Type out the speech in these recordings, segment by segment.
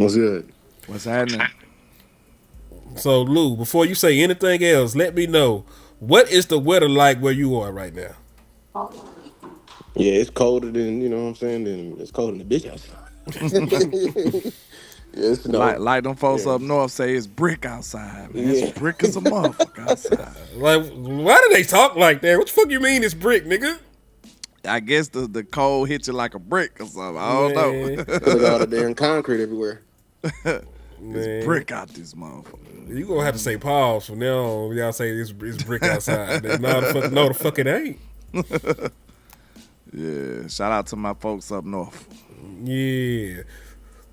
What's good? What's happening? So, Lou, before you say anything else, let me know what is the weather like where you are right now. Yeah, it's colder than what I'm saying. Than it's colder than the bitch outside. Yeah, it's like snow. like them folks Yeah, up north say it's brick outside, man. It's yeah. brick as a motherfucker outside. Like, why do they talk like that? What the fuck you mean it's brick, nigga? I guess the cold hit you like a brick or something. I don't Man, Cause of all know. the damn concrete everywhere. It's man, brick out this motherfucker. you gonna have to say pause from now on. Y'all say it's brick outside. No, the fuck it ain't. Yeah. Shout out to my folks up north. Yeah,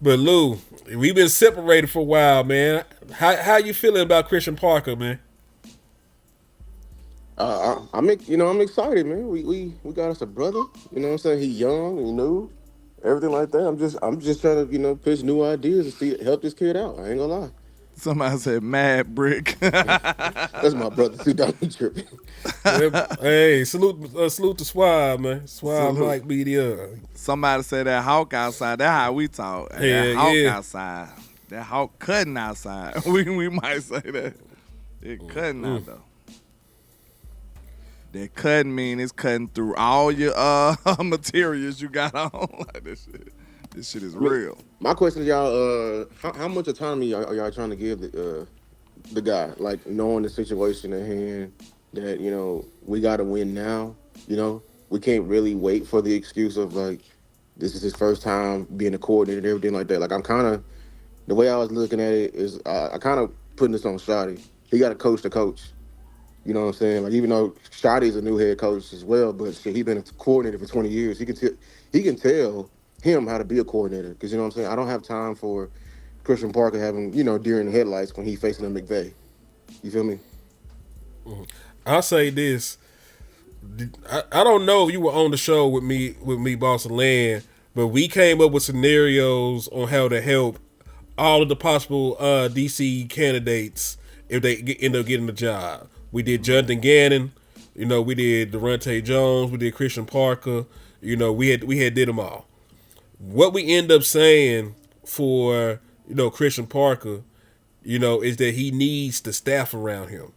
but Lou, we've been separated for a while, man. How you feeling about Christian Parker, man? I'm excited, man. We got us a brother. You know what I'm saying? He young, he new, everything like that. I'm just trying to pitch new ideas and see help this kid out. I ain't gonna lie. Somebody said mad brick. That's my brother too. Don't be tripping. Hey, salute to Swab, man. Swab Salute. like media. Somebody said that hawk outside. That's how we talk. Hell That hawk yeah. outside. That hawk cutting outside. We might say that. It cutting out though. That cutting mean it's cutting through all your materials you got on. Like this shit is real. My question to y'all: how much autonomy are y'all trying to give the guy? Like knowing the situation at hand, that we got to win now. We can't really wait for the excuse of like this is his first time being a coordinator and everything like that. Like I'm kind of the way I was looking at it is I kind of putting this on Shotty. He got to coach the coach. You know what I'm saying? Like even though Shotty's a new head coach as well, but shit, he been a coordinator for 20 years. He can tell him how to be a coordinator because you know what I'm saying. I don't have time for Christian Parker having deer in the headlights when he facing a McVay. You feel me? I'll say this. I don't know if you were on the show with me, Boss and Land, but we came up with scenarios on how to help all of the possible DC candidates if they end up getting the job. We did Jonathan Gannon, we did Durante Jones, we did Christian Parker, we had did them all. What we end up saying for Christian Parker, is that he needs the staff around him.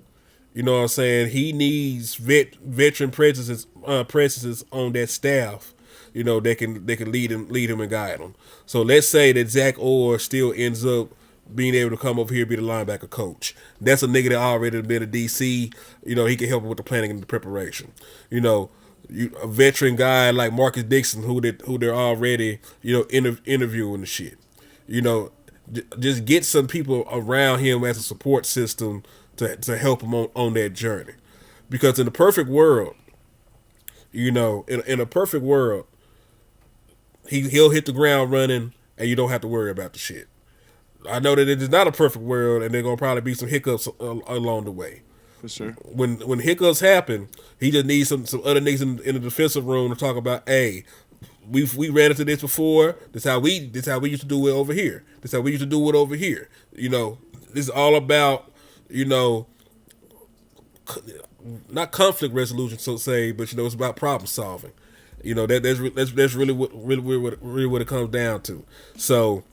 You know what I'm saying? He needs veteran presences on that staff. That can lead him and guide him. So let's say that Zach Orr still ends up being able to come over here and be the linebacker coach. That's a nigga that already been a DC. He can help him with the planning and the preparation. A veteran guy like Marcus Dixon, who they're already interviewing the shit. You know, just get some people around him as a support system to help him on that journey. Because in the perfect world, in a perfect world, he'll hit the ground running and you don't have to worry about the shit. I know that it is not a perfect world and there's gonna probably be some hiccups along the way. For sure. When hiccups happen, he just needs some other niggas in the defensive room to talk about. Hey, we ran into this before. This how we used to do it over here. This how we used to do it over here. This is all about not conflict resolution, so to say, but it's about problem solving. That's really what it comes down to. So,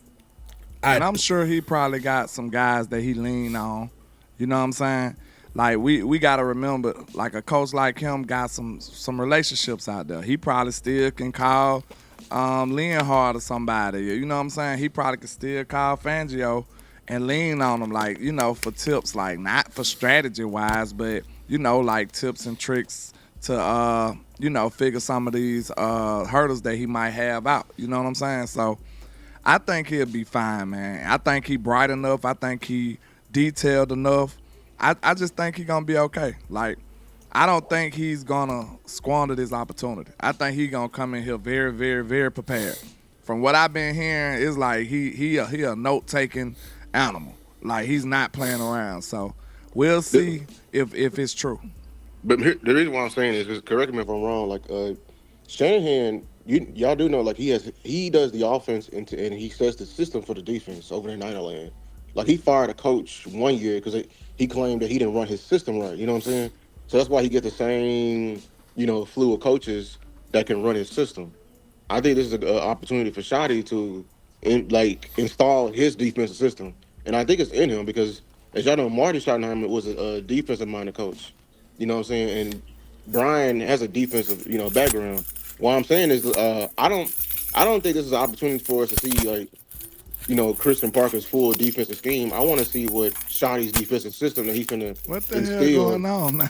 And I'm sure he probably got some guys that he lean on. You know what I'm saying? Like we gotta remember, like a coach like him got some relationships out there. He probably still can call Leonhard or somebody. You know what I'm saying? He probably could still call Fangio and lean on him, like, for tips, like not for strategy wise, but like tips and tricks to figure some of these hurdles that he might have out. You know what I'm saying? So I think he'll be fine, man. I think he bright enough. I think he detailed enough. I just think he's gonna be okay. Like, I don't think he's gonna squander this opportunity. I think he's gonna come in here very, very, very prepared. From what I've been hearing, it's like he a note taking animal. Like, he's not playing around. So we'll see if it's true. But the reason why I'm saying is, because correct me if I'm wrong, like Shanahan, y'all do know, like he does the offense and he sets the system for the defense over in Niner. Like he fired a coach one year because he claimed that he didn't run his system right. You know what I'm saying? So that's why he get the same slew of coaches that can run his system. I think this is an opportunity for Shotty to and like install his defensive system. And I think it's in him because, as y'all know, Marty Schottenheimer was a defensive minded coach. You know what I'm saying? And Brian has a defensive, background. What I'm saying is, I don't think this is an opportunity for us to see like, Christian Parker's full defensive scheme. I want to see what Shotty's defensive system that he's gonna What the hell instill. going on now?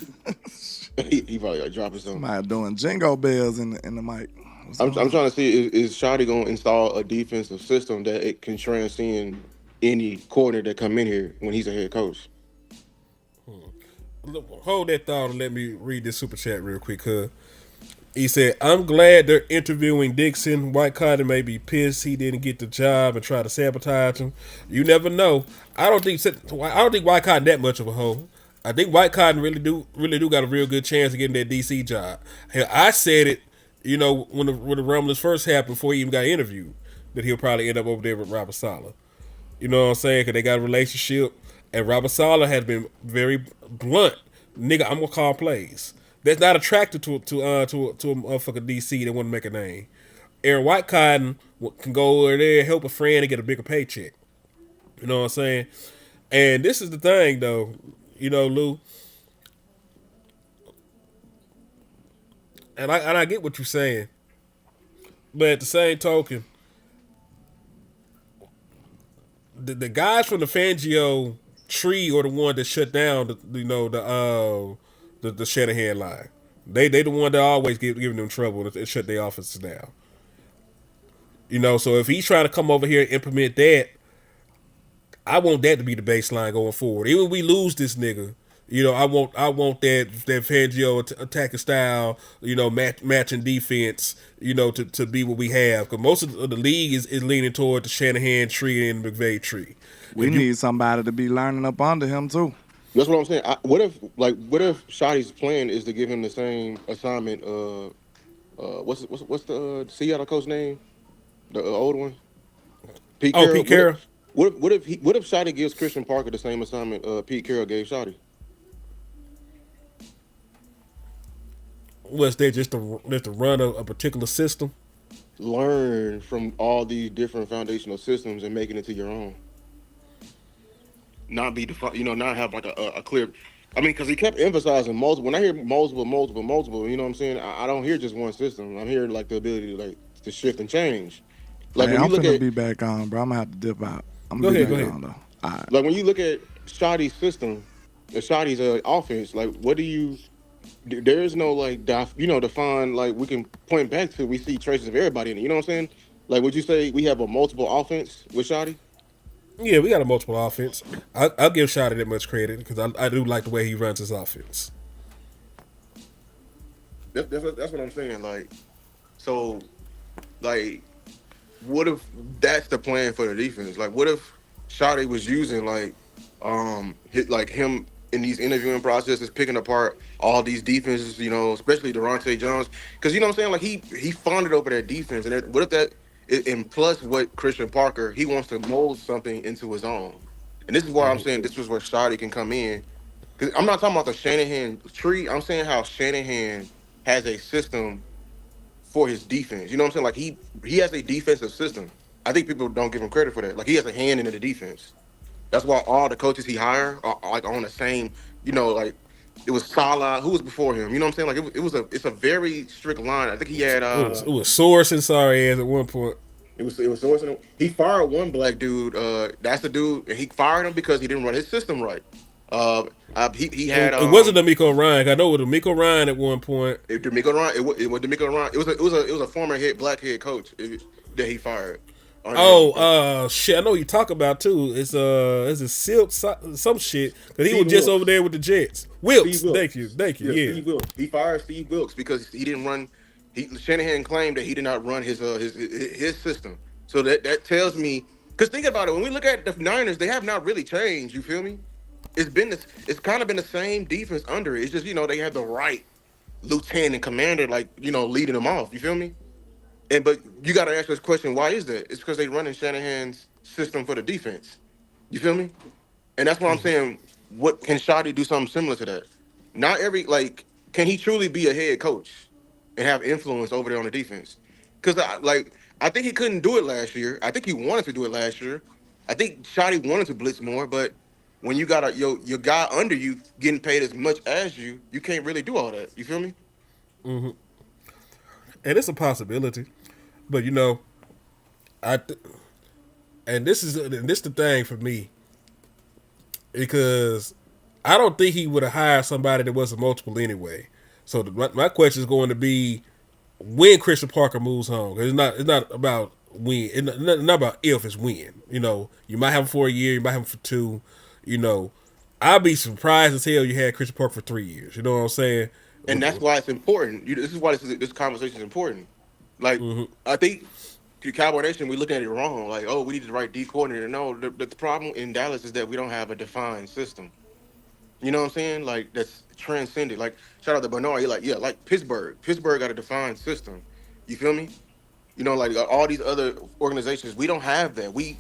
He probably like dropping something. Somebody doing jingle bells in the mic. What's I'm, going I'm on? trying to see is Shotty gonna install a defensive system that it can transcend any coordinator that come in here when he's a head coach. Hold that thought and let me read this super chat real quick, cuz. He said, I'm glad they're interviewing Dixon. White Cotton may be pissed he didn't get the job and try to sabotage him. You never know. I don't think White Cotton that much of a hoe. I think White Cotton really do got a real good chance of getting that DC job. Hell, I said it, when the rumblings first happened before he even got interviewed, that he'll probably end up over there with Robert Saleh. You know what I'm saying? Because they got a relationship, and Robert Saleh has been very blunt. Nigga, I'm gonna call plays. That's not attracted to a motherfucker DC that want to make a name. Aaron White Cotton can go over there, help a friend, and get a bigger paycheck. You know what I'm saying? And this is the thing, though. Lou, and I get what you're saying, but at the same token, the guys from the Fangio tree are the one that shut down the Shanahan line. They the one that always giving them trouble and shut their offices down. So if he's trying to come over here and implement that, I want that to be the baseline going forward. Even if we lose this nigga, I want that Fangio attacking style, matching defense, to be what we have. Because most of the league is leaning toward the Shanahan tree and the McVay tree. We If you need somebody to be learning up under him too. That's what I'm saying. What if Shotty's plan is to give him the same assignment? What's the Seattle coach name? The old one, Pete oh, Carroll. Pete What if Carroll, what if Shotty gives Christian Parker the same assignment Pete Carroll gave Shotty? was there just to run a particular system? Learn from all these different foundational systems and make it into your own. Not be defined, not have like a clear. I mean, because he kept emphasizing multiple. When I hear multiple, multiple, multiple, you know what I'm saying? I don't hear just one system. I'm hearing like the ability to shift and change. Like Hey, when you I'm look finna at be back on, bro. I'm gonna have to dip out. I'm Go gonna be ahead, go back ahead. on though. All right. like when you look at Shotty's system, Shotty's offense. Like, what do you? There is no like define like we can point back to. We see traces of everybody in it. You know what I'm saying? Like, would you say we have a multiple offense with Shotty? Yeah, we got a multiple offense. I'll give Shotty that much credit because I do like the way he runs his offense. That's what I'm saying. Like, so, like, what if that's the plan for the defense? Like, what if Shotty was using like him in these interviewing processes, picking apart all these defenses, especially Durante Jones, because you know what I'm saying. Like he fawned over that defense, and what if and plus what Christian Parker, he wants to mold something into his own, and this is why I'm saying this was where Shotty can come in. Because I'm not talking about the Shanahan tree. I'm saying how Shanahan has a system for his defense. You know what I'm saying? Like he has a defensive system. I think people don't give him credit for that. Like he has a hand in the defense. That's why all the coaches he hired are like on the same. Like it was Salah. Who was before him? You know what I'm saying? Like it's a very strict line. I think he had It was Source and sorry ass at one point. it was Sorensen. He fired one black dude. That's the dude, and he fired him because he didn't run his system right. He had It wasn't D'Amico Ryan. I know it was D'Amico Ryan at one point. D'Amico Ryan. It was D'Amico Ryan. It was a former black head coach that he fired on him. Oh, shit! I know what you talk about too. It's a Silk some shit because he Steve was just over Wilkes. there with the Jets. Steve Wilkes, thank Wilkes. you, thank you. Yeah, Yeah. Steve Wilkes. He fired Steve Wilkes because he didn't run. Shanahan claimed that he did not run his system. So that tells me, because think about it. When we look at the Niners, they have not really changed. You feel me? It's kind of been the same defense under it. It's just they have the right lieutenant commander like leading them off. You feel me? But you got to ask this question: why is that? It's because they running Shanahan's system for the defense. You feel me? And that's what I'm saying. What can Shotty do something similar to that? Not every can he truly be a head coach and have influence over there on the defense? Because like I think he couldn't do it last year. I think he wanted to do it last year. I think Shotty wanted to blitz more, but when you got your guy under you getting paid as much as you can't really do all that. You feel me? And it's a possibility. But I th- and this the thing for me because I don't think he would have hired somebody that wasn't multiple anyway. So my question is going to be when Christian Parker moves home. 'Cause it's not about when. It's not about if, it's when. You might have him for a year, you might have him for two. You know, I'd be surprised as hell you had Christian Parker for 3 years. You know what I'm saying? And that's why it's important. This is why this conversation is important. Like I think the Cowboy Nation, we look at it wrong. Like, oh, we need the right D coordinator. No, the problem in Dallas is that we don't have a defined system. You know what I'm saying? Like that's transcended. Like shout out to Bernard. You're like, yeah, like Pittsburgh. Pittsburgh got a defined system. You feel me? Like all these other organizations, we don't have that. We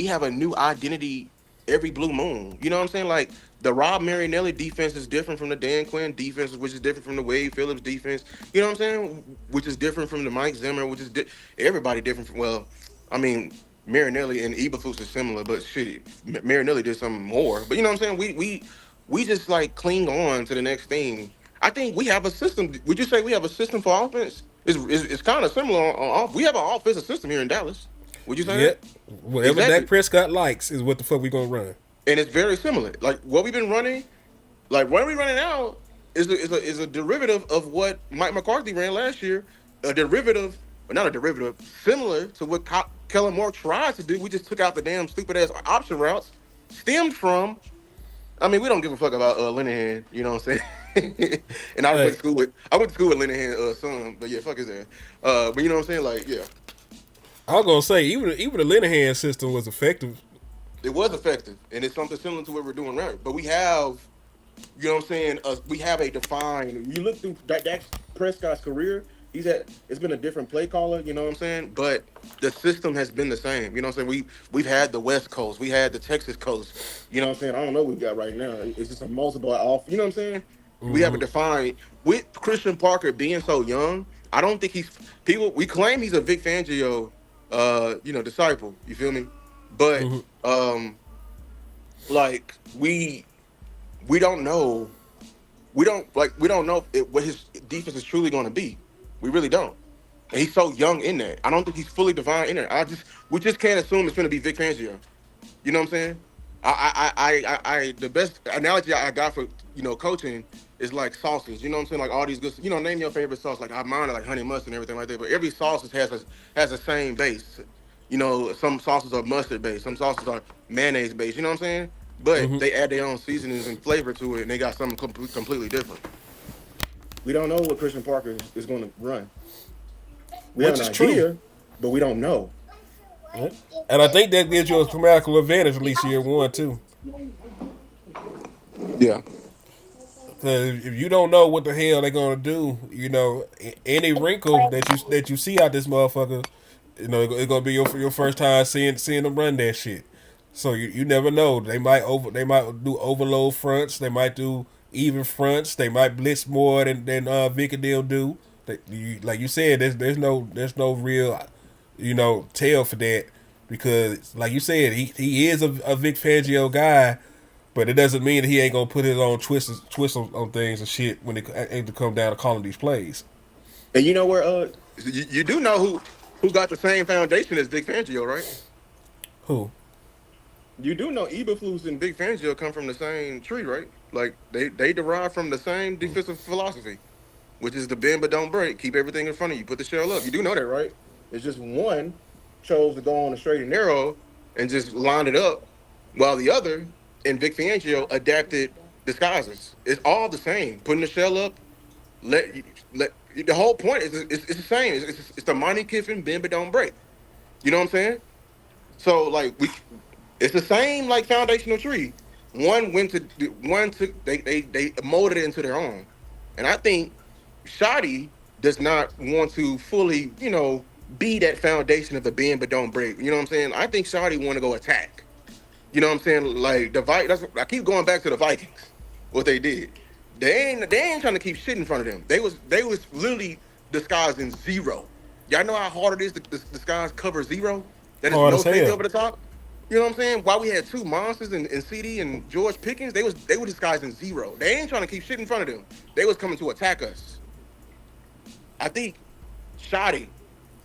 have a new identity every blue moon. You know what I'm saying? Like the Rob Marinelli defense is different from the Dan Quinn defense, which is different from the Wade Phillips defense. You know what I'm saying? Which is different from the Mike Zimmer, which is everybody different. Well, I mean, Marinelli and Eberflus is similar, but shit, Marinelli did something more. But you know what I'm saying? We just like cling on to the next thing. I think we have a system. Would you say we have a system for offense? It's kind of similar we have an offensive system here in Dallas. Would you say Yeah, that? whatever Dak Exactly. Prescott likes is what the fuck we gonna run. And it's very similar. Like what we've been running, like what we're running now is a derivative of what Mike McCarthy ran last year. A derivative, but not a derivative, similar to what Kellen Moore tried to do. We just took out the damn stupid ass option routes, stemmed from. I mean, we don't give a fuck about Linehan. You know what I'm saying? And Hey, I went to school with Linehan son, but yeah, fuck his ass. But you know what I'm saying? Like, yeah, I was gonna say even the Linehan system was effective. it was effective, and it's something similar to what we're doing right. But we have, you know what I'm saying? We have a defined. You look through Dak Prescott's career. It's been a different play caller. You know what I'm saying? But the system has been the same. You know what I'm saying? We've had the West Coast, we had the Texas Coast. You know what I'm saying? I don't know what we got right now. It's just a multiple off. You know what I'm saying? We have a defined with Christian Parker being so young. I don't think he's people. We claim he's a Vic Fangio, disciple. You feel me? But like we don't know we don't know what his defense is truly going to be. We really don't. And he's so young in that. I don't think he's fully divine in there. We just can't assume it's going to be Vic Fangio. You know what I'm saying? The best analogy I got for coaching is like sauces. You know what I'm saying? Like all these good. Name your favorite sauce. Like I mine are like honey mustard and everything like that. But every sauce has the same base. Some sauces are mustard based. Some sauces are mayonnaise based. You know what I'm saying? But they add their own seasonings and flavor to it, and they got something completely different. We don't know what Christian Parker is going to run. We have Which an is true. idea, but we don't know. Yeah. And I think that gives you a grammatical advantage at least year one too. Yeah. Because if you don't know what the hell they're gonna do, any wrinkle that you see out this motherfucker, it's gonna be your first time seeing them run that shit. So you never know. They might do overload fronts. They might do even fronts. They might blitz more than Vic and they'll do. Like you said, there's no real tell for that because like you said, he is a Vic Fangio guy, but it doesn't mean that he ain't gonna put his own twist on things and shit when it ain't to come down to calling these plays. And you know where you do know who got the same foundation as Big Fangio, right? Who? You do know Eberflus and Big Fangio come from the same tree, right? Like they derive from the same defensive philosophy, which is the bend but don't break. Keep everything in front of you. Put the shell up. You do know that, right? It's just one chose to go on the straight and narrow and just line it up, while the other and Vic Fangio adapted disguises. It's all the same. Putting the shell up, let let the whole point is it's the same. It's the Monty Kiffin bend but don't break. You know what I'm saying? So like it's the same like foundational tree. One took they molded it into their own, and I think Shotty does not want to fully be that foundation of the bend but don't break. You know what I'm saying? I think Shotty want to go attack. You know what I'm saying? Like I keep going back to the Vikings. What they did, they ain't trying to keep shit in front of them. They was literally disguised in zero. Y'all know how hard it is to disguise cover zero? That is Hard no as safety hell. over the top. You know what I'm saying? Why we had two monsters in CD and George Pickens, they were disguising zero. They ain't trying to keep shit in front of them. They was coming to attack us. I think Shoddy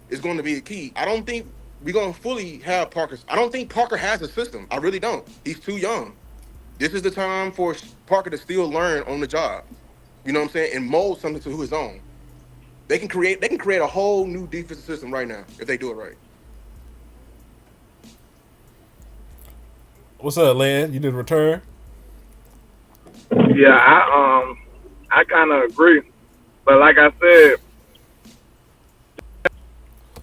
is going to be the key. I don't think we're going to fully have Parker. I don't think Parker has a system. I really don't. He's too young. This is the time for Parker to still learn on the job. You know what I'm saying? And mold something to his own. They can create a whole new defensive system right now if they do it right. What's up, Lan? You did return? Yeah, I kind of agree, but like I said,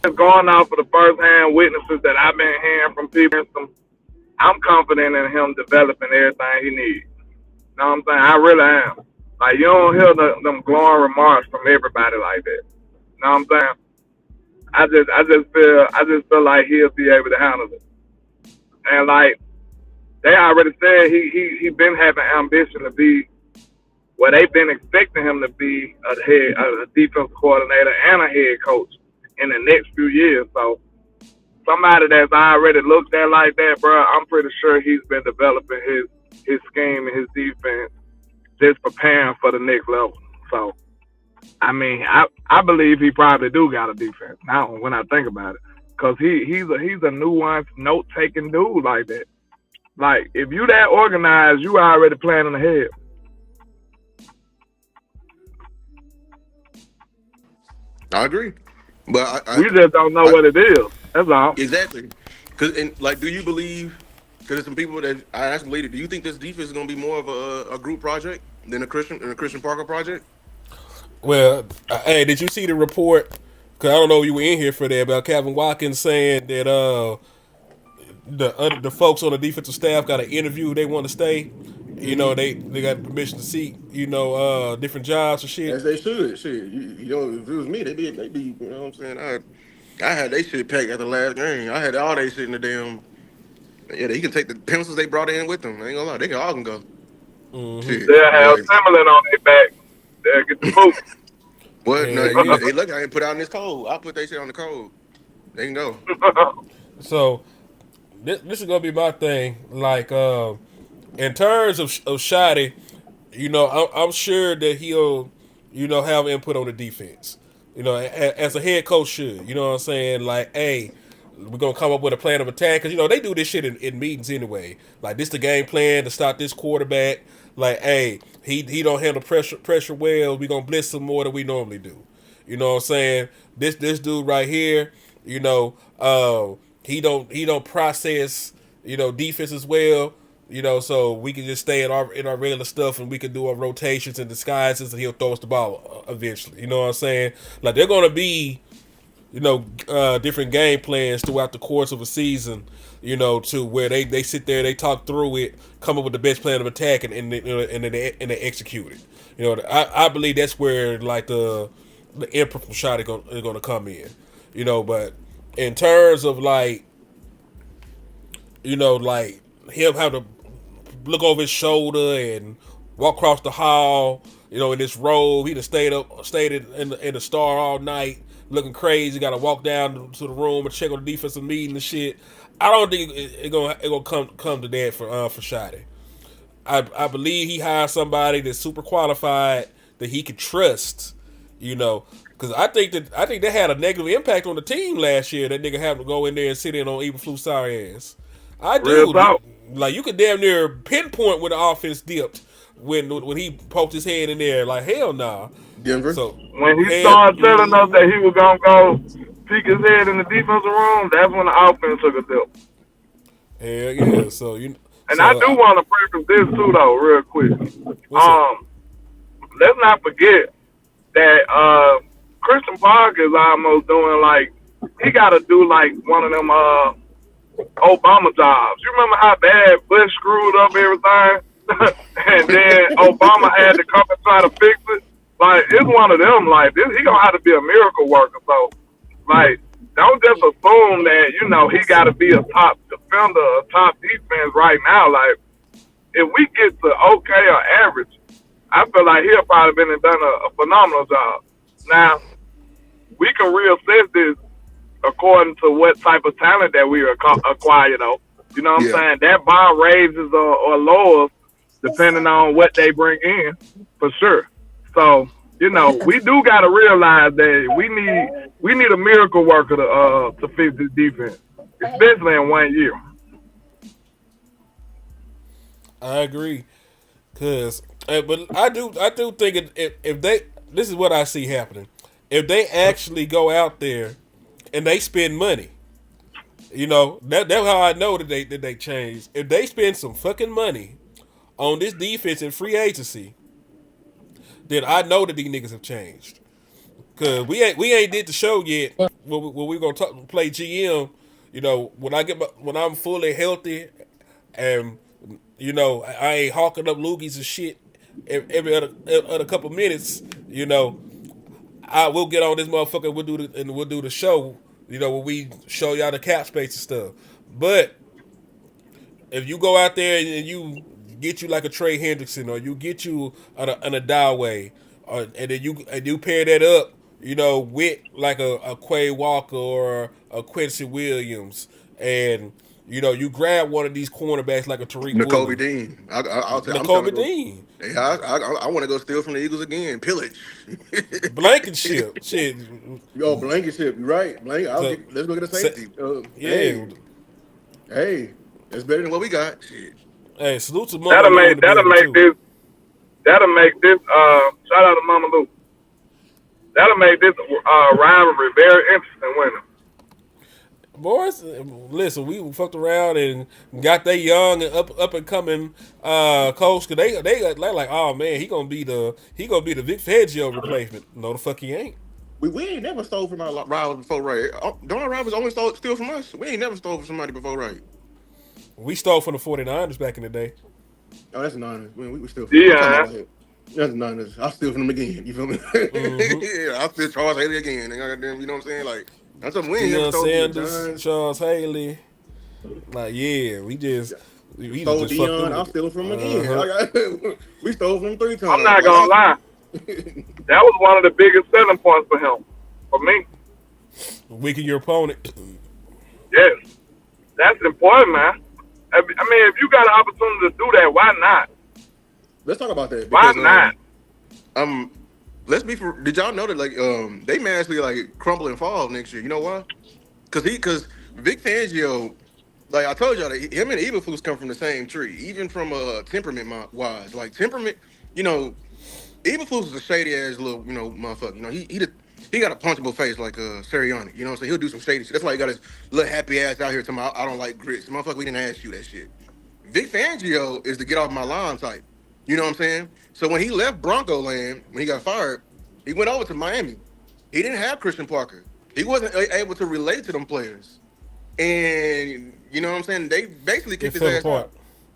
just going off of the first hand witnesses that I've been hearing from people, I'm confident in him developing everything he needs. You know what I'm saying? I really am. Like you don't hear them glowing remarks from everybody like that. You know what I'm saying? I just feel like he'll be able to handle it. And like they already said, he been having ambition to be what they've been expecting him to be a defense coordinator and a head coach in the next few years. So somebody that's already looked at like that, bro, I'm pretty sure he's been developing his scheme and his defense, just preparing for the next level. So I mean, I believe he probably do got a defense now when I think about it, cause he's a nuanced note taking dude like that. Like if you that organized, you already planning ahead. I agree, but We just don't know I what it is. That's all. exactly because and like, do you believe? Because there's some people that I asked them later. Do you think this defense is going to be more of a group project than a Christian Parker project? Well, hey, did you see the report? Because I don't know if you were in here for that about Calvin Watkins saying that the folks on the defensive staff got an interview. They want to stay. You know, they got permission to seek. You know, different jobs and shit. As they should. Shit, if it was me, they be. You know what I'm saying? I had they shit packed at the last game. I had all they shit in the damn. Yeah, he can take the pencils they brought in with them. I ain't gonna lie, they can all can go. Shit, They'll have but Timberland on their back. They'll get the boot. what? No, Hell yeah. they look. I ain't put out in this code. I'll put that shit on the code. They can go. So this is gonna be my thing. Like, in terms of Shotty, you know, I'm sure that he'll, you know, have input on the defense. You know, as a head coach should. You know what I'm saying? Like, hey, we're gonna come up with a plan of attack because you know they do this shit in meetings anyway. Like, this the game plan to stop this quarterback. Like, hey, he don't handle pressure well. We gonna blitz him more than we normally do. You know what I'm saying? This dude right here, you know, he don't process, you know, defense as well. You know, so we can just stay in our regular stuff and we can do our rotations and disguises and he'll throw us the ball eventually. You know what I'm saying? Like, they're gonna be, you know, different game plans throughout the course of a season, you know, to where they sit there, they talk through it, come up with the best plan of attack, and you know, and they execute it. You know, I believe that's where like the input from shot is going to come in. You know, but in terms of like, you know, like him have to look over his shoulder and walk across the hall, you know, in this robe. He done stayed in the star all night, looking crazy. Got to walk down to the room and check on the defensive meeting and shit. I don't think it gonna come to that for Shotty. I believe he hired somebody that's super qualified that he could trust. You know, because I think that had a negative impact on the team last year. That nigga having to go in there and sit in on Eberflus sorry ass. I Real do. talk. Like, you could damn near pinpoint when the offense dipped when he poked his head in there. Like, hell nah. Denver. So When he hell, started telling us that he was gonna go peek his head in the defensive room, that's when the offense took a dip. hell yeah. So And I do want to preface this too, though, real quick. What's up? Let's not forget that Christian Park is almost doing like he got to do like one of them Obama jobs. You remember how bad Bush screwed up everything, and then Obama had to come and try to fix it. Like, it's one of them. Like, this, he gonna have to be a miracle worker. So, like, don't just assume that you know he got to be a top defender, a top defense right now. Like, if we get to okay or average, I feel like he'll probably been and done a phenomenal job. Now, we can reassess this according to what type of talent that we acquire, though. You know what I'm Yeah. saying? That bar raises or lowers depending on what they bring in, for sure. So, we do got to realize that we need a miracle worker to fix this defense, especially in 1 year. I agree. Cause, but I do think if they, this is what I see happening. If they actually go out there and they spend money, that's how I know that they changed. If they spend some fucking money on this defense in free agency, then I know that these niggas have changed. Cause we ain't did the show yet. When we gonna play GM, when I'm fully healthy and I ain't hawking up loogies and shit every other couple minutes. I will get on this motherfucker. We'll do the show. When we show y'all the cap space and stuff. But if you go out there and you get you like a Trey Hendrickson or you get you an Adaway, and then you pair that up, with like a Quay Walker or a Quincy Williams, and you grab one of these cornerbacks like a Tariq N'Kobe Woolen, Dean. I'm trying to N'Kobe go. Dean, Yeah, I want to go steal from the Eagles again. Pillage. Blankenship, shit. Yo, Blankenship, you right. So, Let's go get a so safety. yeah, Hey, that's better than what we got. Shit. hey, salute to Mama That'll Lou in make the that'll building make too. this that'll make this shout out to Mama Lou. That'll make this rivalry very interesting, winning. Boys, listen, we fucked around and got that young and up and coming coach. Cause they like, oh man, he gonna be the Vic Fangio replacement. No, the fuck he ain't. We ain't never stole from our rivals before, right? Don't our rivals only steal from us? We ain't never stole from somebody before, right? We stole from the 49ers back in the day. Oh, that's Niners. We still from them. I'm talking Yeah, about like, that's Niners. I'll steal from them again. You feel me? Mm-hmm. Yeah, I'll steal Charles Haley again. And goddamn, you know what I'm saying? Like, that's something we ain't never Deion stole from the Sanders, Giants. Charles Haley, like yeah, we Stole just fucked Dion. them. I'll steal from him again. Uh-huh. We stole from him 3 times. I'm not gonna lie. That was one of the biggest selling points for him, for me. Weaken your opponent. Yes, that's important, man. I mean, if you got an opportunity to do that, why not? Let's talk about that Why because not? um let's be for. Did y'all know that like they may actually like crumble and fall next year? You know why? Because Vic Fangio, like I told y'all, that him and Eberflus come from the same tree, even from temperament wise. Like temperament, you know, Eberflus is a shady ass little motherfucker. He got a punchable face like Sirianni. You know what I'm saying? He'll do some shady shit. That's why he got his little happy ass out here talking about I don't like grits. Motherfucker, we didn't ask you that shit. Vic Fangio is the get off my lawn type. You know what I'm saying? So when he left Bronco land, when he got fired, he went over to Miami. He didn't have Christian Parker. He wasn't able to relate to them players. And you know what I'm saying? They basically It kicked his fell ass out. apart.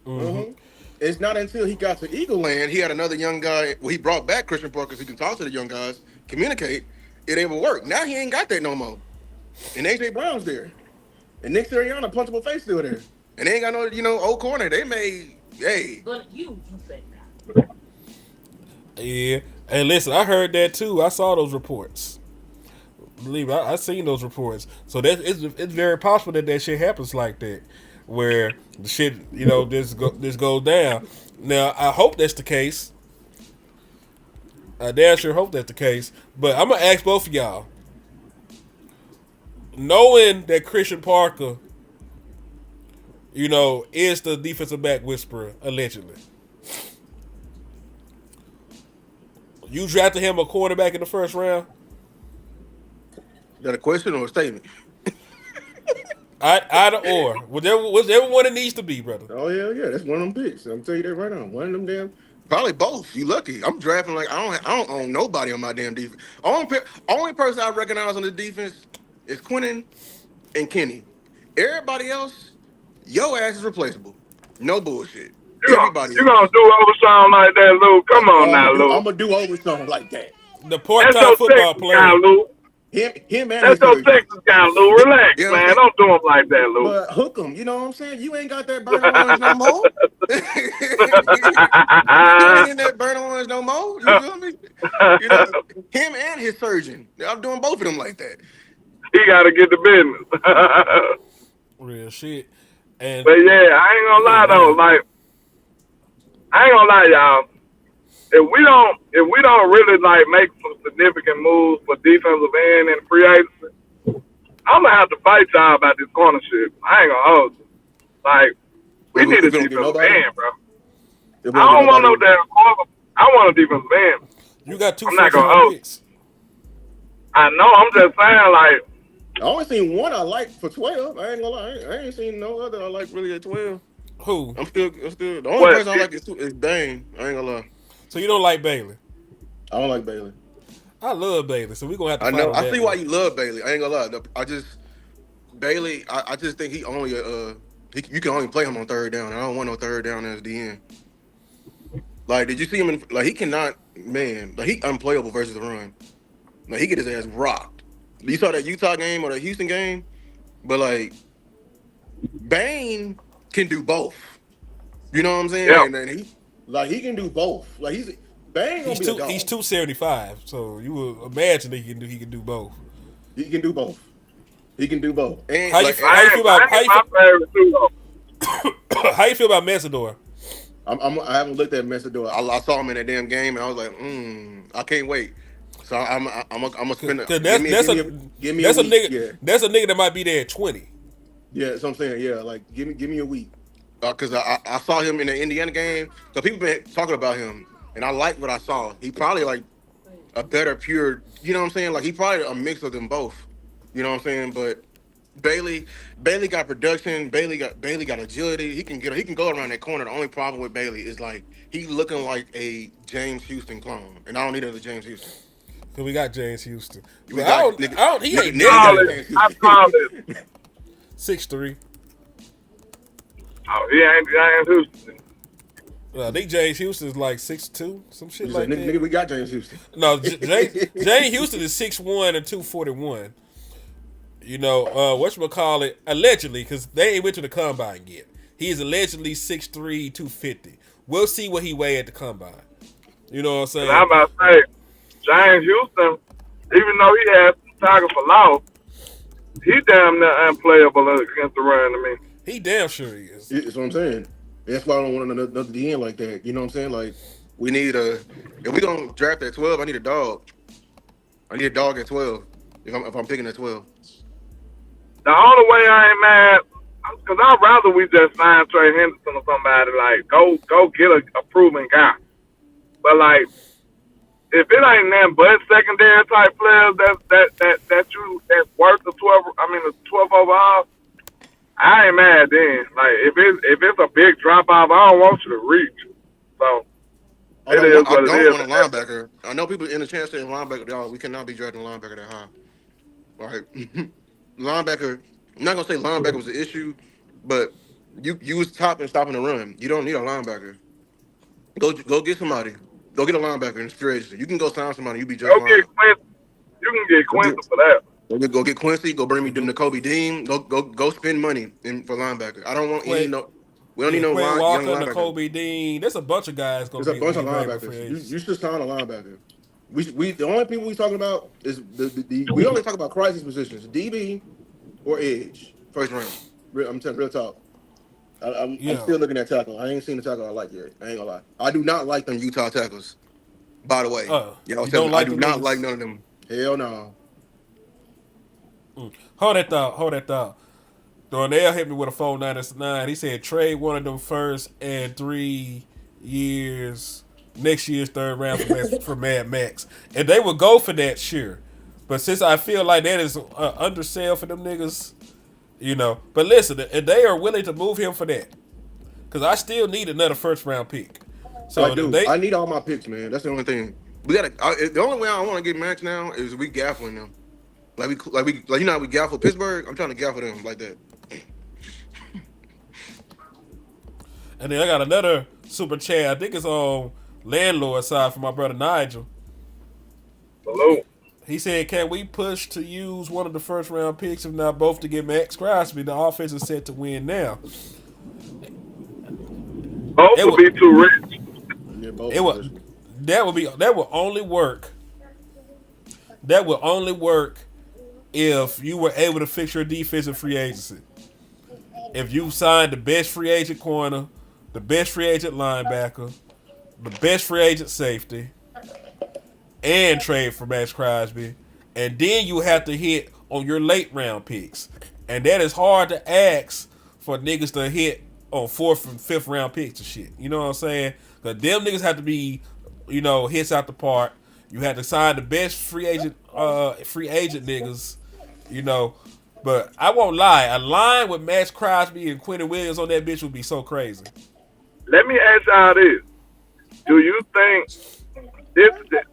Mm-hmm. It's not until he got to Eagle Land, he had another young guy. Well, he brought back Christian Parker so he can talk to the young guys, communicate. It ever worked. Now he ain't got that no more. And AJ Brown's there. And Nick Sirianni, punchable face, still there. And they ain't got no, old corner. They made, hey. Yeah. And listen, I heard that too. I saw those reports. Believe me, I seen those reports. So it's very possible that shit happens like that, where the shit this goes down. Now I hope that's the case. I damn sure hope that's the case. But I'm gonna ask both of y'all, knowing that Christian Parker, is the defensive back whisperer allegedly. You drafted him a quarterback in the first round. Is that a question or a statement? Either or, whatever one it needs to be, brother. Oh yeah. That's one of them picks. I'm telling you that right now. One of them damn. Probably both. You lucky. I'm drafting like I don't own nobody on my damn defense. Only person I recognize on the defense is Quentin and Kenny. Everybody else, your ass is replaceable. No bullshit. Everybody You else. gonna do overshown like that, Lou? Come on Oh, now, Lou. I'm gonna do over something like that. The That's part-time your football Texas guy, player. Lou. him and That's his your surgeon. Texas guy, Lou. Relax, You know what I'm man. saying? Don't do him like that, Lou. But hook him, you know what I'm saying? You ain't got that burnt orange no more. You ain't in that burnt orange no more. You feel me? You know, him and his surgeon. I'm doing both of them like that. He got to get the business. Real shit. And But yeah, I ain't gonna yeah, lie though. man. Like, I ain't gonna lie, y'all. If we don't really like make some significant moves for defensive end and free agency, I'm gonna have to fight y'all about this corner shit. I ain't gonna hold you. Like, we need If a we don't get defensive nobody, end, bro. if we I don't get don't want no nobody, damn corner. I want a defensive end. You got two I'm not first gonna round hold you. picks. I know. I'm just saying, like, I only seen one I like for 12. I ain't gonna lie. I ain't seen no other I like really at 12. Who? I'm still the only what? person I like is Dane. I ain't gonna lie. So you don't like Bailey? I don't like Bailey. I love Bailey, so we're gonna have to I fight know. on I that see why one. you love Bailey. I ain't gonna lie. I just Bailey. I just think he only you can only play him on third down. I don't want no third down as the end. Like, did you see him in like he cannot man like he unplayable versus the run. Like he get his ass rocked. You saw that Utah game or the Houston game, but like Bane can do both. You know what I'm Yeah. saying? And he can do both. Like Bane gonna He's be a two. He's dog. 275. So you will imagine that he can do both. He can do both. He can do both. And How you like how you feel about I ain't my favorite too, though. how you feel about Messador? I haven't looked at Messidor. I saw him in that damn game, and I was like, I can't wait. So I'm gonna spend Cause give me a that's a week. nigga Yeah, that's a nigga that might be there at 20. yeah. That's what I'm saying. Yeah, like give me a week. Because I saw him in the Indiana game. So people been talking about him, and I like what I saw. He probably like a better pure. You know what I'm saying? Like he probably a mix of them both. You know what I'm saying? But Bailey, Bailey got production. Bailey got agility. He can go around that corner. The only problem with Bailey is like he looking like a James Houston clone, and I don't need another James Houston. Cause we got James Houston. We But got I don't he ain't nigga that got good. James I call Houston. it. 6'3". Oh, he ain't James Houston. I think James Houston is like 6'2", some shit You said, like that. nigga, we got James Houston. No, James Houston is 6'1" and 241. You know, whatchamacallit, allegedly, because they ain't went to the combine yet. He is allegedly 6'3", 250. We'll see what he weigh at the combine. You know what I'm And saying? I'm about to say, James Houston, even though he had some target for loss, he damn near unplayable against the run to me. He damn sure he is. That's what I'm saying. That's why I don't want another DN like that. You know what I'm saying? Like we need a if we gonna draft at 12, I need a dog. I need a dog at 12. If I'm picking at 12. The only way I ain't mad, because I'd rather we just sign Trey Henderson or somebody, like, go get a proven guy. But, like, if it ain't them but secondary type players that's worth the 12 overall, I ain't mad then. Like if it's a big drop off, I don't want you to reach. So it is I what it don't is. want a linebacker. I know people in the chance saying linebacker, y'all, we cannot be drafting a linebacker that high. All right. Linebacker, I'm not gonna say linebacker was the issue, but you was top and stopping the run. You don't need a linebacker. Go get somebody. Go get a linebacker in the free agency. You can go sign somebody, you be just Go get fine. Quincy. You can get Go Quincy get for that. go get Quincy, go bring me to Kobe Dean, go spend money for linebacker. I don't want any Quay, no we don't need yeah, no Quay young Walker, linebacker. Kobe Dean. There's a bunch of guys There's gonna a be bunch of available for linebackers. agency. You should sign a linebacker. We the only people we talking about is the we only talk about crisis positions, DB or edge, first round. I'm telling real talk. I'm Yeah. still looking at tackle. I ain't seen the tackle I like yet. I ain't gonna lie. I do not like them Utah tackles. By the way, y'all You tell don't me I like do them not like niggas? none of them. Hell no. Hold that thought. Hold that thought. Darnell hit me with a 499. He said trade one of them first and 3 years next year's third round for Mad Max, and they would go for that, sure. But since I feel like that is undersell for them niggas, you know. But listen, if they are willing to move him for that, because I still need another first round pick. I So if do. they, I need all my picks, man. That's the only thing. We gotta. The only way I want to get Max now is we gaffling them. Like you know how we gaffle Pittsburgh. I'm trying to gaffle them like that. and then I got another super chat. I think it's on landlord side for my brother Nigel. Salute. He said, "Can we push to use one of the first round picks, if not both, to get Max Crosby? The offense is set to win now." Both It would would, be too rich. Yeah, both it positions. would, that would only work. That would only work if you were able to fix your defensive free agency. If you signed the best free agent corner, the best free agent linebacker, the best free agent safety, and trade for Max Crosby, and then you have to hit on your late round picks, and that is hard to ask for niggas to hit on fourth and fifth round picks and shit. You know what I'm saying? Because them niggas have to be, hits out the park. You have to sign the best free agent niggas, you know. But I won't lie, a line with Max Crosby and Quentin Williams on that bitch would be so crazy. Let me ask y'all this: do you think this?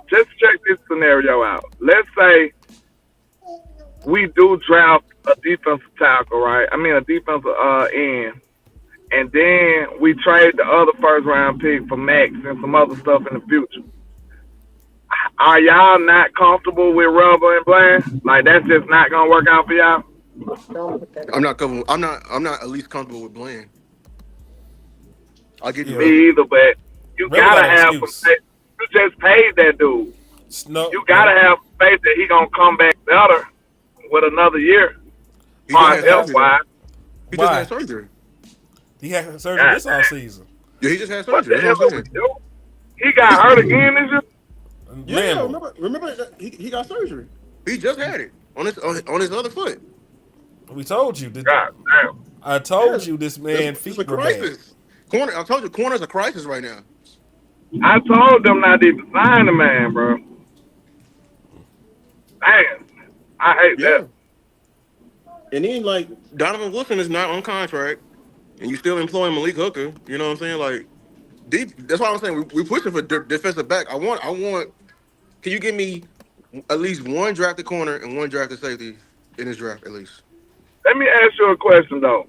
Just check this scenario out. Let's say we do draft a defensive tackle, right? I mean, a defensive end, and then we trade the other first round pick for Max and some other stuff in the future. Are y'all not comfortable with Rubber and Bland? Like that's just not gonna work out for y'all? I'm not comfortable. I'm not at least comfortable with Bland. I'll get you. Me either, but you Rubber gotta got an have some excuse. faith. You just paid that dude. No, You gotta have faith that he gonna come back better with another year. He just had Health surgery. wise. He just Why? had surgery. he had surgery this off season. Yeah, he just had What surgery. the hell That's what are I'm we saying. doing? He got hurt again this year? Yeah, Man, remember that he got surgery. He just had it on his other foot. we told you. God damn. I told you this man It's feet a were bad. crisis. Corner. I told you, corner's a crisis right now. I told them not to even sign the man, bro. Damn. I hate Yeah. that. And then like Donovan Wilson is not on contract, and you still employing Malik Hooker. You know what I'm saying? Like deep. That's why I'm saying we pushing for defensive back. I want. Can you give me at least one drafted corner and one drafted safety in this draft at least? Let me ask you a question though.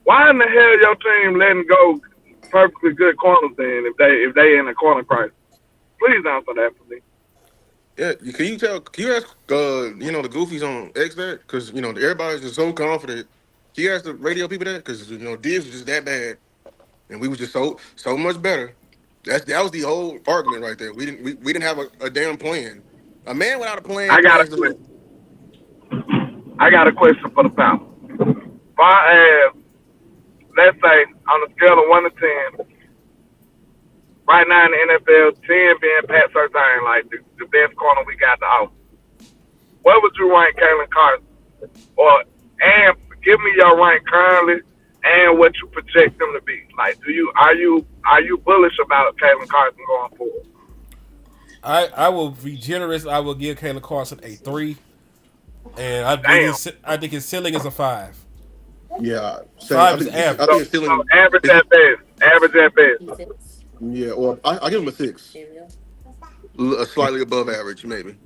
Why in the hell your team letting go perfectly good corners then if they in a corner crisis? Please answer that for me. Yeah, can you tell? Can you ask? The goofies on X that because everybody's just so confident. Can you ask the radio people that because Diggs was just that bad, and we was just so much better. That was the whole argument right there. We didn't have a damn plan. A man without a plan I got a plans to lose. question for the panel. If I ask, let's say on a scale of 1 to 10, right now in the NFL, 10 being Pat Surtain, like the best corner we got to offer. What would you rank Kalen Carson? And give me your rank currently and what you project them to be. Like, are you bullish about Kalen Carson going forward? I will be generous. I will give Kalen Carson a 3, and I think his ceiling is a 5. Yeah, 5 is average. I think it's still So average at best. Average at best. yeah, or I give him a 6, slightly above average maybe.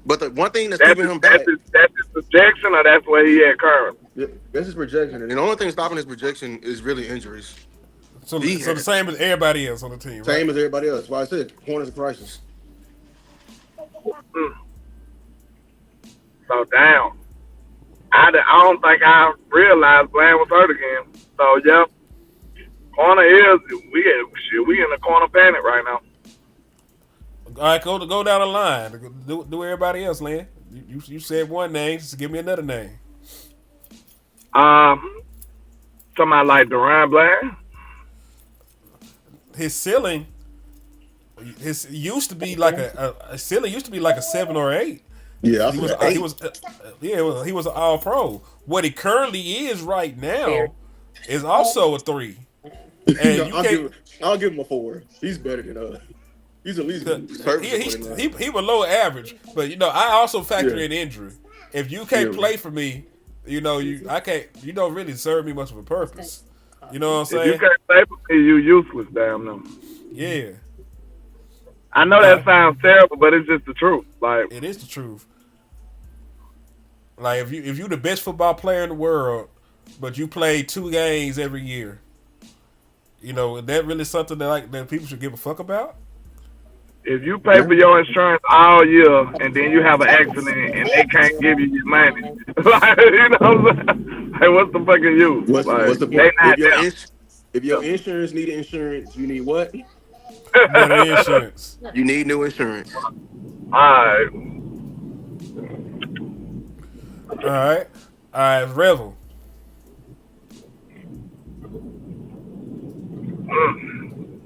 But the one thing that's keeping him back, That's his projection, or that's where he at currently? yeah, that's his projection, and the only thing stopping his projection is really injuries. So the same as everybody else on the team. Same Right? as everybody else. That's why I said corner's a crisis. So damn. I don't think I realized Bland was hurt again. So yeah, corner is we in a corner panic right now. All right, go down the line. Do everybody else, Lynn. You said one name. Just give me another name. Somebody like Duran Bland. His ceiling, used to be like a ceiling used to be like a 7 or 8. Yeah, He was an all pro. What he currently is right now is also a 3. And I'll give him a 4. He's better than us. He's at least serviceable. He was low average, but I also factor in injury. If you can't play for me, I can't. You don't really serve me much of a purpose. You know what I'm saying? If you can't play for me, you useless, damn them. Yeah. I know that sounds terrible, but it's just the truth. Like It is the truth. Like if you the best football player in the world, but you play 2 games every year, is that really something that people should give a fuck about? If you pay Yeah. for your insurance all year and then you have an accident and they can't give you your money, like you know, what I'm saying? Like what's the fucking use? What's Like the they point? not If your insurance need insurance, you need what? Better there. insurance. You need new insurance. Alright. All right. All right, Revel.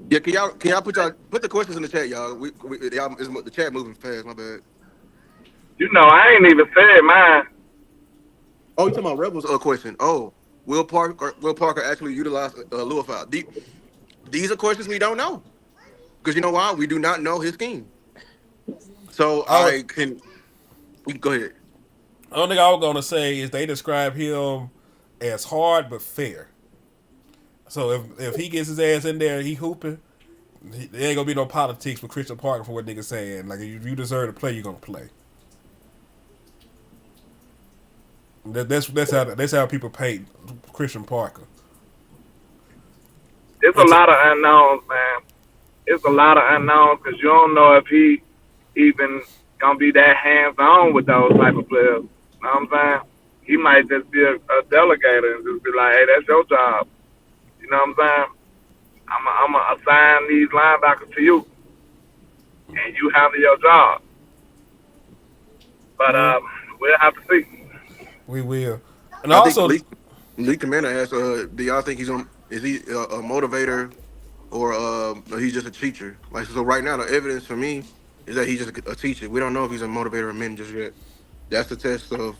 Yeah, can y'all put the questions in the chat, y'all? The chat moving fast. My bad. You know, I ain't even said mine. Oh, you talking about Rebels? Question. Oh, Will Parker actually utilize lure foul? These are questions we don't know because you know why? We do not know his scheme. So I would, you can go ahead. only thing I was gonna say is they describe him as hard but fair. So if he gets his ass in there and he hooping, there ain't gonna be no politics with Christian Parker for what niggas saying. Like if you deserve to play, you're gonna play. That's how people paint Christian Parker. It's a And to, lot of unknowns, man. It's a lot of unknowns because you don't know if he even gonna be that hands on with those type of players. You know what I'm saying? He might just be a delegator and just be like, hey, that's your job. You know what I'm saying? I'm assign these linebackers to you, and you handle your job. But yeah, we'll have to see. we will. And I think also, Lee Commander asked, "Do y'all think he's on? Is he a motivator or he's just a teacher? Like so, right now, the evidence for me is that he's just a teacher. We don't know if he's a motivator or men just yet. That's the test of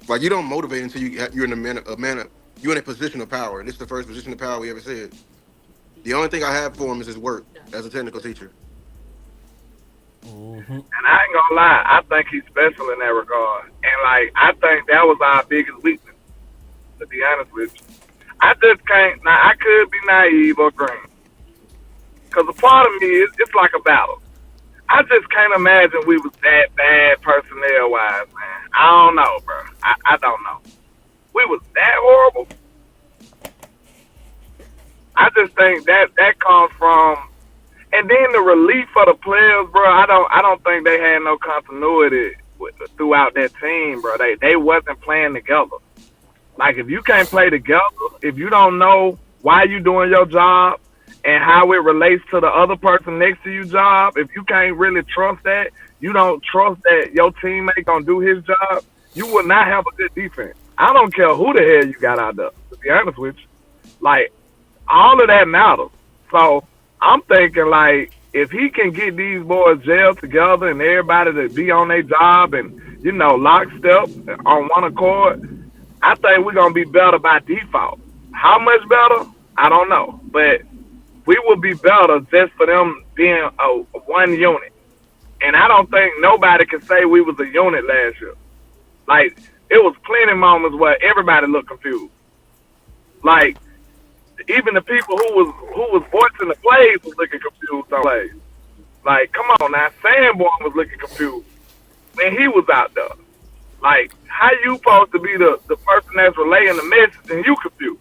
like you don't motivate until you're in you're in a position of power, and this is the first position of power we ever said. The only thing I have for him is his work as a technical teacher. mhm. And I ain't gonna lie, I think he's special in that regard. And like, I think that was our biggest weakness, to be honest with you. I just can't. Now I could be naive or green, because a part of me is it's like a battle. I just can't imagine we was that bad personnel wise, man. I don't know, bro. I don't know. We was that horrible. I just think that comes from, and then the relief for the players, bro. I don't think they had no continuity throughout that team, bro. They wasn't playing together. Like if you can't play together, if you don't know why you doing your job and how it relates to the other person next to you job, if you can't really trust that, you don't trust that your teammate gonna do his job, you will not have a good defense. I don't care who the hell you got out there, to be honest with you. Like all of that matters. So I'm thinking like if he can get these boys gelled together and everybody to be on their job and lockstep on one accord, I think we're gonna be better by default. How much better? I don't know, but we will be better just for them being a one unit. And I don't think nobody can say we was a unit last year. Like it was plenty moments where everybody looked confused. Like even the people who was voicing the plays was looking confused on plays. Like, come on now, Sanborn was looking confused when he was out there. Like, how you supposed to be the person that's relaying the message and you confused?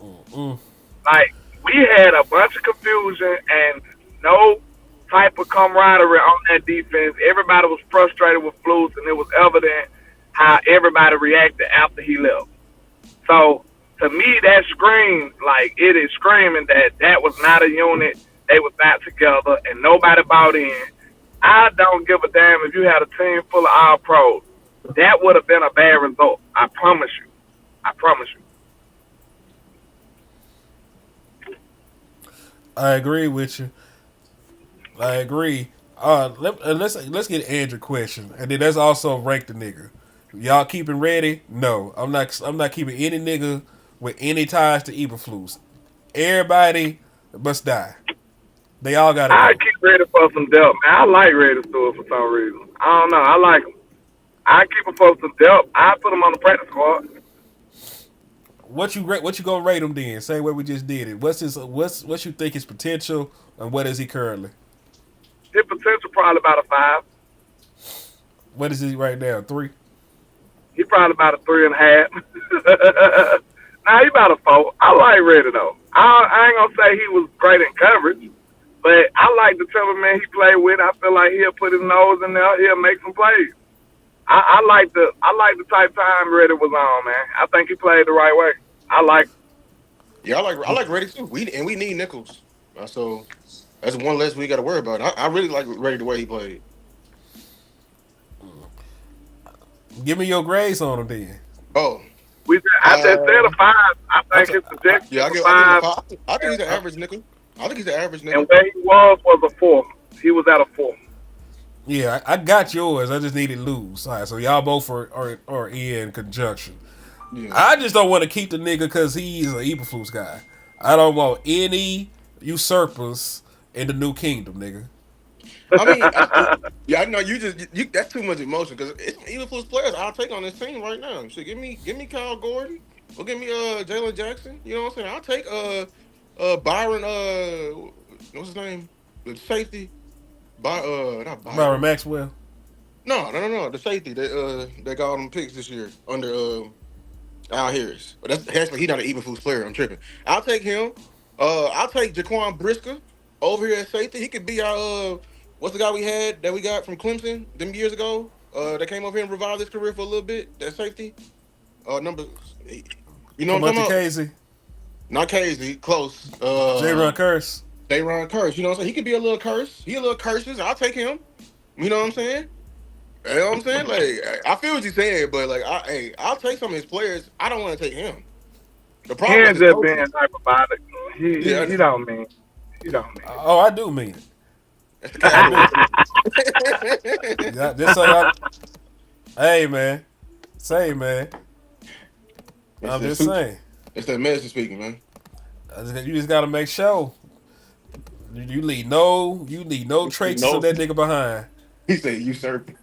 Mm-mm. Like, we had a bunch of confusion and no type of camaraderie on that defense. Everybody was frustrated with Flus, and it was evident how everybody reacted after he left. So, to me, that screams, like, it is screaming that was not a unit. They was not together, and nobody bought in. I don't give a damn if you had a team full of all pros. That would have been a bad result. I promise you. I promise you. I agree with you. I agree. Let's get Andrew question, and then let's also rank the nigga. Y'all keeping ready? No, I'm not. I'm not keeping any nigga with any ties to Eberflus. Everybody must die. They all gotta I go. keep ready for some depth, man. I like Reddy Stewart for some reason. I don't know. I like him. I keep him for some depth. I put him on the practice squad. What you gonna rate him then? Say what we just did it. What you think his potential and what is he currently? His potential probably about a 5. What is he right now? 3. He probably about a 3.5. Nah, he about a 4. I like Reddy though. I ain't gonna say he was great in coverage, But I like the temperament he played with. I feel like he'll put his nose in there. He'll make some plays. I like the type time Reddy was on, man. I think he played the right way. I like. Yeah, I like Reddy too. We need nickels, so that's one less we got to worry about. I really like Reddy the way he played. Give me your grades on him then. Oh, I just said a uh, 5. I I think t- his projection yeah, is a I give him a 5, five. I think he's an average nickel. I think he's an average and nickel. where he was a 4. He was at a 4. Yeah, I got yours. I just needed lose. All right, so y'all both are in conjunction. Yeah. I just don't want to keep the nigga because he's an Eberflus guy. I don't want any usurpers in the new kingdom, nigga. I mean, yeah, I know you. That's too much emotion because even for his players, I'll take on this team right now. So give me Kyle Gordon or give me Jalen Jackson. You know what I'm saying? I'll take Byron what's his name? The safety. Not Byron Byron. Maxwell. No. The safety that got all them picks this year under Al Harris. But that's actually he's not an even food player. I'm tripping. I'll take him. I'll take Jaquan Brisker over here at safety. He could be our what's the guy we got from Clemson them years ago? That came over here and revived his career for a little bit. That safety. Number you know what I'm talking Clemente about? Casey. Not Casey, close. J. Run Curse. Dayron Curse. You know what I'm saying? He could be a little curse. He a little curses. I'll take him. You know what I'm saying? You know what I'm saying? Like I feel what you're saying, but like I'll take some of his players. I don't want to take him. The He problem is ain't his just being coaching. hyperbolic. Yeah, He don't mean. He don't mean. Oh, I do mean it. that's the I do. Cowboys. Yeah, just so y'all. Hey, man. Say, man. it's, I'm that just super, saying. it's that medicine speaking, man. You just gotta make sure you leave no traces No, of that nigga behind. he said usurper.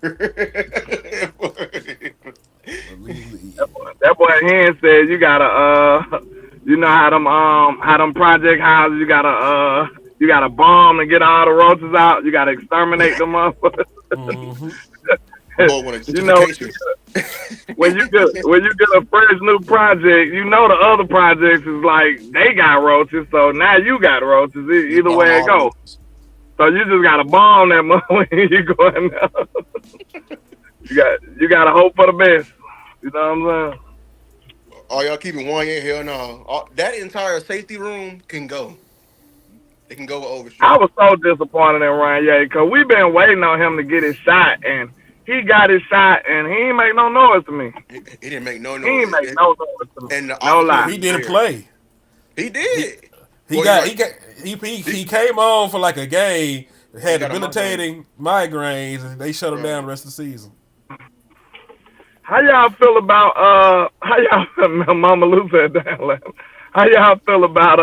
That boy Hen said you gotta you know how them project houses you gotta bomb and get all the roaches out. You gotta exterminate them motherfuckers. Mm-hmm. Boy, want a You know gentrification. when you get a fresh new project, you know the other projects is like they got roaches, so now you got roaches. You Either bomb way it all the goes. roaches. So you just gotta bomb that mother when you go in there. You gotta hope for the best. You know what I'm saying? Oh, y'all keeping one in? Hell no. That entire safety room can go. It can go with I Overstreet. was so disappointed in Ryan Ye because we've been waiting on him to get his shot, and he got his shot, and he ain't make no noise to me. It didn't make no He ain't noise. make no noise to me. And the No opportunity lie. He was didn't there. play. He He did. he Well, got you're he got he came on for like a game, He had got a debilitating migraines, and they shut him right. down the rest of the season. How y'all feel about how y'all feel, Mama Lou said that laughing. How y'all feel about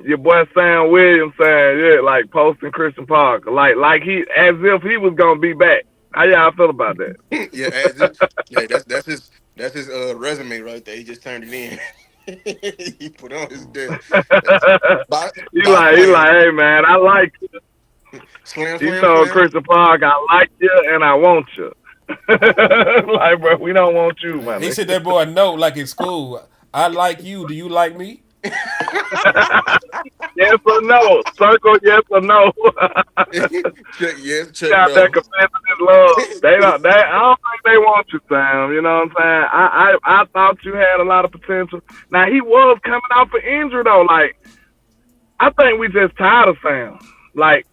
your boy Sam Williams saying, yeah, like posting Christian Parker. Like he as if he was gonna be back. How y'all feel about that? Yeah, yeah, that's his resume right there. He just turned it in. He put on his desk. By He playing like, hey man, I like you. slam, He slam, told slam. Christian Parker, I like you and I want you. Like, bro, we don't want you, my He nigga. sent that boy a note like in school. I like you. Do you like me? Yes or no? Circle yes or no. Check yes, check Got that no. confessing his love. I don't think they want you, Sam. You know what I'm saying? I thought you had a lot of potential. Now he was coming out for injury though. Like I think we just tired of Sam. Like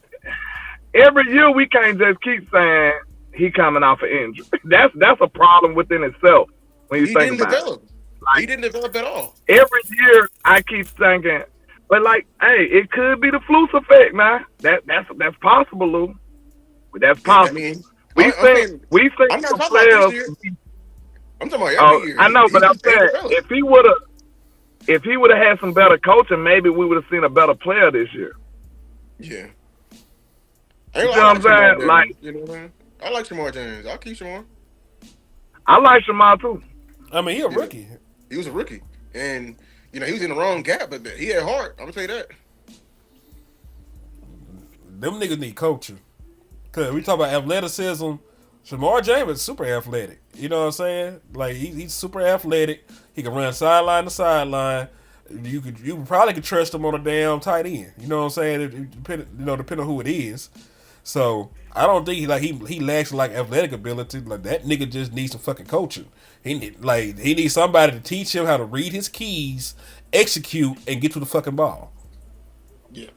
every year we can't just keep saying he coming out for injury. That's a problem within itself when you He think didn't about it. develop. He didn't develop at all. Every year I keep thinking, but like, hey, it could be the Flus effect, man. That's possible, Lou. That's I possible. mean, We I'm think saying I'm not some talking about this players. year. I'm talking about every year. I know, He but I'm just ain't saying developed. if he would have had some better coaching, maybe we would have seen a better player this year. Yeah. You know what I'm saying? Like, you know what I mean? I like Shamar James. I'll keep Shamar. I like Shamar too. I mean, he a Yeah. rookie. He was a rookie. And, he was in the wrong gap, but he had heart. I'm going to tell you that. Them niggas need coaching. Cause we talk about athleticism. Shamar James is super athletic. You know what I'm saying? Like he's super athletic. He can run sideline to sideline. you probably could trust him on a damn tight end. You know what I'm saying? Depending on who it is. So I don't think he lacks like athletic ability. Like that nigga just needs some fucking coaching. He needs somebody to teach him how to read his keys, execute, and get to the fucking ball. Yeah,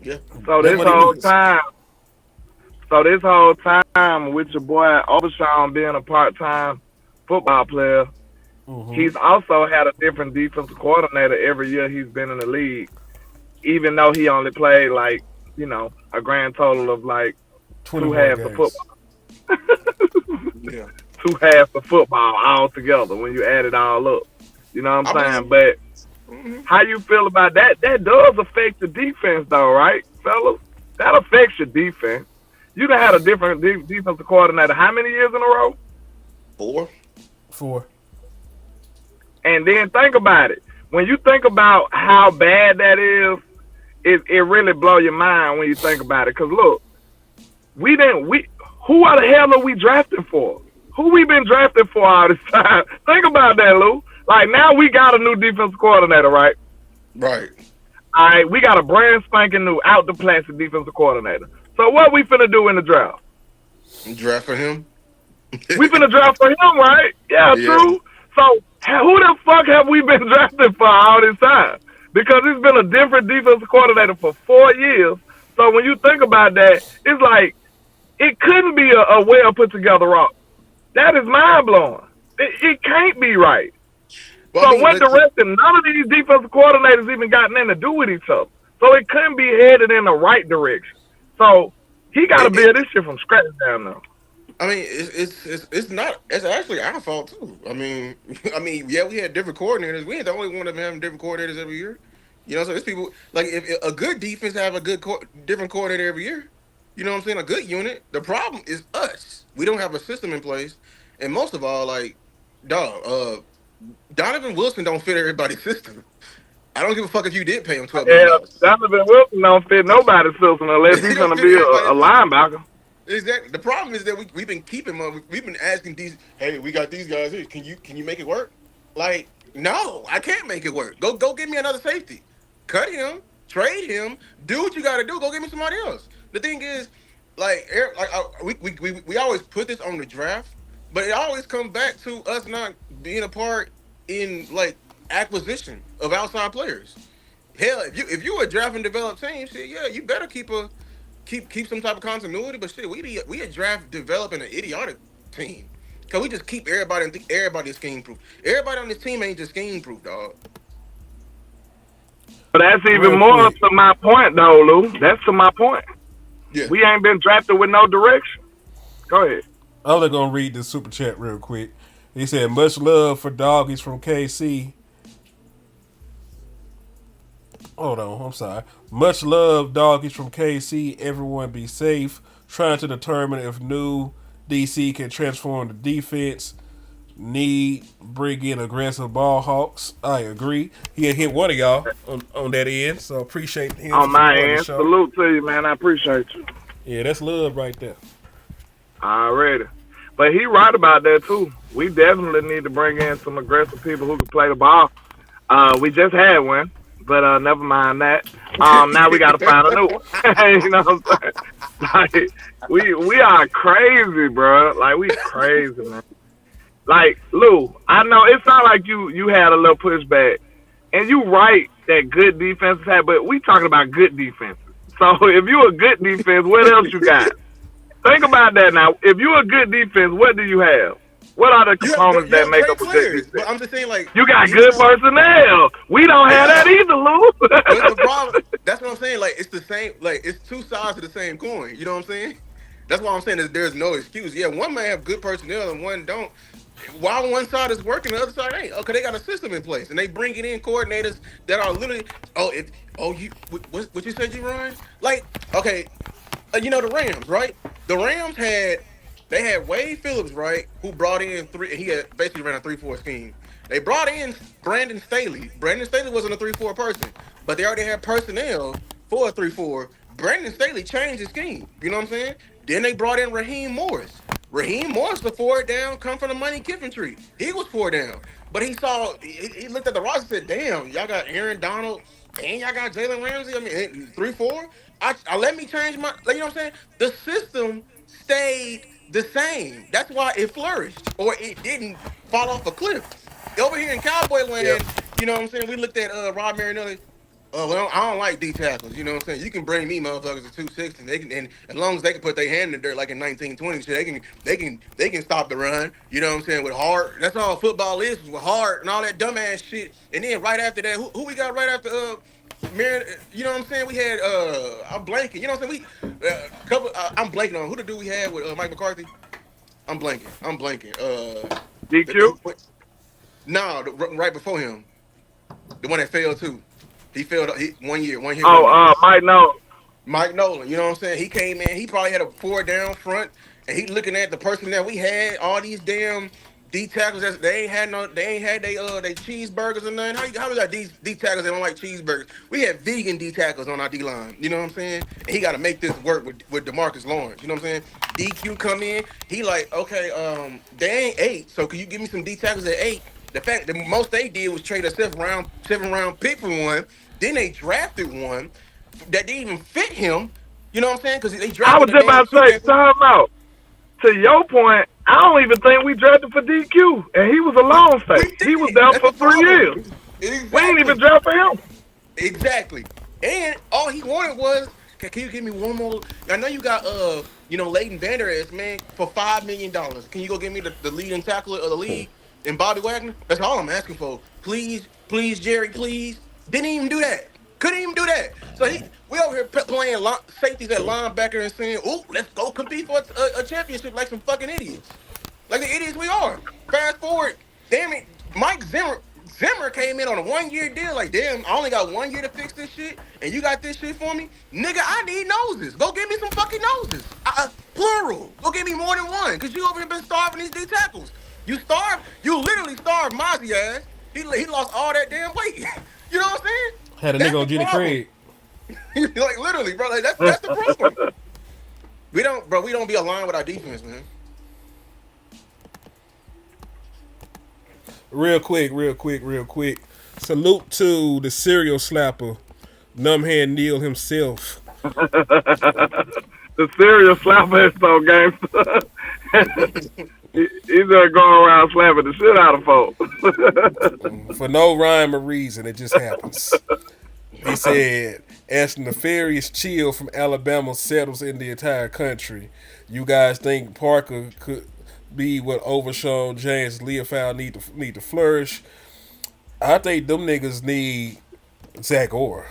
yeah. So That's this what he whole needs. time, so this whole time with your boy Overshawn being a part-time football player, he's also had a different defensive coordinator every year he's been in the league. Even though he only played like a grand total of like two 21 halves of games. football, Yeah. two halves of football all together when you add it all up. You know what I I'm believe. saying? But Hmm. how you feel about that? That does affect the defense, though, right, fellas? That affects your defense. You done had a different defensive coordinator how many years in a row? 4. 4. And then think about it. When you think about how bad that is, it really blow your mind when you think about it. Cause look, who are the hell are we drafting for? Who we been drafting for all this time? Think about that, Lou. Like now we got a new defensive coordinator, right? Right. All right, we got a brand spanking new out the plastic defensive coordinator. So what we finna do in the draft? Draft for him. We finna draft for him, right? Yeah, Yeah. true. So who the fuck have we been drafting for all this time? Because it's been a different defensive coordinator for 4 years. So when you think about that, it's like it couldn't be a well put together rock. That is mind blowing. It can't be right. Well, I So mean, what direction? None of these defensive coordinators even got nothing to do with each other. So it couldn't be headed in the right direction. So he got to it, build this shit from scratch down there. I mean, it's not. It's actually our fault too. I mean, yeah, we had different coordinators. We ain't the only one of them having different coordinators every year. You know, so it's people like if a good defense have a different coordinator every year. You know what I'm saying? A good unit. The problem is us. We don't have a system in place, and most of all, like, dog, Donovan Wilson don't fit everybody's system. I don't give a fuck if you did pay him Yeah, $12 million. Donovan Wilson don't fit nobody's system unless He he's don't gonna fit be everybody's a system. linebacker. Exactly. The problem is that we've been keeping them. We've been asking these. Hey, we got these guys here. Can you make it work? Like, no, I can't make it work. Go get me another safety. Cut him. Trade him. Do what you got to do. Go get me somebody else. The thing is, we always put this on the draft, but it always comes back to us not being a part in like acquisition of outside players. Hell, if you a draft and develop team, shit, yeah, you better keep some type of continuity. But shit, we a draft developing an idiotic team because we just keep everybody and think everybody is scheme proof. Everybody on this team ain't just scheme proof, dog. But that's even Real more quick. to my point, though, Lou. That's to my point. Yeah, We ain't been drafted with no direction. Go ahead. I'm just gonna read the super chat real quick. He said, "Much love for doggies from KC." Hold on, I'm sorry. Much love, doggies from KC. Everyone be safe. Trying to determine if new DC can transform the defense. Need bring in aggressive ball hawks. I agree. He had hit one of y'all on that end, so appreciate him for On my supporting the end, show. salute to you, man. I appreciate you. Yeah, that's love right there. Already. But he right about that too. We definitely need to bring in some aggressive people who can play the ball. We just had one, but never mind that. Now we gotta find a new one. You know what I'm saying? Like we are crazy, bro. Like we crazy, man. Like Lou, I know it sounds like you had a little pushback, and you right that good defenses have, but we talking about good defenses. So if you a good defense, what else you got? Think about that now. If you're a good defense, what do you have? What are the components you that have make great up a good players, but defense? I'm just saying, like, You got even good though, personnel. We don't have that yeah, either, but the Lou. problem, that's what I'm saying. Like, it's the same, like, it's two sides of the same coin. You know what I'm saying? That's why I'm saying is there's no excuse. Yeah, one may have good personnel and one don't. While one side is working, the other side ain't. Okay, they got a system in place, and they bringing in coordinators that are literally. What you said, you Ryan? Like, okay, the Rams, right? The Rams they had Wade Phillips, right, who brought in three. He had basically ran a 3-4 scheme. They brought in Brandon Staley. Brandon Staley wasn't a 3-4 person, but they already had personnel for a 3-4. Brandon Staley changed his scheme. You know what I'm saying? Then they brought in Raheem Morris. Raheem wants the four down come from the Money Kiffin tree. He was four down. But he looked at the roster and said, damn, y'all got Aaron Donald and y'all got Jalen Ramsey. I mean, 3-4. I let me change my, like, you know what I'm saying? The system stayed the same. That's why it flourished or it didn't fall off a cliff. Over here in Cowboy Yeah. land, you know what I'm saying? We looked at Rob Marinelli. Oh well, I don't like D tackles. You know what I'm saying? You can bring me motherfuckers at 260, and they can, and as long as they can put their hand in the dirt like in 1920, shit, they can stop the run. You know what I'm saying? With hard, that's all football is with hard and all that dumbass shit. And then right after that, who we got right after Marin? You know what I'm saying? We had I'm blanking. You know what I'm saying? We couple. I'm blanking on who the dude we had with Mike McCarthy. I'm blanking. I'm blanking. DQ. No, right before him, the one that failed too. He failed. He 1 year, 1 hit Oh, wonder. Mike no. Mike Nolan, you know what I'm saying? He came in, he probably had a four down front, and he looking at the person that we had, all these damn D tackles that they ain't had they cheeseburgers or nothing. How we got D tackles that don't like cheeseburgers? We had vegan D tackles on our D line, you know what I'm saying? And he got to make this work with Demarcus Lawrence, you know what I'm saying? DQ come in, he like, okay, they ain't eight, so can you give me some D tackles at eight? The fact the most they did was trade a seven round pick for one. Then they drafted one that didn't even fit him. You know what I'm saying? Because they I was drafted a just damn about to say, two. time out. To your point, I don't even think we drafted for DQ, and he was a long We face. He was did. there That's for the 3 years. problem. We ain't even Exactly. draft for him. Exactly. And all he wanted was, can you give me one more? I know you got Leighton Vander Esch, man, for $5 million. Can you go get me the leading tackler of the league and Bobby Wagner? That's all I'm asking for. Please, please, Jerry, please. Didn't even do that. Couldn't even do that. So we over here playing safeties at linebacker and saying, "Oh, let's go compete for a championship like some fucking idiots." Like the idiots we are. Fast forward, damn it, Mike Zimmer came in on a 1 year deal. Like, damn, I only got 1 year to fix this shit, and you got this shit for me, nigga. I need noses. Go get me some fucking noses. Plural. Go get me more than one, cause you over here been starving these D tackles. You literally starved Mozzie ass. He lost all that damn weight. You know what I'm saying? Had a nigga That's the on Jenny problem. Craig. Like literally, bro. Like that's the problem. We don't be aligned with our defense, man. Real quick, real quick, real quick. Salute to the serial slapper, Numbhead Neil himself. The serial slapper is so gangster. He's just going around slapping the shit out of folks. For no rhyme or reason, it just happens. He said, as nefarious chill from Alabama settles in the entire country, you guys think Parker could be what Overshawn James Leofold need to flourish? I think them niggas need Zach Orr.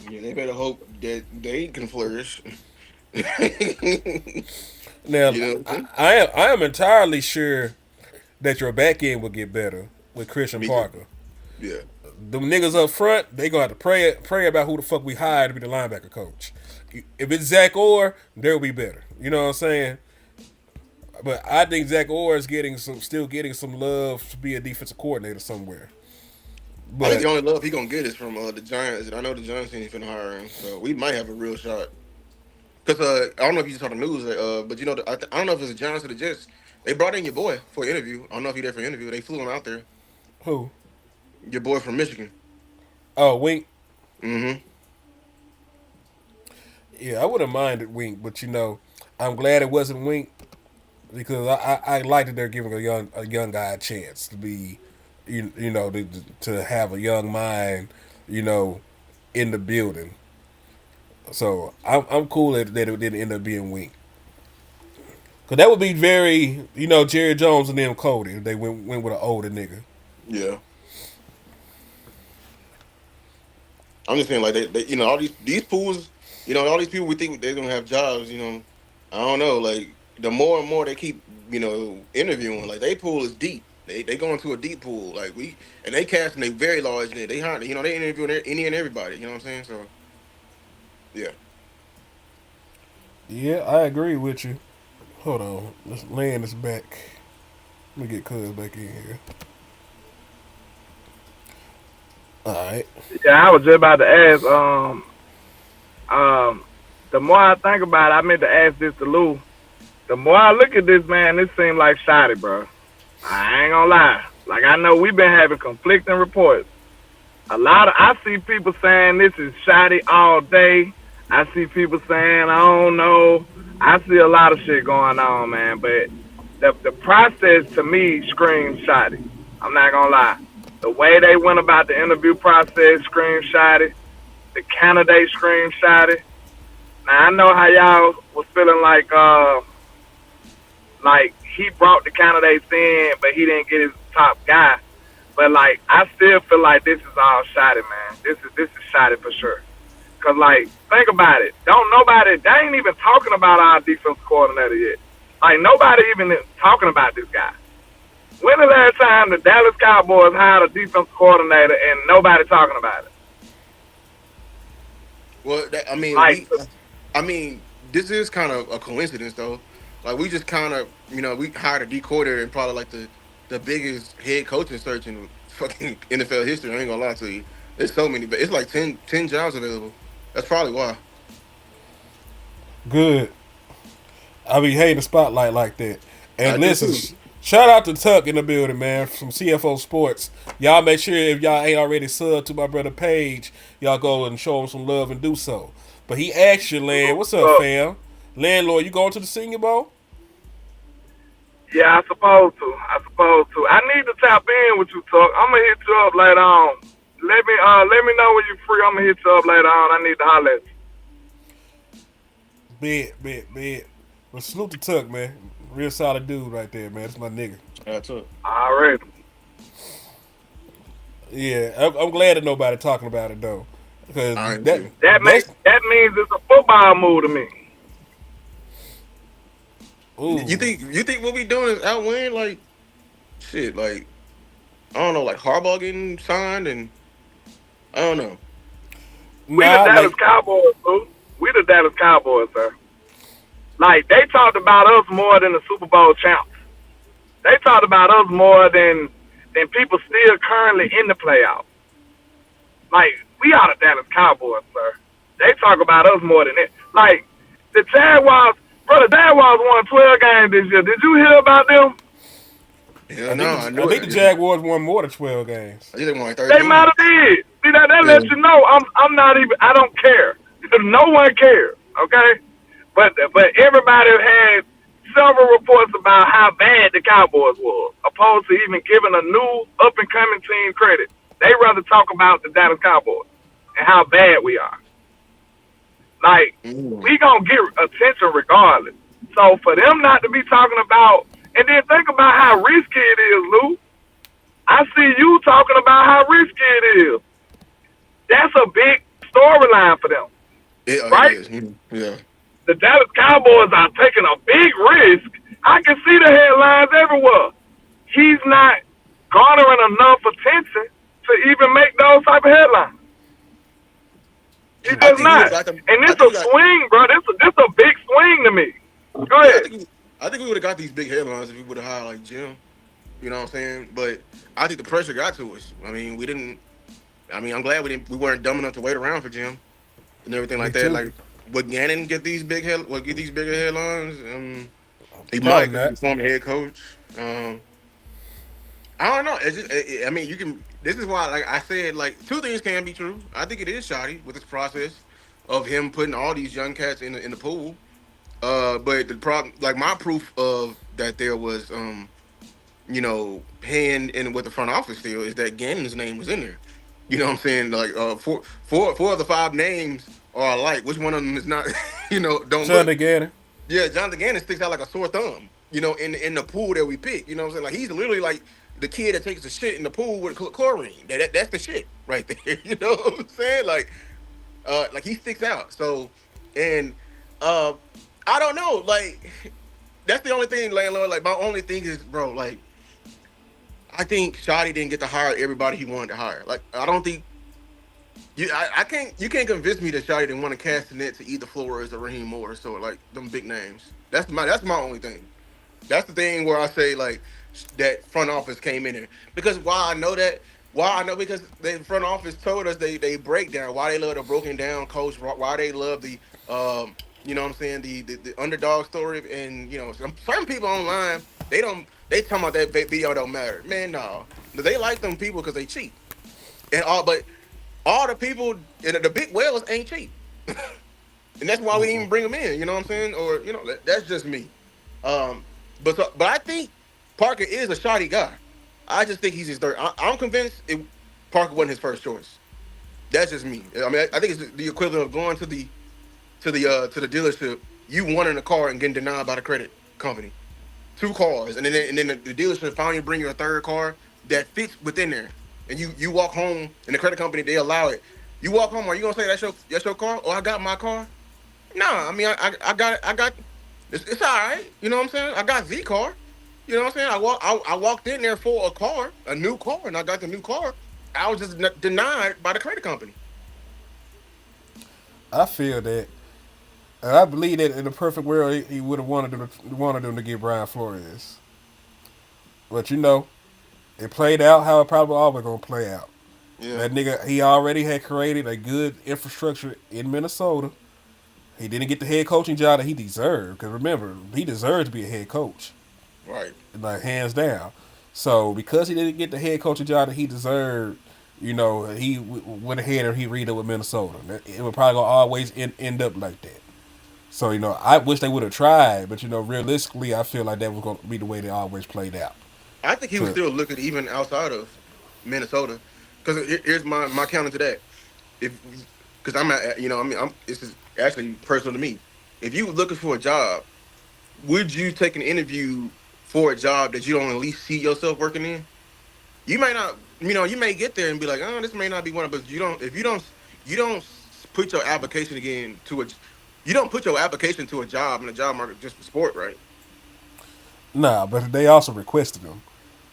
Yeah, they better hope that they can flourish. you Now, know, I am entirely sure that your back end will get better with Christian me too. Parker. Yeah, Them niggas up front, they gonna have to pray about who the fuck we hired to be the linebacker coach. If it's Zach Orr, they'll be better. You know what I'm saying? But I think Zach Orr is still getting some love to be a defensive coordinator somewhere. I think But the only love he gonna get is from the Giants, and I know the Giants ain't finna hire him, so we might have a real shot. Cause I don't know if you saw the news, but I don't know if it's the Giants or the Jets. They brought in your boy for an interview. I don't know if he there for an interview. They flew him out there. who? Your boy from Michigan. Oh, Wink. Mm-hmm. Yeah, I wouldn't mind it Wink, but I'm glad it wasn't Wink because I like that they're giving a young guy a chance to be, to have a young mind, you know, in the building. So I'm cool that it didn't end up being Wink. Cause that would be very, Jerry Jones and them Cody if they went with an older nigga. Yeah, I'm just saying like all these pools, all these people we think they're gonna have jobs. I don't know. Like the more and more they keep interviewing, like they pool is deep. They go into a deep pool. Like and they casting a very large net. They hire they interviewing any and everybody. You know what I'm saying? So yeah. Yeah, I agree with you. Hold on, let's land this back. Let me get Cuz back in here. All right. Yeah, I was just about to ask. Um, the more I think about it, I meant to ask this to Lou. The more I look at this, man, this seems like shoddy, bro. I ain't gonna lie. Like I know we've been having conflicting reports. I see people saying this is shoddy all day. I see people saying I don't know. I see a lot of shit going on, man. But the process to me screams shoddy. I'm not gonna lie. The way they went about the interview process screams shoddy. The candidate screams shoddy. Now I know how y'all was feeling like he brought the candidates in, but he didn't get his top guy. But like, I still feel like this is all shoddy, man. This is shoddy for sure. Cause like, think about it. Don't nobody. They ain't even talking about our defense coordinator yet. Like nobody even talking about this guy. When the last time the Dallas Cowboys hired a defense coordinator and nobody talking about it? Well, I mean, Like, I mean, this is kind of a coincidence though. Like we just kind of, we hired a D coordinator and probably like the biggest head coaching search in fucking NFL history. I ain't gonna lie to you. There's so many, but it's like 10 jobs available. That's probably why. Good. I be hating the spotlight like that. I And do listen, too. shout out to Tuck in the building, man, from CFO Sports. Y'all make sure if y'all ain't already subbed to my brother Page, y'all go and show him some love and do so. But he asked you, Land, what's up, fam? Landlord, you going to the Senior Bowl? yeah, I suppose to. I need to tap in with you, Tuck. I'm gonna hit you up later on. Let me know when you're free. I'm gonna hit you up later on. I need to holler at you. Bet. Well, salute to Tuck, man. Real solid dude right there, man. That's my nigga. That's up. Already. Yeah, I'm glad that nobody talking about it though, because I am that too. that's That means it's a football move to me. You ooh. think you think what we doing is outwin like shit? Like I don't know, like Harbaugh getting signed, and I don't know. We the Nah, Dallas like Cowboys, boo. We the Dallas Cowboys, sir. Like they talked about us more than the Super Bowl champs. They talked about us more than people still currently in the playoffs. Like we are the Dallas Cowboys, sir. They talk about us more than it. Like the Jaguars, bro. The Jaguars won 12 games this year. Did you hear about them? Hell no, I I knew think it. the Jaguars won more than 12 games. I think they won like They might 13. have did. See that Yeah. lets you know I'm not even. I don't care. No one cares. Okay. But everybody had several reports about how bad the Cowboys was, opposed to even giving a new up and coming team credit. They rather talk about the Dallas Cowboys and how bad we are. Like Mm. we gonna get attention regardless. So for them not to be talking about, and then think about how risky it is, Lou. I see you talking about how risky it is. That's a big storyline for them, It right? is. Yeah. The Dallas Cowboys are taking a big risk. I can see the headlines everywhere. He's not garnering enough attention to even make those type of headlines. He's I just think we would not. have got them. And I this think a we got. swing, bro. This a big swing to me. Go Yeah, ahead. I think we would have got these big headlines if we would have hired like Jim. You know what I'm saying? But I think the pressure got to us. I mean, we didn't. I mean, I'm glad we weren't dumb enough to wait around for Jim and everything Me like that. too. Like, would Gannon get these get these bigger headlines? He Probably might because he's not. a former head coach. I don't know. It's just, I mean, you can. This is why, like I said, like two things can be true. I think it is shoddy with this process of him putting all these young cats in the pool. But the problem, like my proof of that there was, hand in with the front office still is that Gannon's name was in there. You know what I'm saying? Like, four of the five names are alike. Which one of them is not? Don't Sean look. Gannon. Yeah, Jonathan Gannon sticks out like a sore thumb. In the pool that we pick. You know what I'm saying? Like he's literally like the kid that takes the shit in the pool with chlorine. That's the shit right there. You know what I'm saying? Like he sticks out. So, and uh, I don't know. Like that's the only thing, landlord. Like my only thing is, bro. Like I think Shotty didn't get to hire everybody he wanted to hire. Like I don't think I can't. You can't convince me that Shotty didn't want to cast the net to either Flores or Raheem Morris or like them big names. That's my only thing. That's the thing where I say like that front office came in there because why I know because the front office told us they break down why they love the broken down coach, why they love the You know what I'm saying? The underdog story, and certain people online they talking about that video don't matter. Man, no, they like them people because they cheap, but all the people the big whales ain't cheap, and that's why we didn't even bring them in. You know what I'm saying? Or that's just me. Um, but I think Parker is a shoddy guy. I just think he's his third. I'm convinced Parker wasn't his first choice. That's just me. I mean, I think it's the equivalent of going to the dealership, you wanting a car and getting denied by the credit company. Two cars, and then the dealership finally bring you a third car that fits within there, and you walk home, and the credit company they allow it. You walk home, are you gonna say that's your car? Oh, I got my car. Nah, I mean I got it. I got it's all right. You know what I'm saying? I got the car. You know what I'm saying? I walked in there for a car, a new car, and I got the new car. I was just denied by the credit company. I feel that. And I believe that in the perfect world, he would have wanted them to get Brian Flores. But it played out how it probably always gonna play out. Yeah, That nigga, he already had created a good infrastructure in Minnesota. He didn't get the head coaching job that he deserved. Because remember, he deserved to be a head coach, right. like hands down. So because he didn't get the head coaching job that he deserved, he went ahead and he read up with Minnesota. It would probably gonna always end up like that. So I wish they would have tried, but realistically, I feel like that was going to be the way they always played out. I think he was To still looking even outside of Minnesota. Because here's my counter to that. If because I'm at, I mean, this is actually personal to me. If you were looking for a job, would you take an interview for a job that you don't at least see yourself working in? You may not, you may get there and be like, oh, this may not be one of, but you don't. If you don't put your application again you don't put your application to a job in the job market just for sport, right? nah, but they also requested him.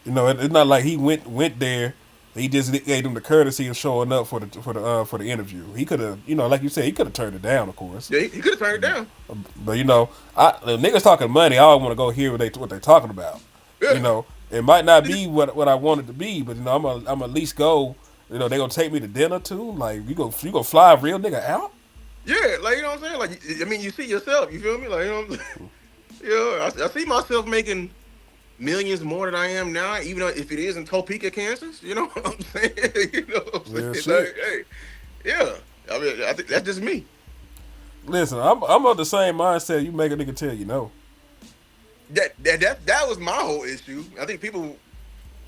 It's not like he went there. He just gave them the courtesy of showing up for the interview. He could have, like you said, he could have turned it down, of course. Yeah, he could have turned it down. But the niggas talking money. I always want to go hear what they talking about. Yeah, It might not be what I want it to be, but I'm at least go. They gonna take me to dinner too. Like you go fly a real nigga out. yeah, like what I'm saying. Like I mean, you see yourself. You feel me? Like I see myself making millions more than I am now, even though if it is in Topeka, Kansas. You know what I'm saying? You know what I'm Real saying? shit. Like, hey, yeah. I mean, I think that's just me. Listen, I'm of the same mindset. You make a nigga tell you no. That was my whole issue. I think people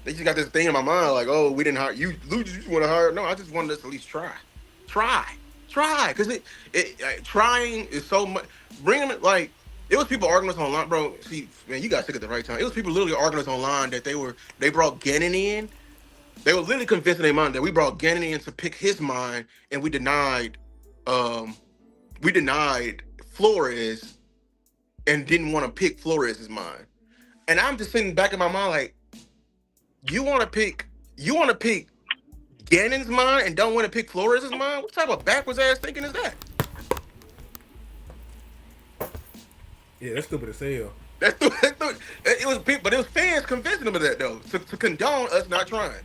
they just got this thing in my mind like, oh, we didn't hire you. Lou, you just want to hire? No, I just wanted us to at least try, because trying is so much. Bring them like it was people arguing us online, bro. See, man, you got sick at the right time. It was people literally arguing us online that they brought Gannon in. They were literally convincing their mind that we brought Gannon in to pick his mind, and um, we denied Flores and didn't want to pick Flores' mind. And I'm just sitting back in my mind like, you want to pick Gannon's mind and don't want to pick Flores' mind? What type of backwards ass thinking is that? Yeah, that's stupid as hell. It was people, but it was fans convincing them of that though, to condone us not trying.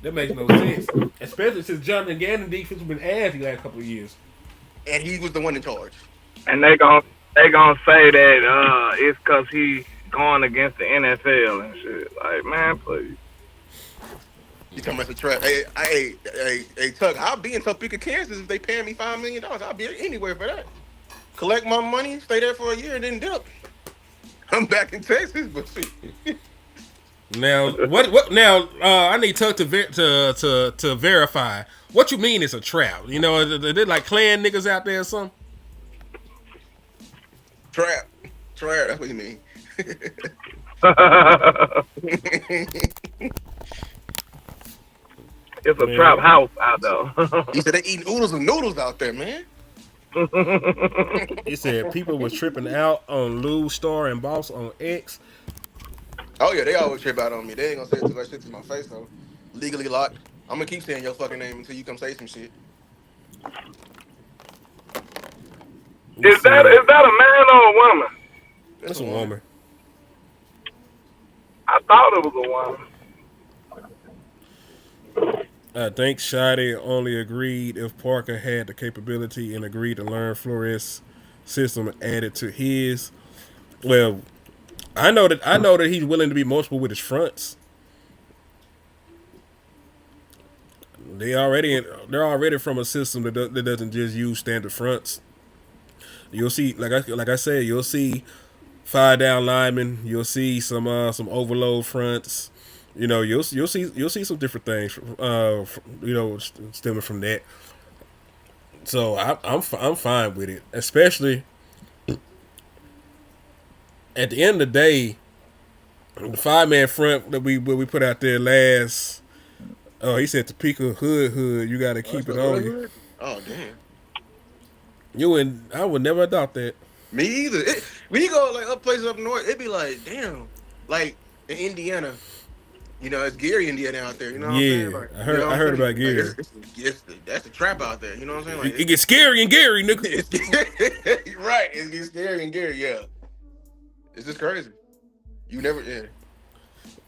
That makes no sense. Especially since Jonathan Gannon defense has been ass the last couple of years. And he was the one in charge. And they gonna say that it's cause he going against the NFL and shit. Like, man, please. You talking about the trap? Hey, Tuck, I'll be in Topeka, Kansas if they paying me $5 million. I'll be anywhere for that. Collect my money, stay there for a year, and then dip. I'm back in Texas, but see. Now, what? Now, I need Tuck to verify. What you mean it's a trap? They're like clan niggas out there or something? Trap. That's what you mean. It's a Man. trap house out there. He said they eating oodles and noodles out there, man. He said people was tripping out on Lou Star and Boss on X. Oh yeah, they always trip out on me. They ain't gonna say too much shit to my face though. Legally locked. I'm gonna keep saying your fucking name until you come say some shit. He is that said, a man or a woman? that's a woman. I thought it was a woman. I think Shadi only agreed if Parker had the capability and agreed to learn Flores' system added to his. Well, I know that he's willing to be multiple with his fronts. They're already from a system that doesn't just use standard fronts. You'll see, like I said, you'll see 5 down linemen. You'll see some overload fronts. You'll see some different things. Stemming from that. So I'm fine with it, especially at the end of the day, the 5-man front that we put out there last. Oh, he said Topeka hood. You got to keep it on you. Oh damn. I would never have thought that. Me either. When you go like up places up north, it'd be like, damn. Like in Indiana, it's Gary, Indiana out there. You know what I'm saying? Yeah, Like, I heard about like, Gary. that's the trap out there. You know what I'm saying? Like It gets scary and Gary, nigga. right. It gets scary and Gary. Yeah. It's just crazy. You never. Yeah.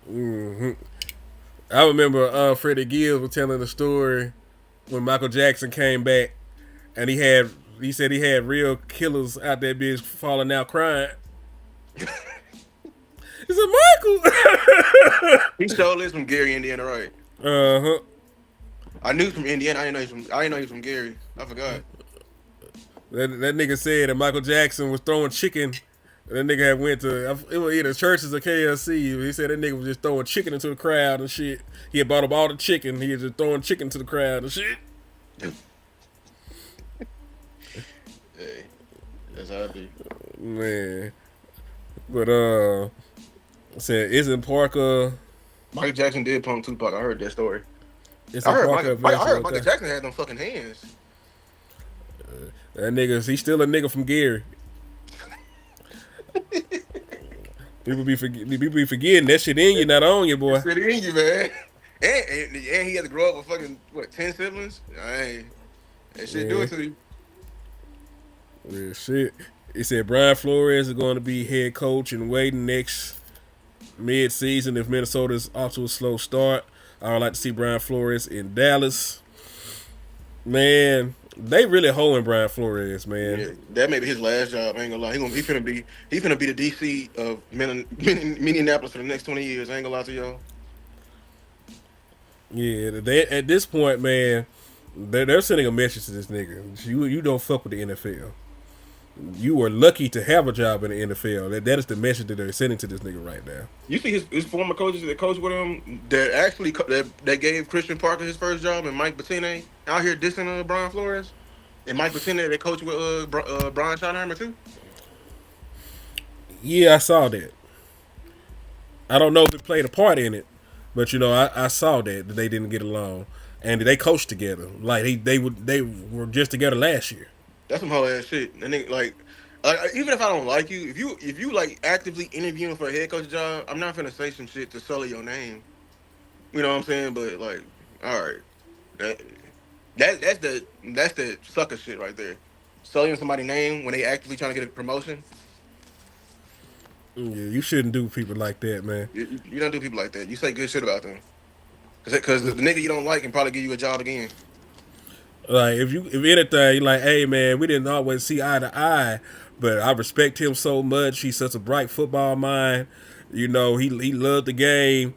hmm I remember Freddie Gibbs was telling the story when Michael Jackson came back, and he said he had real killers out there bitch falling out crying. He said, Michael. He stole this from Gary, Indiana, right? Uh-huh. I knew from Indiana. I didn't know he was from Gary. I forgot. That nigga said that Michael Jackson was throwing chicken. That nigga had went to it was either churches or KLC. He said that nigga was just throwing chicken into the crowd and shit. He had bought up all the chicken. He was just throwing chicken to the crowd and shit. Hey, that's how I be. Man. But said isn't Parker Michael Jackson did punk Tupac. I heard that story. isn't I heard Parker Michael Jackson had them fucking hands. That nigga, he's still a nigga from Gary. People be forgetting that shit in you, not on you, boy. Shit in you, man. And he had to grow up with fucking 10 siblings. That shit do it to you. Yeah, shit. He said Brian Flores is going to be head coach and waiting next mid-season if Minnesota's off to a slow start. I would like to see Brian Flores in Dallas. Man, they really holding Brian Flores, man. Yeah, that may be his last job. I ain't gonna lie. He finna be the DC of Minneapolis for the next 20 years. I ain't gonna lie to y'all. Yeah, at this point, man, they're sending a message to this nigga. You don't fuck with the NFL. You are lucky to have a job in the NFL. That is the message that they're sending to this nigga right now. You see his former coaches that coach with him that actually that gave Christian Parker his first job and Mike Bettine out here dissing Brian Flores and Mike Bettine they coach with Brian Schottenheimer too. Yeah, I saw that. I don't know if it played a part in it, but I saw that they didn't get along and they coached together. Like they were just together last year. That's some whole ass shit. And then, like even if I don't like you, if you like actively interviewing for a head coach job, I'm not finna say some shit to sully your name. You know what I'm saying? But like, all right, that's the sucker shit right there. Sullying somebody's name when they actively trying to get a promotion. Yeah, you shouldn't do people like that, man. You don't do people like that. You say good shit about them. Because the nigga you don't like can probably give you a job again. Like if anything, like, hey man, we didn't always see eye to eye, but I respect him so much. He's such a bright football mind. He loved the game.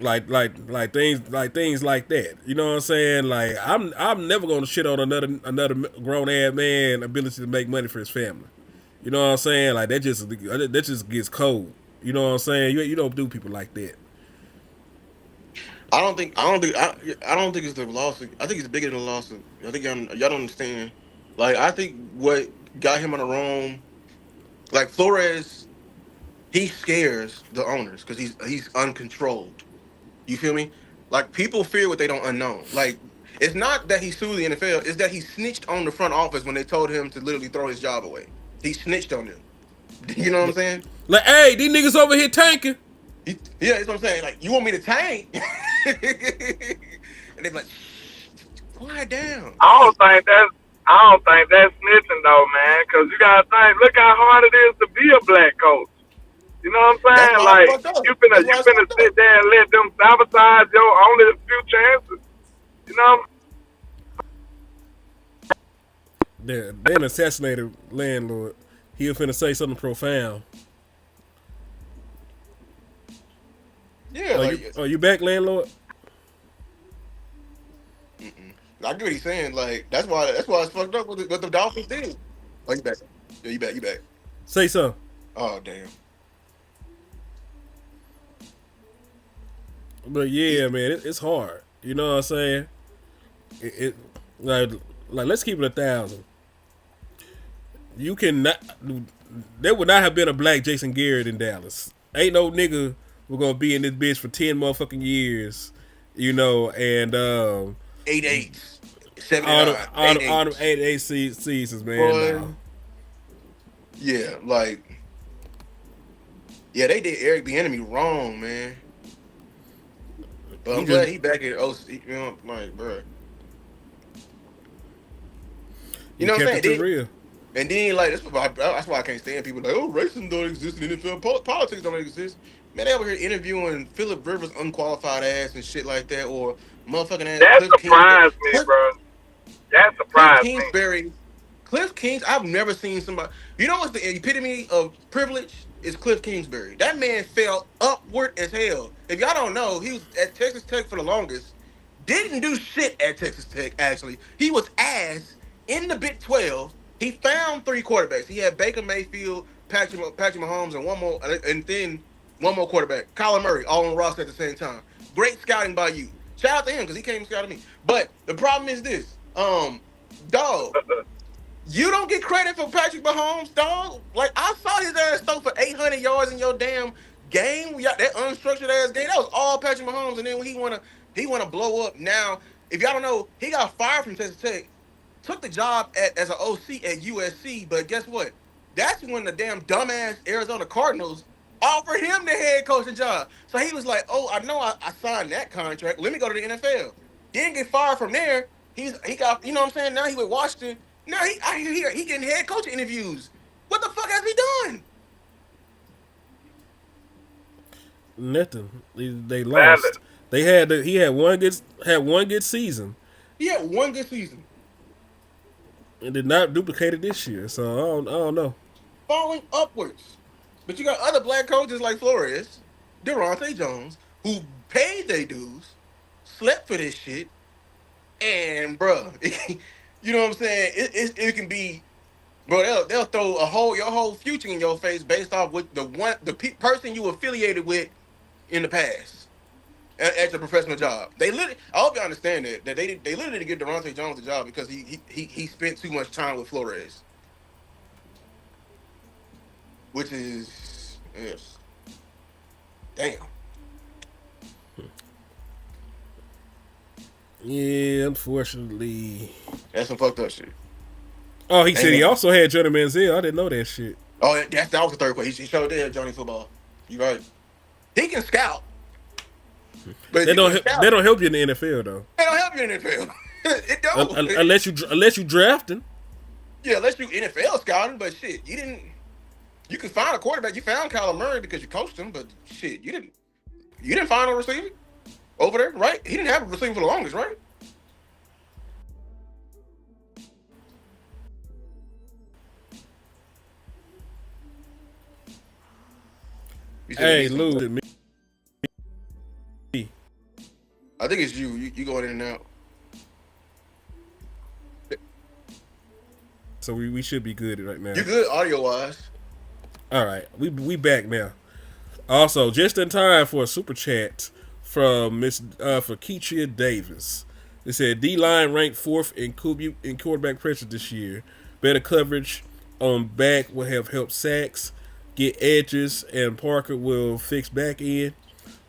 Like things like that. You know what I'm saying? Like I'm never gonna shit on another grown ass man ability to make money for his family. You know what I'm saying? Like that just gets cold. You know what I'm saying? You don't do people like that. I don't think it's the lawsuit. I think it's bigger than the lawsuit. I think y'all don't understand. Like I think what got him on the wrong, like Flores, he scares the owners because he's uncontrolled. You feel me? Like people fear what they don't unknown. Like it's not that he sued the NFL, it's that he snitched on the front office when they told him to literally throw his job away. He snitched on them. You know what I'm saying? Like, hey, these niggas over here tanking. Yeah, that's what I'm saying. Like, you want me to tank? And they're like, quiet down. I don't think that's snitching though, man. Because you gotta think, look how hard it is to be a black coach. You know what I'm saying? Like you finna sit there and let them sabotage your only few chances. You know, They an assassinated landlord. He was finna say something profound. Yeah, like Are you back, landlord? I get what he's saying. Like that's why it's fucked up what the Dolphins did. Oh, you back? Yeah, you back. Say something. Oh damn. But yeah, man, it's hard. You know what I'm saying? It like let's keep it 1,000. You cannot. There would not have been a black Jason Garrett in Dallas. Ain't no nigga we're gonna be in this bitch for 10 motherfucking years. You know, and 8-8, 7 all and the 9, all eight the all eight. the 8 seasons, man. Boy, No. yeah, like yeah, they did Eric Bieniemy wrong, man. But He I'm glad just he back in OC. You know, like, bro. You he know what kept I'm it to saying? real. And then like that's why I can't stand people like, oh, racism don't exist in NFL. Politics don't exist. Man, they over here interviewing Philip Rivers' unqualified ass and shit like that, or motherfucking ass that surprised me, bro. That Cliff surprised me. Kingsbury. Cliff Kings. I've never seen somebody. You know what's the epitome of privilege is Cliff Kingsbury. That man fell upward as hell. If y'all don't know, he was at Texas Tech for the longest. Didn't do shit at Texas Tech. Actually, he was ass in the Big 12. He found three quarterbacks. He had Baker Mayfield, Patrick Mahomes, and one more, and then one more quarterback, Kyler Murray, all on the roster at the same time. Great scouting by you. Shout out to him because he came and scouted me. But the problem is this, dog. You don't get credit for Patrick Mahomes, dog. Like I saw his ass throw for 800 yards in your damn game. That unstructured ass game. That was all Patrick Mahomes. And then when he wanna blow up. Now, if y'all don't know, he got fired from Texas Tech, took the job as an OC at USC. But guess what? That's when the damn dumbass Arizona Cardinals offered him the head coaching job. So he was like, "Oh, I know I signed that contract. Let me go to the NFL." Didn't get fired from there. He got, you know what I'm saying? Now he with Washington. Now I hear he getting head coaching interviews. What the fuck has he done? Nothing. They Valid. lost. He had one good season He had one good season. and did not duplicate it this year. So I don't know. Falling upwards. But you got other black coaches like Flores, Durante Jones, who paid their dues, slept for this shit, and bruh, you know what I'm saying? It can be, bro. They'll throw your whole future in your face based off what person you affiliated with in the past at your professional job. They literally, I hope you understand that they literally didn't give Durante Jones the job because he spent too much time with Flores, which is yes, damn. Yeah, unfortunately. That's some fucked up shit. Oh, he said he Damn. also had Johnny Manziel. I didn't know that shit. Oh, that was the third question. He showed that Johnny football. You right. He can scout, but if They you don't can scout, they don't help you in the NFL though. they don't help you in the NFL. It don't. Unless you drafting. Yeah, unless you NFL scouting, but shit, you didn't. You can find a quarterback. You found Kyler Murray because you coached him, but shit, you didn't. You didn't find a receiver over there, right? He didn't have a receiver for the longest, right? You said Hey, it Lou. me. I think it's you. You going in and out. So we should be good right now. You good audio wise. All right, we back now. Also, just in time for a super chat from Miss for Keetria Davis. They said D line ranked fourth in quarterback pressure this year. Better coverage on back will have helped sacks, get edges, and Parker will fix back end.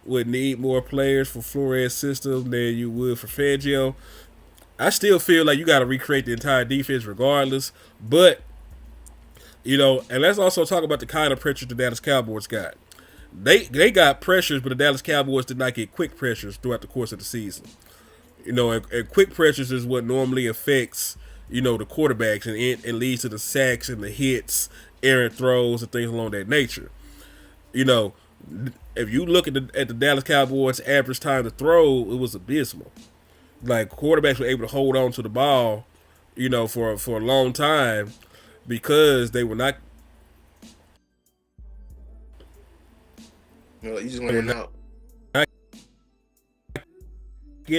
Would need more players for Flores' system than you would for Fangio. I still feel like you got to recreate the entire defense regardless. But, you know, and let's also talk about the kind of pressure the Dallas Cowboys got. They got pressures, but the Dallas Cowboys did not get quick pressures throughout the course of the season. You know, and quick pressures is what normally affects, you know, the quarterbacks, and it leads to the sacks and the hits, errant throws, and things along that nature. You know, If you look at the Dallas Cowboys' average time to throw, it was abysmal. Like quarterbacks were able to hold on to the ball, for a long time because they You just they went were in and not out.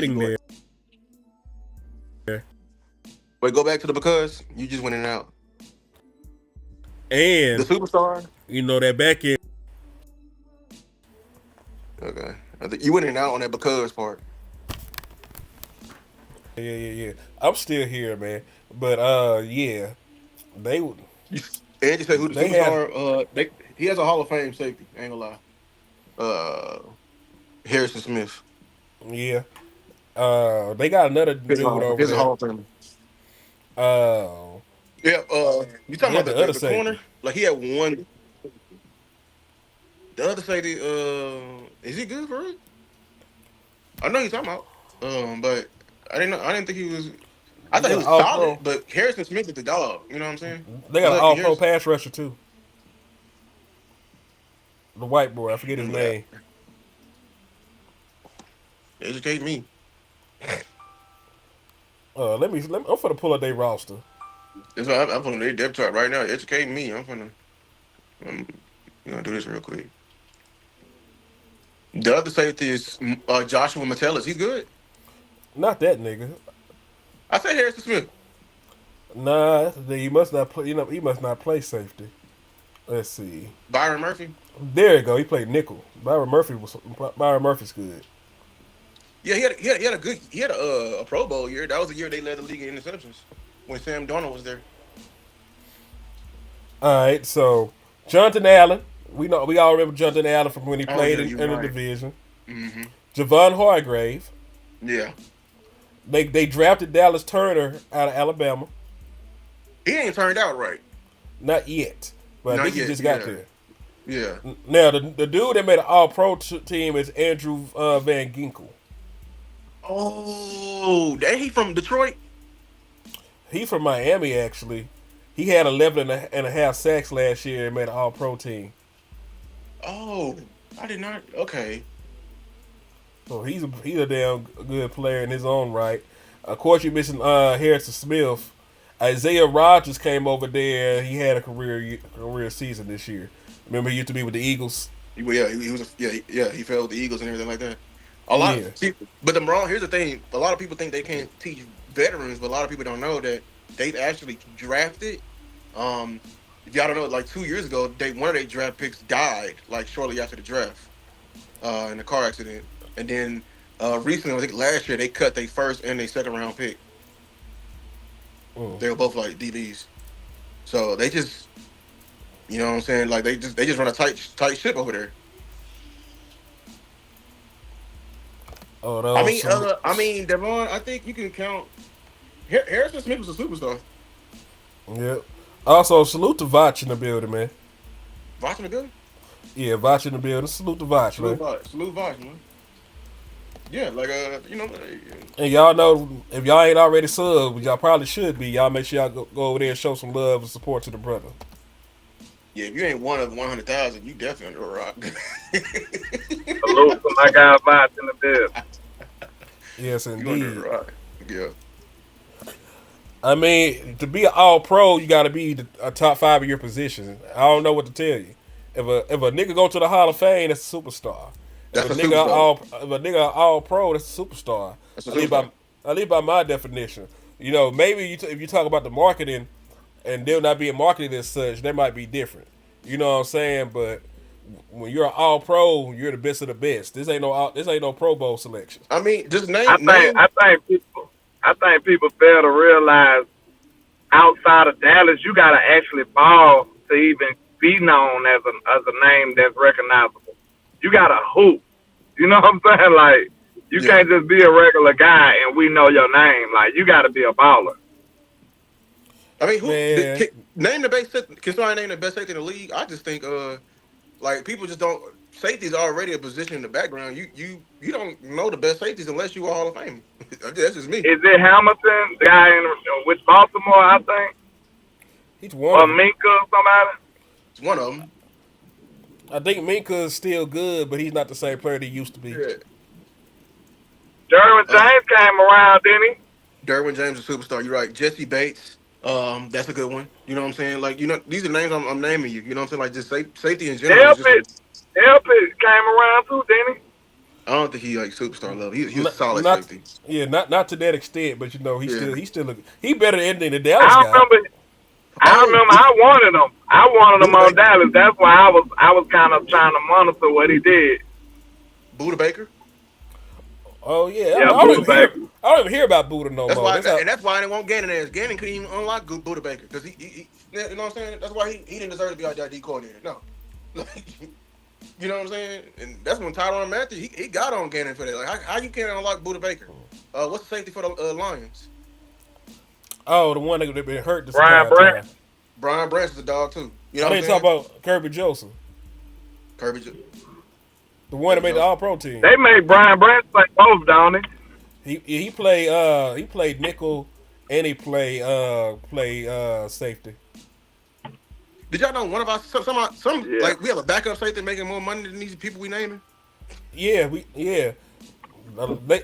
You getting go. there. Wait, go back to the because you just went in and out. The And superstar. that back end. Okay, I think you went in and out on that because part. Yeah. I'm still here, man. But yeah, they You, Andy said who the they had superstar? He has a Hall of Fame safety. I ain't gonna lie. Harrison Smith. yeah. They got another dude over Here's a there. Hall of Fame. Uh, Yeah. You talking yeah, about the the other the corner? safety. Like he had one. The other safety. Is he good for it? I know he's talking about. But I didn't know. I didn't think he was. I They thought he got an was all solid, pro. but Harrison Smith is the dog. You know what I'm saying? They got It's an like all pro Harrison. pass rusher too. The white boy, I forget his Yeah, name. educate me. I'm finna pull up their roster. That's why I'm putting their depth chart right now. Educate me. I'm gonna do this real quick. The other safety is Joshua Metellus. He's good. Not that nigga. I said Harrison Smith. Nah, he must not play. He must not play safety. Let's see. Byron Murphy. There you go. He played nickel. Byron Murphy's good. Yeah, he had a good a Pro Bowl year. That was the year they led the league in interceptions when Sam Darnold was there. All right, so Jonathan Allen. We all remember Jonathan Allen from when he Oh played yeah, in, you're in the right. division. Hmm. Javon Hargrave. Yeah, They drafted Dallas Turner out of Alabama. he ain't turned out right. Not yet, but I Not think he yet. just got Yeah, there. yeah. Now the dude that made an All Pro team is Andrew Van Ginkel. Oh, that he from Detroit. He's from Miami actually. He had 11 and a half sacks last year and made an All Pro team. Oh, I did not. Okay. So he's a damn good player in his own right. Of course, you mentioned Harrison Smith. Isaiah Rogers came over there. He had a career season this year. Remember, he used to be with the Eagles. Well, yeah, he was. Yeah. He fell with the Eagles and everything like that. A lot. Yeah, See, but the wrong. Here's the thing. A lot of people think they can't teach veterans, but a lot of people don't know that they've actually drafted. Um, if y'all don't know, like 2 years ago, one of their draft picks died like shortly after the draft, in a car accident, and then recently, I think last year, they cut their first and their second round pick. mm. They were both like DBs, so they just, you know what I'm saying, like they just run a tight ship over there. Oh, those some. I mean, Devon, I think you can count. Harrison Smith was a superstar. Yep. Also, salute to Vach in the building, man. Watching the good. Yeah, Vach in the building. Salute to Vach, man. Salute Vosh, man. Yeah, like And y'all know if y'all ain't already subbed, y'all probably should be. Y'all make sure y'all go over there and show some love and support to the brother. yeah. If you ain't one of 100,000, you definitely under a rock. Salute to my guy Vibes in the bed. Yes, You under indeed. a rock. Yeah. I mean, to be an All Pro, you got to be a top five of your position. I don't know what to tell you. If a nigga go to the Hall of Fame, that's a superstar. That's a superstar. If a nigga All Pro, that's a superstar. That's a At least superstar. by my definition. Maybe if you talk about the marketing, and they're not being marketed as such, they might be different. You know what I'm saying? But when you're an All Pro, you're the best of the best. This ain't no Pro Bowl selection. I mean, just I think name. I think people I think people fail to realize outside of Dallas, you gotta actually ball to even be known as a name that's recognizable. You gotta hoop. You know what I'm saying? Like you Yeah. can't just be a regular guy and we know your name. Like you gotta be a baller. I mean, Man, name the best? Can somebody name the best safety in the league? I just think like people just don't. Safety is already a position in the background. You don't know the best safeties unless you are Hall of Fame. That's just me. Is it Hamilton, the guy in with Baltimore, I think, he's one or of them. Minka or somebody? It's one of them. I think Minka is still good, but he's not the same player that he used to be. Yeah. Derwin Uh, James came around, didn't he? Derwin James, a superstar. You're right. Jesse Bates. That's a good one. You know what I'm saying? Like, these are names I'm naming you. You know what I'm saying? Like, just safety in general is just like, Elpit, Elpit came around too, didn't he? I don't think he like superstar level. He was Not, solid not safety. yeah, not to that extent, but Yeah. he's still he better than the Dallas I guy. remember. I Oh, remember. I wanted him. I wanted him Buda on Baker. Dallas. That's why I was kind of trying to monitor what he did. Buda Baker. Oh yeah, Yeah, Buda Baker. I don't even hear about Buddha no That's more. why, That's how. and that's why they won't Gannon as Gannon couldn't even unlock Buda Baker because you know what I'm saying. That's why he didn't deserve to be our D coordinator. No, like, you know what I'm saying. And that's when Tyron Matthew he got on Gannon for that. Like how you can't unlock Buda Baker? What's the safety for the Lions? Oh, the one that been hurt this Brian entire Branch. time. Brian Branch is a dog too. You know I what I'm didn't talk saying? about Kirby Joseph, Kirby, the one that Kirby made the Joseph. All Pro team. They made Brian Branch play both, don't they? He played nickel and he played safety. Did y'all know one of us some Yeah. like we have a backup safety making more money than these people we naming? Yeah.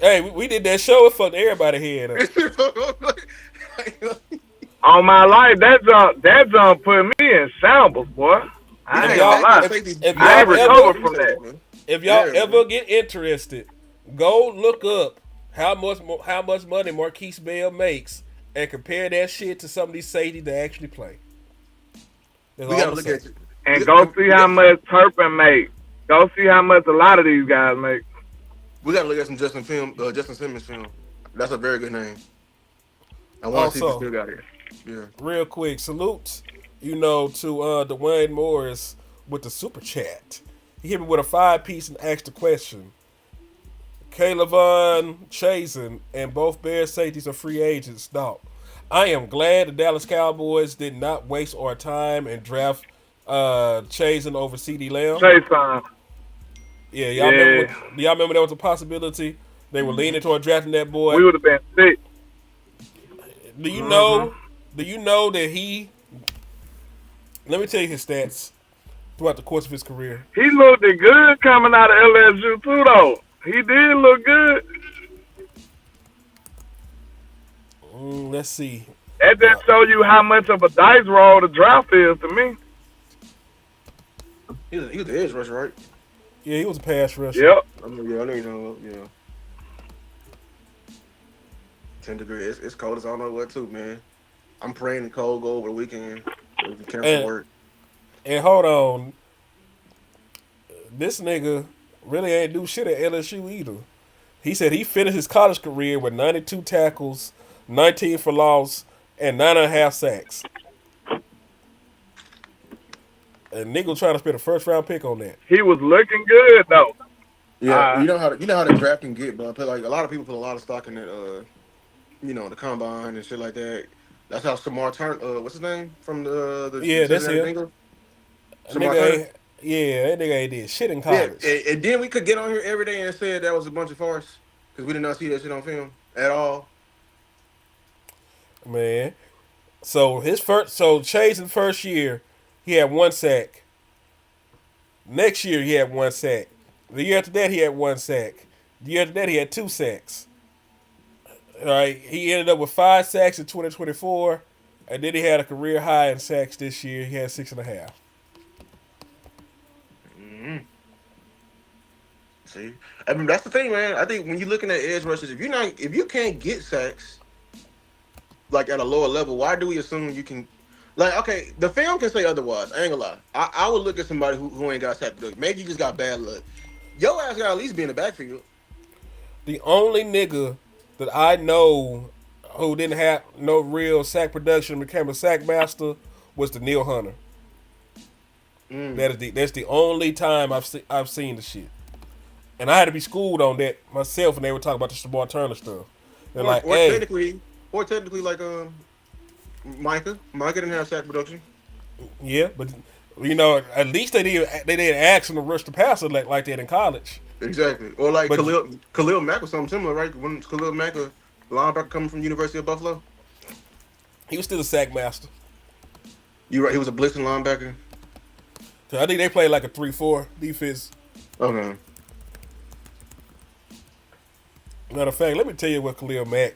Hey, we did that show. It fucked everybody head up. On my life, that jump put me in shambles, boy. We I If ain't had gonna y'all backup lie. safeties if I y'all ain't making more ever recovered than from safety, that. man. if y'all Yeah, ever man. get interested, go look up how much money Marquise Bell makes and compare that shit to some of these safeties that actually play. That's We all I'm gotta gonna look say. at it. And go see how much Turpin make. Go see how much a lot of these guys make. We gotta look at some Justin Simmons film. That's a very good name. I want to see if he Also, still got it. Yeah. real quick, salutes, to Dwayne Morris with the super chat. He hit me with a 5-piece and asked the question. Kaylavon Chazen and both Bears safeties are free agents. No. I am glad the Dallas Cowboys did not waste our time and draft Chazen over CD Lamb. Chase on. Yeah, Yeah. y'all remember that was a possibility? They were leaning toward drafting that boy. We would have been sick. Do you hmm know? Do you know that he? Let me tell you his stats throughout the course of his career. He looked good coming out of LSU too, though. He did look good. Let's see. That just show you how much of a dice roll the draft is to me. He was the edge rusher, right? Yeah, he was a pass rusher. Yep. I know you know. Yeah. 10 degrees. It's cold as I don't know what too, man. I'm praying the cold go over the weekend. So we can cancel And work. and hold on, this nigga really ain't do shit at LSU either. He said he finished his college career with 92 tackles, 19 for loss, and 9.5 sacks. And nigga trying to spend a first round pick on that. He was looking good though. Yeah, you know how the draft can get, but like a lot of people put a lot of stock in it. The combine and shit like that. That's how Samar Turner. What's his name from the Yeah, that's Cincinnati him. Bengals? That Samar nigga Turner. ain't. Yeah, that nigga ain't did shit in Yeah, college. and then we could get on here every day and say that was a bunch of farce because we did not see that shit on film at all. Man. So Chase in first year, he had 1 sack. Next year he had 1 sack. The year after that he had 1 sack. The year after that he had 2 sacks. All right, he ended up with 5 sacks in 2024, and then he had a career high in sacks this year. He had 6.5. Mm-hmm. See, I mean that's the thing, man. I think when you're looking at edge rushers, if you can't get sacks like at a lower level, why do we assume you can? Like, okay, the film can say otherwise. I ain't gonna lie. I would look at somebody who ain't got sacked. Maybe you just got bad luck. Your ass got to at least be in the backfield. The only nigga that I know who didn't have no real sack production became a sack master was the Neil Hunter. Mm. That's the only time I've seen the shit. And I had to be schooled on that myself when they were talking about the Shamar Turner stuff. They're like, Or hey, technically, like Micah. Micah didn't have sack production. yeah, but at least they didn't ask him to rush the passer like that in college. Exactly. Or like But Khalil Mack or something similar, right? When Khalil Mack, a linebacker coming from University of Buffalo. he was still a sack master. You right? He was a blitzing linebacker. So I think they play like a 3-4 defense. Okay. Matter of fact, let me tell you what Khalil Mack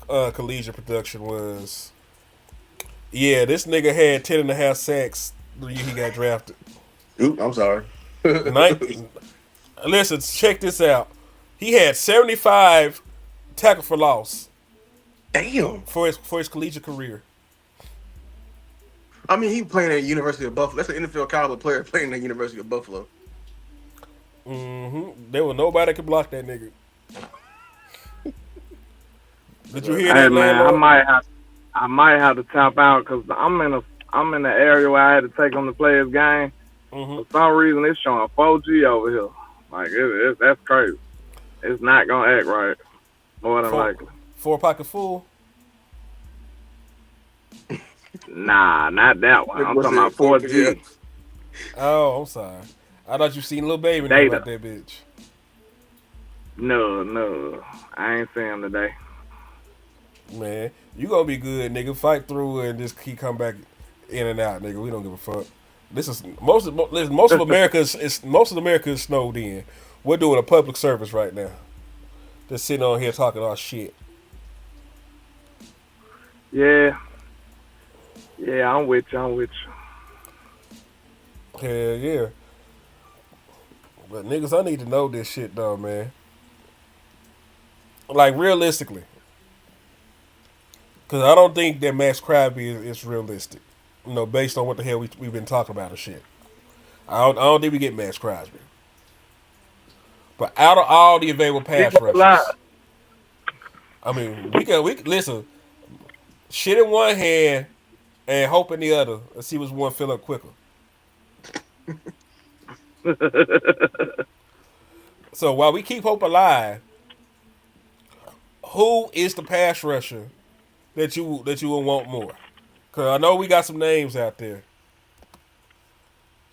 collegiate production was. Yeah, this nigga had 10.5 sacks the year he got drafted. Oop, I'm sorry. Ninth, listen, check this out. He had 75 tackle for loss Damn. for his collegiate career. I mean, he playing at University of Buffalo. That's an NFL caliber player playing at University of Buffalo. There was nobody that could block that nigga. Did you hear Hey that, man, landlord? I might have to tap out because I'm in the area where I had to take him to play his game. Mm-hmm. For some reason, it's showing 4G over here. Like that's crazy. It's not gonna act right. More than Four, likely. four pocket full. Nah, not that one. I'm What's talking it? about 4G 4G. Oh, I'm sorry. I thought you seen little baby name data. out there, bitch. No, no, I ain't seeing him today. Man, you gonna be good, nigga. Fight through and just keep coming back in and out, nigga. We don't give a fuck. This is most of America is snowed in. We're doing a public service right now. Just sitting on here talking our shit. Yeah, yeah, I'm with you. I'm with you. Hell yeah. But niggas, I need to know this shit though, man. Like realistically, because I don't think that Max Crosby is realistic. You know, based on what the hell we've been talking about and shit. I don't think we get Max Crosby. But out of all the available He pass gonna lie. rushers, I mean, we can listen. Shit in one hand and hope in the other. Let's see which one fill up quicker. So while we keep hope alive, who is the pass rusher that you will want more? Cause I know we got some names out there.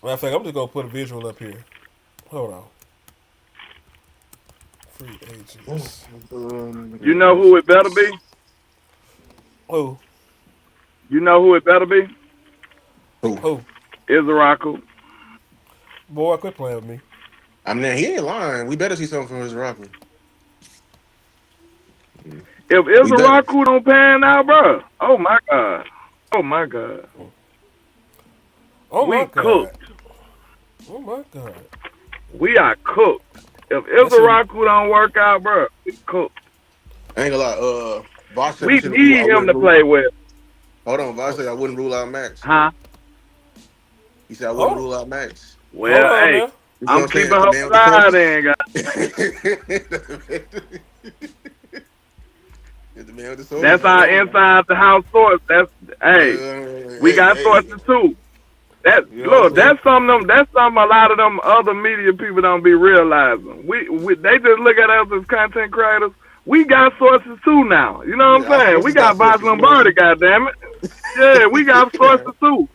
Matter of fact, I'm just gonna put a visual up here. Hold on. Free agents. You know who it better be? Who? You know who it better be? Who? Who? Izaraku. Boy, quit playing with me. I mean, he ain't lying. We better see something from his Rocky. If We better. Izaraku don't pan out, bro, oh my god, oh my god, Oh we my god. cooked. Oh my god. We are cooked. If That's it. Izaraku don't work out, bro, we cooked. I ain't gonna lie. Voss said we We should rule. I need him wouldn't to rule. play with, Hold on, Voss said I wouldn't rule out Max. huh? He said I wouldn't Hold, rule out Max. hold Well, on hey, now. You see what I'm I'm saying? keeping That's the hope man with the alive sources. then, guys. That's the man with the That's sources. our inside the house source. That's hey, we Hey, got hey. sources too. That You know what look, I'm saying? that's something. That's something a lot of them other media people don't be realizing. We they just look at us as content creators. We got sources too now. You know what Yeah, our I'm saying? We sources got got Boss sources. You know what Lombardi, goddamn it. Yeah, we got I'm sources too.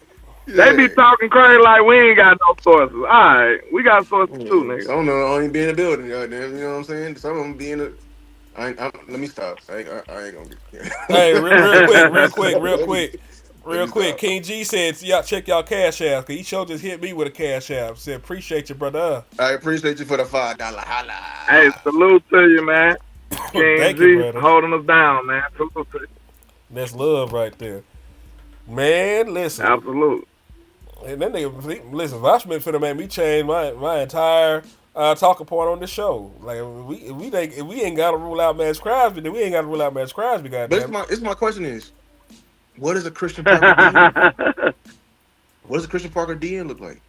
They be saying? talking crazy like we ain't got no sources. All right, we got sources too, Yeah. nigga. Some of them don't even be in the building. Goddamn, you know what I'm saying? Some of them be in the. Let me stop. I ain't gonna get. Hey, Let me let real me quick. stop. King G said, y'all check y'all cash app. Cause he sure just hit me with a cash app. Said, appreciate you, brother. I appreciate you for the $5 Hey, holla. salute to you, man. King Thank you, G brother. holding us down, man. Salute to you. That's love right there. Man, listen. Absolute. And then listen, Voshman finna make me change my entire talking point on this show. Like if we ain't gotta rule out Max Crosby, then we ain't gotta rule out Max Crosby, But goddamn it. it's my question is, what does a Christian Parker DN look like? What does a Christian Parker DN look like?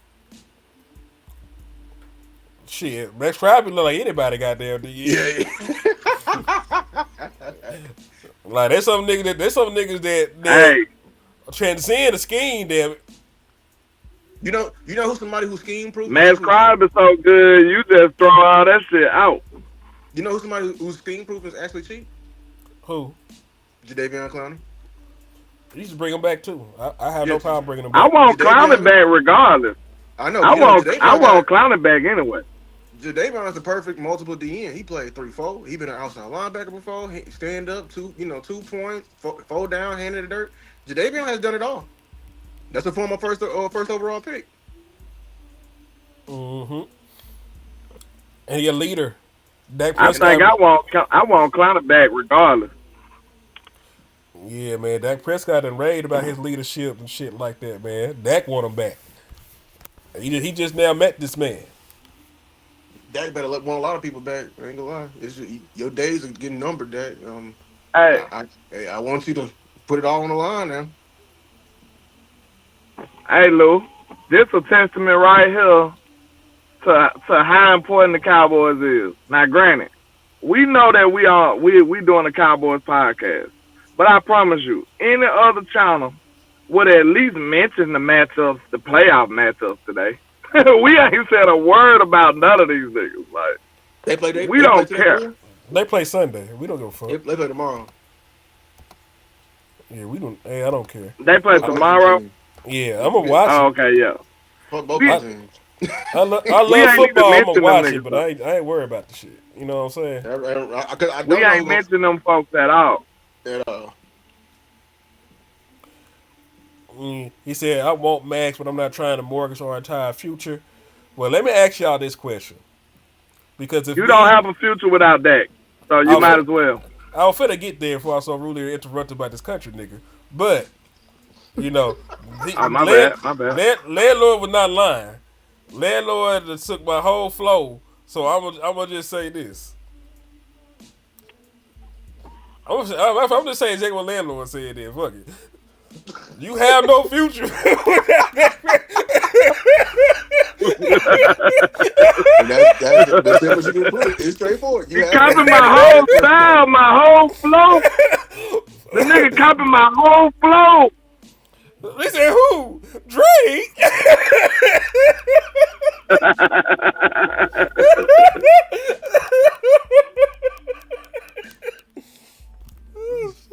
Shit, Max Crosby look like anybody, goddamn. Yeah. Like there's some niggas that Hey, transcend the scheme, damn it. You know who's somebody who's scheme proof and Max actually cheat? Crosby so good, you just throw all that shit out. You know who's somebody who's scheme proof is actually cheat? Who? Jadavion Clowney. You should bring him back too. I have Yeah, no problem bringing him I back. want Clowney Jadavion. back regardless. I know, I but want Jadavion Clowney back anyway. is the perfect multiple DN. He played 3-4. He been an outside linebacker before. Stand up, 2 points, fold down, hand in the dirt. Jadavion has done it all. That's a former first overall pick. Mm-hmm. And he a leader. Dak I And think Prescott. I want Clowney back regardless. Yeah, man. Dak Prescott and raved about his leadership and shit like that, man. Dak want him back. He just now met this man. Dak better want a lot of people back. I ain't gonna lie. Your days are getting numbered, Dak. Hey, Hey, I want you to put it all on the line now. hey, Lou, this a testament right here to how important the Cowboys is. Now, granted, we know that we doing the Cowboys podcast, but I promise you, any other channel would at least mention the matchups, the playoff matchups today. We ain't said a word about none of these niggas. Like, we They play don't today care. for real? They play Sunday. We don't give a fuck. They play tomorrow. Yeah, we don't. Hey, I don't care. They play Fuck I, both them tomorrow. teams. yeah, I'm Don't gonna forget. watch Oh, it. okay, yeah. Fuck both We them I teams. I we love ain't even football. I'm gonna mention them watch it, niggas but though. I ain't worried about the shit. You know what I'm saying? I We don't know ain't mention them folks at all. that He said, "I want Max, but I'm not trying to mortgage our entire future." Well, let me ask y'all this question because if You don't me, have a future without Dak, so I you was might finna, as well. I was finna get there before I saw rudely interrupted by this country nigga. But you know, Oh, my bad, my bad. landlord was not lying. Landlord that took my whole flow. So I'm gonna just say this. I'm just saying exactly what landlord said there. Fuck it. You have no future. and that's the simplest you can put it. It's straightforward. You He have no copied future. my That's whole the first part. style, my whole flow. The nigga copied my whole flow. They said who? Drake.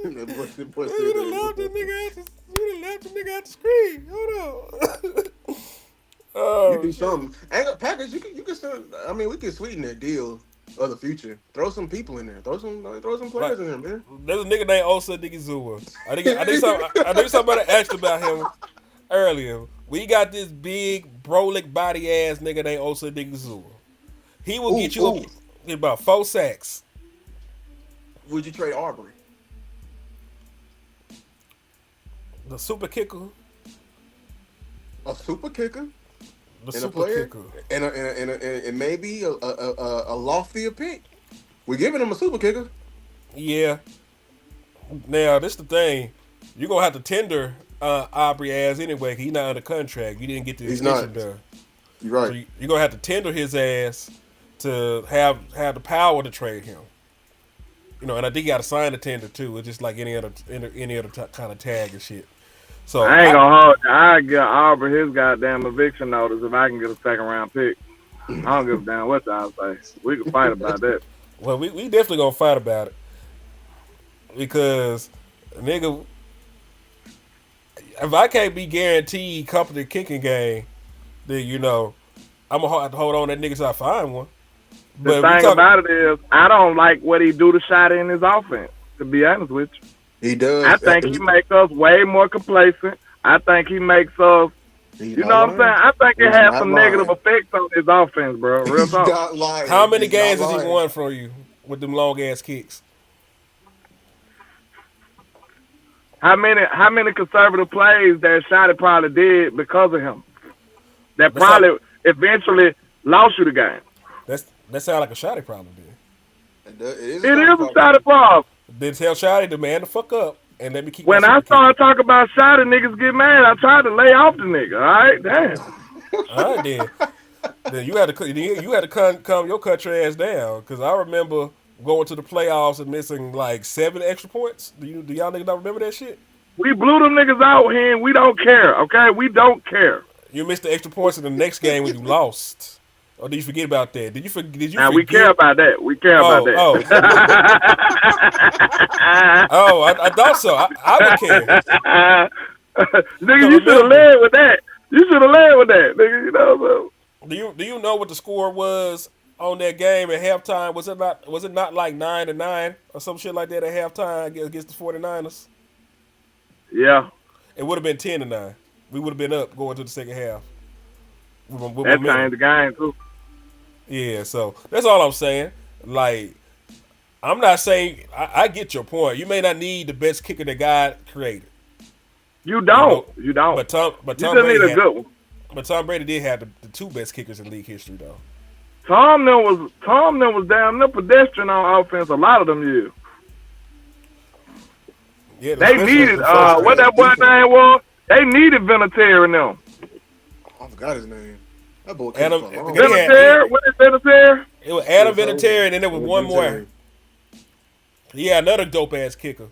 That boy said You done that. laughed the nigga at the, you done laughed the nigga at the screen. Hold on. You Oh do shit. something. Packers, you can still. I mean, we can sweeten that deal of the future. Throw some people in there. Throw some Like, players in there, man. there's a nigga named Osa Digizua. I think somebody asked about him earlier. We got this big brolic body ass nigga named Osa Digizua. He will Ooh, get you up ooh. get about 4 sacks. Would you trade Arbery? The super kicker. A super kicker The and a super player kicker. and maybe a loftier pick. We're giving him a super kicker. Yeah. Now this the thing. You're gonna have to tender Aubrey ass anyway, 'cause he's not under contract. You didn't get the He's extension not. done. You're So right. you're gonna have to tender his ass to have the power to trade him. You know, and I think you got to sign the tender too. It's just like any other kind of tag and shit. So I ain't gonna hold you. I get Aubrey his goddamn eviction notice if I can get a second round pick. I don't give a damn what y'all say. We can fight about that. well, we definitely gonna fight about it because nigga, if I can't be guaranteed company kicking game, then you know I'm gonna have to hold on that nigga till I find one. The But we thing talking. about it is, I don't like what he do to shot in his offense. To be honest with you, He I does. think he makes us way more complacent. I think he makes us, He's you not know what I'm saying? lying. I think it He's has not some negative lying. effects on his offense, bro. Real He's talk. not How lying. many He's not games has he lying. won from you with them long ass kicks? How many conservative plays that Shotty probably did because of him? That That's how, probably eventually lost you the game. that sound like a Shotty problem, dude. It is a It is starting a problem. Shotty problem. Then tell Shotty to man the fuck up and let me keep my When I super kicker. started talking about Shotty, niggas get mad. I tried to lay off the nigga. All right, damn. All right, then. Then you had to come your country ass down because I remember going to the playoffs and missing like 7 extra points. Do y'all niggas not remember that shit? We blew them niggas out here, and we don't care. Okay, we don't care. You missed the extra points in the next game when you lost. Or did you forget about that? Did you Now we care forget? about that. We care about Oh, that. oh, oh! I thought so. I would care. Nigga, So you should have remember, led with that. You should have led with that, nigga. You know what do you know what the score was on that game at halftime? Was it not like 9-9 or some shit like that at halftime against the 49ers? Yeah. It would have been 10-9. We would have been up going to the second half. with That momentum. changed the game too. Yeah, so that's all I'm saying. Like, I'm not saying I get your point. You may not need the best kicker that God created. You You don't. know, You don't. but Tom You just need a good one. But Tom Brady did have the two best kickers in league history though. Tom was damn near pedestrian on offense a lot of them years. Yeah, They needed what that boy name was. They needed Vinatieri in them. I forgot his name. That boy came Adam. for a long Vinatieri, what is Vinatieri? It was Adam Yeah, Vinatieri, and then there was one more. Yeah, another dope ass kicker.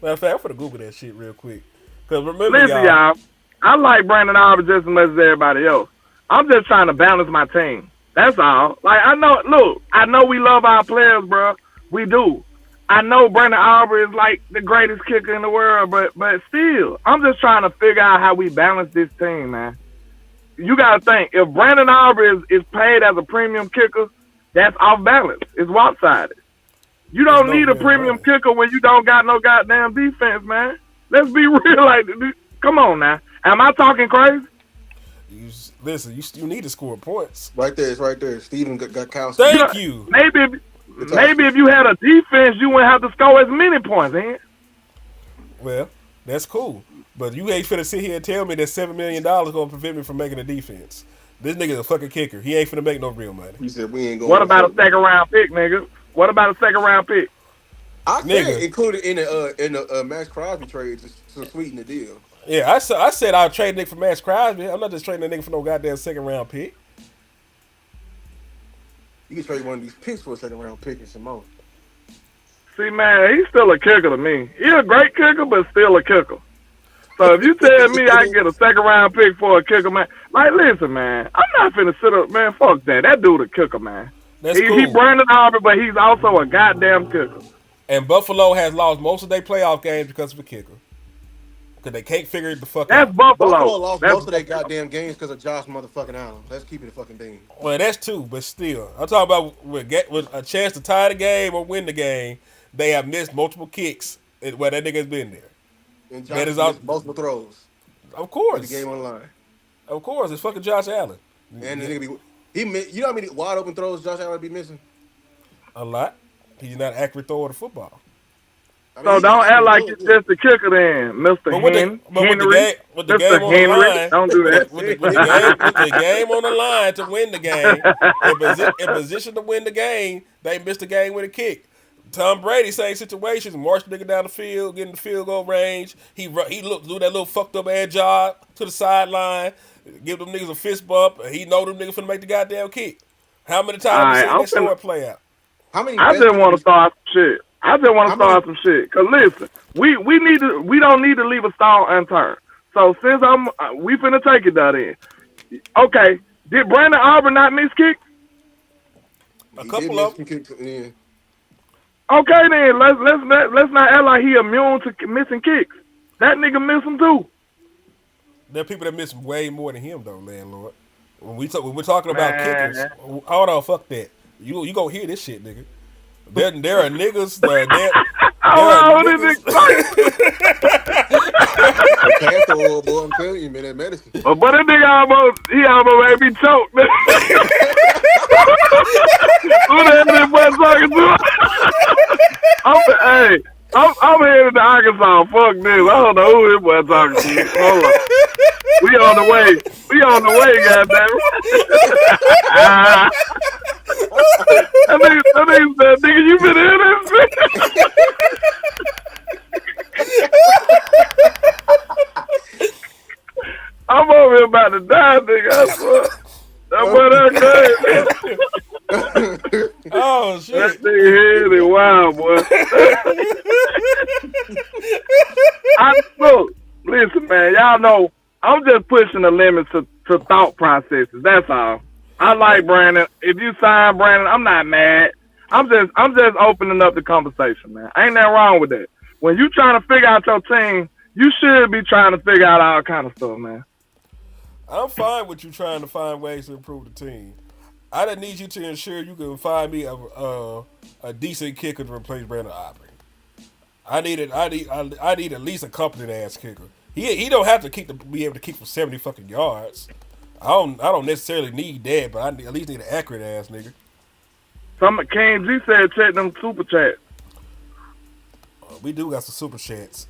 Matter of fact, I'm gonna Google that shit real quick. Cause remember, Listen, y'all, I like Brandon Aubrey just as much as everybody else. I'm just trying to balance my team. That's all. Like I know we love our players, bro. We do. I know Brandon Aubrey is like the greatest kicker in the world, but still, I'm just trying to figure out how we balance this team, man. You gotta think, if Brandon Aubrey is paid as a premium kicker, that's off balance. It's lopsided. You don't need a premium kicker when you don't got no goddamn defense, man. Let's be real. Like, come on now. Am I talking crazy? Listen, you need to score points. Right there, it's right there. Steven got Kyle. Thank you. Maybe if you had a defense, you wouldn't have to score as many points, man. Well, that's cool. But you ain't finna sit here and tell me that $7 million gonna prevent me from making a defense. This nigga's a fucking kicker. He ain't finna make no real money. He said we ain't going. What about a second round pick, nigga? What about a second round pick? I said include it in the Max Crosby trade to sweeten the deal. Yeah, I said I'll trade Nick for Max Crosby. I'm not just trading a nigga for no goddamn second round pick. You can trade one of these picks for a second round pick and some more. See, man, he's still a kicker to me. He's a great kicker, but still a kicker. So if you tell me I can get a second round pick for a kicker, man, like, listen, man, I'm not finna sit up, man, fuck that. That dude a kicker, man. That's cool. He's Brandon Aubrey, but he's also a goddamn kicker. And Buffalo has lost most of their playoff games because of a kicker. Because they can't figure it the fuck out. That's Buffalo. Buffalo lost most of their goddamn games because of Josh motherfucking Allen. Let's keep it a fucking bean. Well, that's two, but still. I'm talking about with a chance to tie the game or win the game, they have missed multiple kicks where that nigga's been there. And Josh missed multiple throws. Of course. With the game on the line. Of course. It's fucking Josh Allen. And the nigga you know how many wide open throws Josh Allen be missing? A lot. He's not an accurate thrower of the football. I mean, so don't act like you're just a kicker then, Mr. Henry. With the game on the line, don't do that. With the game on the line to win the game, in position to win the game, they missed the game with a kick. Tom Brady, same situations, march nigga down the field, getting the field goal range. He do that little fucked up ass job to the sideline, give them niggas a fist bump, and he know them niggas finna make the goddamn kick. How many times you seen that story play out? I just want to start some shit. Some shit. Cause listen, we don't need to leave a stone unturned. So since we finna take it that in. Okay, did Brandon Aubrey not miss kicks? A couple of them. Kicks, yeah. Okay then, let's not act like he immune to missing kicks. That nigga miss them too. There are people that miss way more than him though, landlord. When we're talking about kickers, hold on, fuck that. You gonna hear this shit, nigga. There are niggas. There are niggas. Castor oil, boy, I'm telling you, man, that medicine. But that nigga almost made me choke. Who that nigga boy talking to? I'm headed to Arkansas. Fuck this. I don't know who this boy talking to. Hold on. We on the way, goddamn. That nigga said, nigga, you been in this bitch? I'm over here about to die, nigga. I swear. That boy that crazy. Oh, shit. That nigga head is wild, boy. Look, listen, man. Y'all know I'm just pushing the limits to thought processes. That's all. I like Brandon. If you sign Brandon, I'm not mad. I'm just opening up the conversation, man. Ain't nothing wrong with that. When you trying to figure out your team, you should be trying to figure out all kind of stuff, man. I'm fine with you trying to find ways to improve the team. I just need you to ensure you can find me a decent kicker to replace Brandon Aubrey. I need at least a competent ass kicker. He don't have to be able to kick for 70 fucking yards. I don't necessarily need that, but at least need an accurate ass nigga. Some King G said check them super chats. We do got some super chats.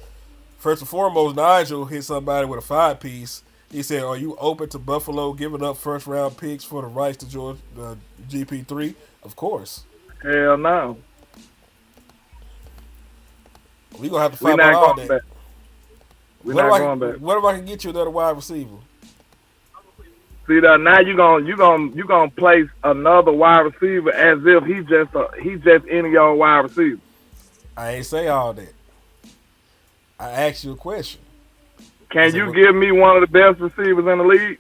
First and foremost, Nigel hit somebody with a 5-piece. He said, "Are you open to Buffalo giving up first round picks for the rights to George GP3?" Of course. Hell no. We gonna have to We fight not about all going that. back. We not going back. What if I can get you another wide receiver? See that now you gonna place another wide receiver as if he just any your wide receiver. I ain't say all that. I asked you a question. Can you give me one of the best receivers in the league?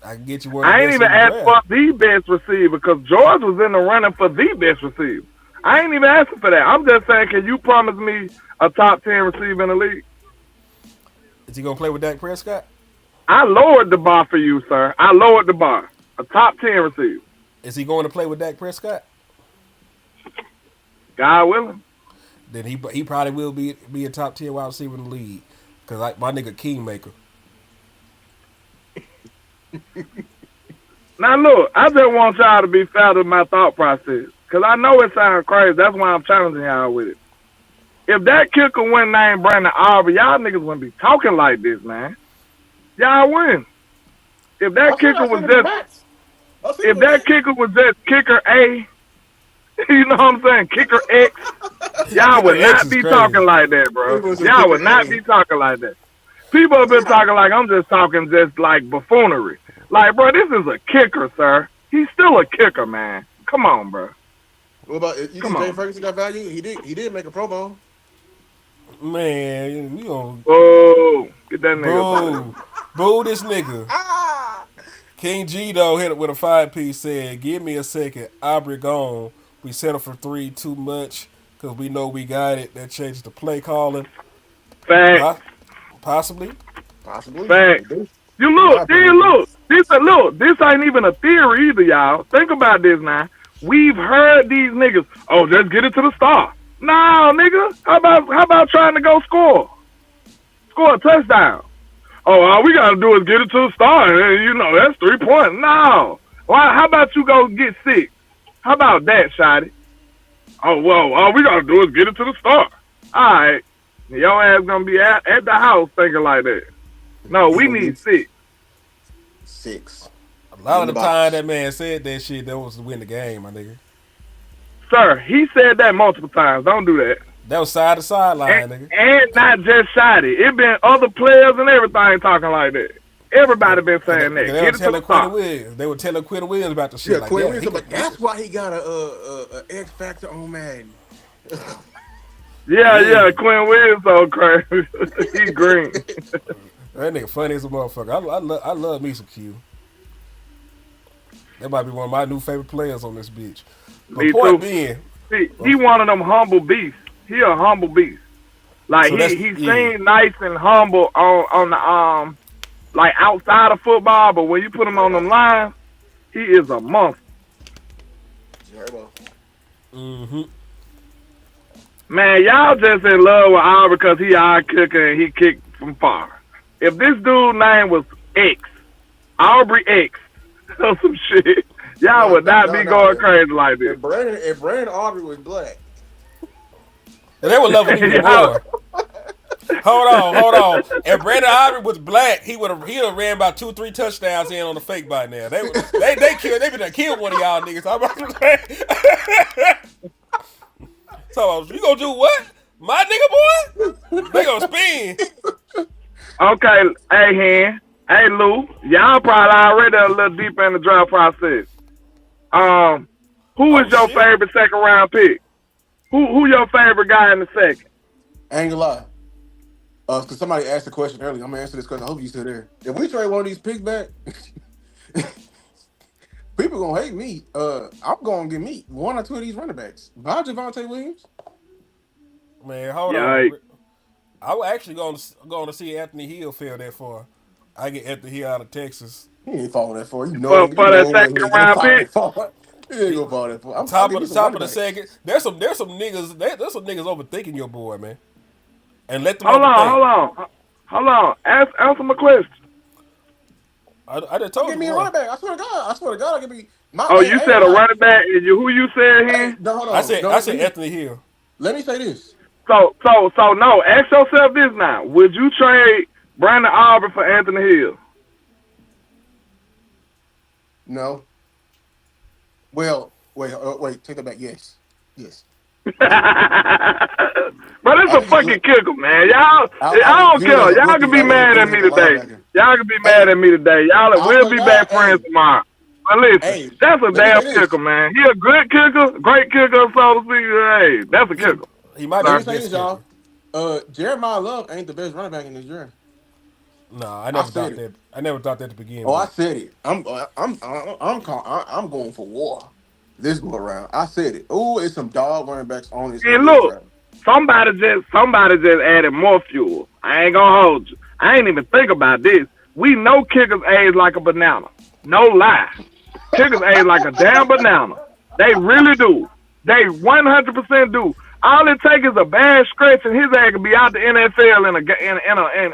I can get you one. I ain't even asked for the best receiver because George was in the running for the best receiver. I ain't even asking for that. I'm just saying, can you promise me a top 10 receiver in the league? Is he gonna play with Dak Prescott? I lowered the bar for you, sir. I lowered the bar. A top 10 receiver. Is he going to play with Dak Prescott? God willing. Then he probably will be a top 10 wide receiver in the league. Cause like my nigga Kingmaker. Now look, I just want y'all to be fair to my thought process. Cause I know it sounds crazy. That's why I'm challenging y'all with it. If that kicker went named Brandon Aubrey, y'all niggas wouldn't be talking like this, man. Y'all win. If that kicker was just kicker A, you know what I'm saying? Kicker X, y'all would not be talking like that, bro. Y'all would not be talking like that. People have been talking like I'm just talking just like buffoonery. Like, bro, this is a kicker, sir. He's still a kicker, man. Come on, bro. What about you? Think Jay Ferguson got value? He did make a Pro Bowl. Man, we gonna get that nigga. Boo this nigga. King G though hit it with a 5-piece. Said, "Give me a second. Aubrey gone. We settle for 3 too much because we know we got it. That changes the play calling. Fact. Possibly. Fact. You look. This ain't even a theory either, y'all. Think about this now. We've heard these niggas. Oh, just get it to the star. No, nigga. How about trying to go score a touchdown? Oh, all we gotta do is get it to the star, and you know that's 3 points. No. Why? How about you go get 6? How about that, Shotty? Oh well, all we gotta do is get it to the star. All right, your ass gonna be at the house thinking like that. No, we need 6. 6. A lot of the time that man said that shit, that was to win the game, my nigga. Sir, he said that multiple times. Don't do that. That was side to sideline, nigga. And not just Shotty. It been other players and everything talking like that. Everybody been saying that. They were telling Quentin Williams. They were telling Quentin Williams about the shit. Yeah, like Quentin that. Williams. That's why he got a X factor on Madden. Yeah, Quentin Williams so crazy. He green. That nigga funny as a motherfucker. I love me some Q. That might be one of my new favorite players on this bitch. Me point too. Being, he one of them humble beasts. He a humble beast. Like so he seemed nice and humble on the like outside of football, but when you put him on them lines, he is a monster. Mm-hmm. Man, y'all just in love with Aubrey because he our kicker and he kicked from far. If this dude name was X, Aubrey X, or some shit, y'all would not be going crazy like this. If Brandon Aubrey was black, they would love him even more. Hold on. If Brandon Aubrey was black, he would have ran about 2-3 touchdowns in on the fake by now. They been killed one of y'all niggas. I'm about to say. So you gonna do what? My nigga boy? They gonna spin. Okay, hey Lou, y'all probably already a little deep in the draft process. Who is your favorite second round pick? Who your favorite guy in the second? I ain't gonna lie. Because somebody asked the question earlier. I'm gonna answer this question. I hope you still there. If we trade one of these picks back, people gonna hate me. I'm gonna get me 1 or 2 of these running backs. Buy Javonte Williams. Man, hold on. I was actually going to see Anthony Hill fail that far. I get Anthony Hill out of Texas. He ain't falling that far. You know, for that second round pick. He ain't gonna fall that far. Top of the second. There's some niggas overthinking your boy, man. and let them Hold on, overthink. hold on. Answer my question. I just told Give you me a one. running back. I swear to God. I swear to God. Give me my. Oh, Hey, you I ain't said gonna a lie. running back. And who you said Hey, here? no, hold I on. said No, I said Anthony Hill. let me say this. So no. Ask yourself this now. Would you trade Brandon Aubrey for Anthony Hill? No. Well, wait. Take that back. Yes. Yes. But it's I a just fucking look. kicker, man. Y'all, I I just don't view it as care. a Y'all can rookie. be I didn't mad view at it as me a today. linebacker. Y'all can be mad Hey, at me today. Y'all I will swear to be God. back friends Hey, tomorrow. But listen, hey. that's a Let me damn say kicker, this. man. He a good kicker, great kicker, so to speak. Hey, that's a kicker. He might be Let the me say best this, kicker. y'all. Jeremiah Love ain't the best running back in this year. No, I I never said thought it. that. I never thought that to begin Oh, I with. said it. I'm going for war. This go around. I said it. Oh, it's some dog running backs on this And in this look, draft. somebody just added more fuel. I ain't gonna hold you. I ain't even think about this. We know kickers age like a banana. No lie. Kickers age like a damn banana. They really do. They 100% do. All it takes is a bad scratch and his ass could be out the NFL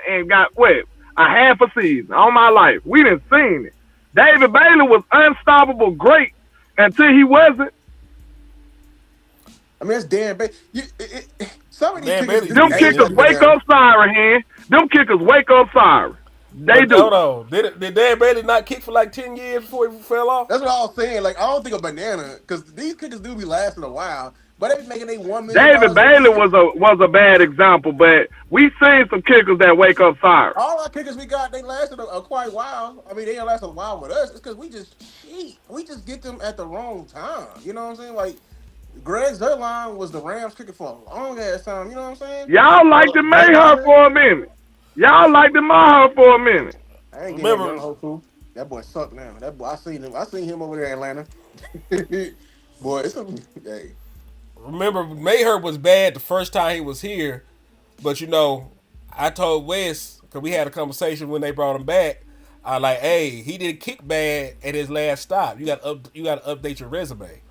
and got what, a half a season all my life. We didn't seen it. David Bailey was unstoppable great until he wasn't. I mean, it's Dan Bay. Some of these Dan kickers Bailey's just Them decent age kickers like a anyway. wake banana. up sorry, hen. Them kickers wake up sorry. They But do. hold on, did Dan Bailey not kick for like 10 years before he fell off? That's what I was saying. Like, I don't think a banana because these kickers do be lasting a while, but they be making a $1 million David every Bailey year. was a bad example, but we seen some kickers that wake up sorry. All our kickers we got, they lasted a quite while. I mean, they lasted a while with us. It's because we just cheat. We just get them at the wrong time. You know what I'm saying? Like Greg Zerline was the Rams kicker for a long ass time. You know what I'm saying? Y'all liked the Blake Mayher Leonard. for a minute. Y'all liked the Mayher for a minute. I ain't getting that young Remember, hoe fool. That boy suck now. That boy, I seen him. I seen him over there in Atlanta. Boy, it's a hey. remember Mayher was bad the first time he was here, but you know, I told Wes because we had a conversation when they brought him back. I like, hey, he didn't kick bad at his last stop. You got to update your resume.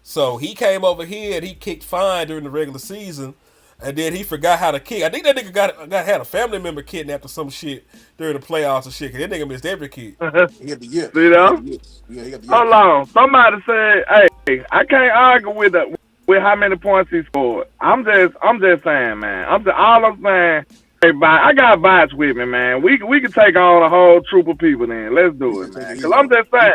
So he came over here and he kicked fine during the regular season, and then he forgot how to kick. I think that nigga got had a family member kidnapped or some shit during the playoffs and shit. Cause that nigga missed every kick. He got the See yips. He got that? the yips. Yeah, he got the Hold yips. on. Somebody said, "Hey, I can't argue with how many points he scored." I'm just saying, man. All I'm saying. Hey, I got vibes with me, man. We can take on a whole troop of people. Then let's He do it, said, "Take man. it Cause easy on him."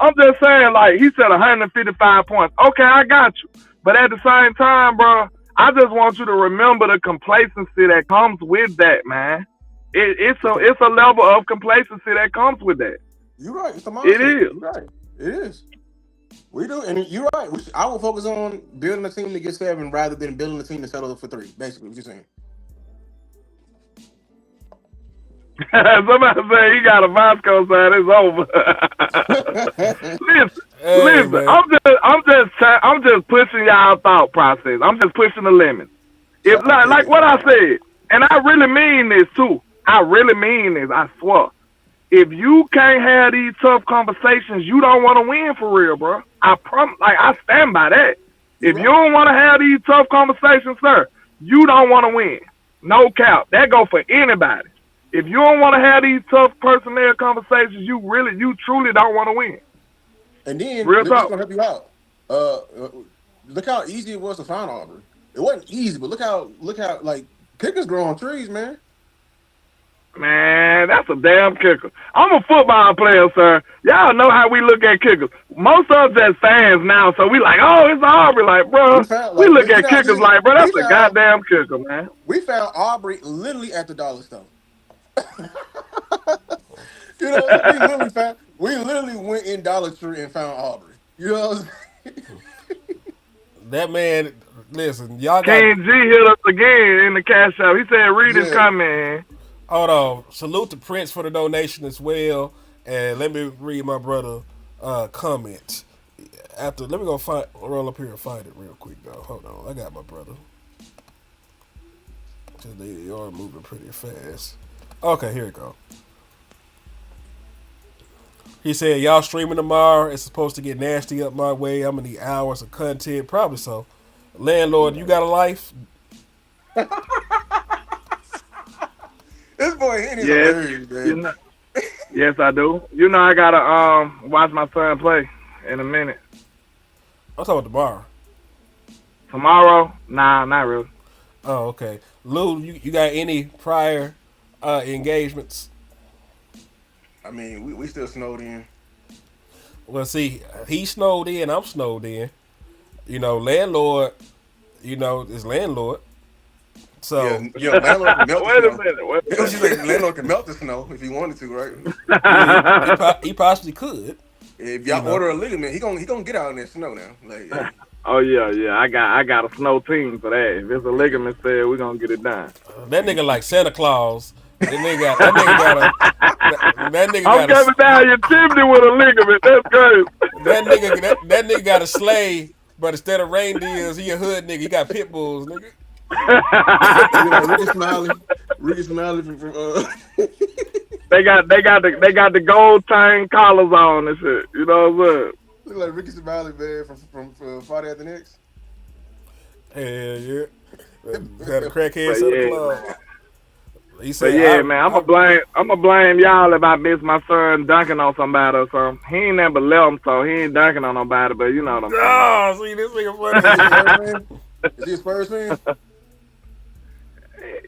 I'm just saying, like he said, 155 points. Okay, I got you. But at the same time, bro, I just want you to remember the complacency that comes with that, man. It's a level of complacency that comes with that. You're right. It's the It mindset. is. You're right. It is. We do, and you're right. I will focus on building a team to get 7 rather than building a team to settle for 3. Basically, what you're saying. Somebody say he got a Vasco sign. It's over. listen, Hey listen. man, I'm just pushing y'all thought process. I'm just pushing the limits. If Somebody take like this what I man. said, and I really mean this too. I really mean this. I swear. If you can't have these tough conversations, you don't want to win for real, bro. Like I stand by that. You're If you right. don't want to have these tough conversations, sir, you don't want to win. No cap. That go for anybody. If you don't want to have these tough personnel conversations, you truly don't want to win. And then Real this talk. gonna help you out. Look how easy it was to find Aubrey. It wasn't easy, but look how like kickers grow on trees, man. Man, that's a damn kicker. I'm a football player, sir. Y'all know how we look at kickers. Most of us as fans now, so we like, oh, it's Aubrey. Like, bro, We found we like look we at not kickers easy. like, bro, that's a goddamn kicker, man. We found Aubrey literally at the dollar store. You know, what I'm saying? We literally went in Dollar Tree and found Aubrey. You know what I'm saying? that man. Listen, y'all got. King G hit us again in the cash out. He said, read his Yeah. comment. Hold on. Salute to Prince for the donation as well. And let me read my brother comment. After let me go find roll up here and find it real quick though. Hold on. I got my brother. Cause they are moving pretty fast. Okay, here we go. He said, y'all streaming tomorrow. It's supposed to get nasty up my way. I'm gonna need hours of content. Probably so. Landlord, you got a life? This boy Henny's Yes, hilarious, you man. know. Yes, I do. You know, I gotta watch my son play in a minute. I'm talking about tomorrow. Tomorrow? Nah, not really. Oh, okay. Lou, you got any prior engagements? I mean, we still snowed in. Well, see, he snowed in, I'm snowed in. Landlord, is landlord. Yeah, So, landlord can melt the Wait a snow. minute. Wait You know, she's like, landlord can melt the snow if he wanted to, right? yeah, a minute. he possibly could, If you y'all know. order a ligament, he gonna get out in that snow now. Like, hey, Oh yeah, yeah. I got a snow team for that. If it's a ligament said, we're gonna get it done. That nigga like Santa Claus. That nigga got I'm a coming down your chimney with a ligament. That's crazy. that nigga got a sleigh, but instead of reindeers, he a hood nigga. He got pit bulls, nigga. you like Ricky Smiley they got the gold chain collars on and shit. You know what I'm saying? look like Ricky Smiley, man, from Friday After Next. Hell yeah. Got a crackhead But Santa yeah, Claus. man. He But said, yeah, man, I'm gonna blame y'all if I miss my son dunking on somebody or something. He ain't never left him, so he ain't dunking on nobody. But you know what I'm saying. oh, see, this nigga Is he a funny. Spurs fan? Is he a Spurs fan?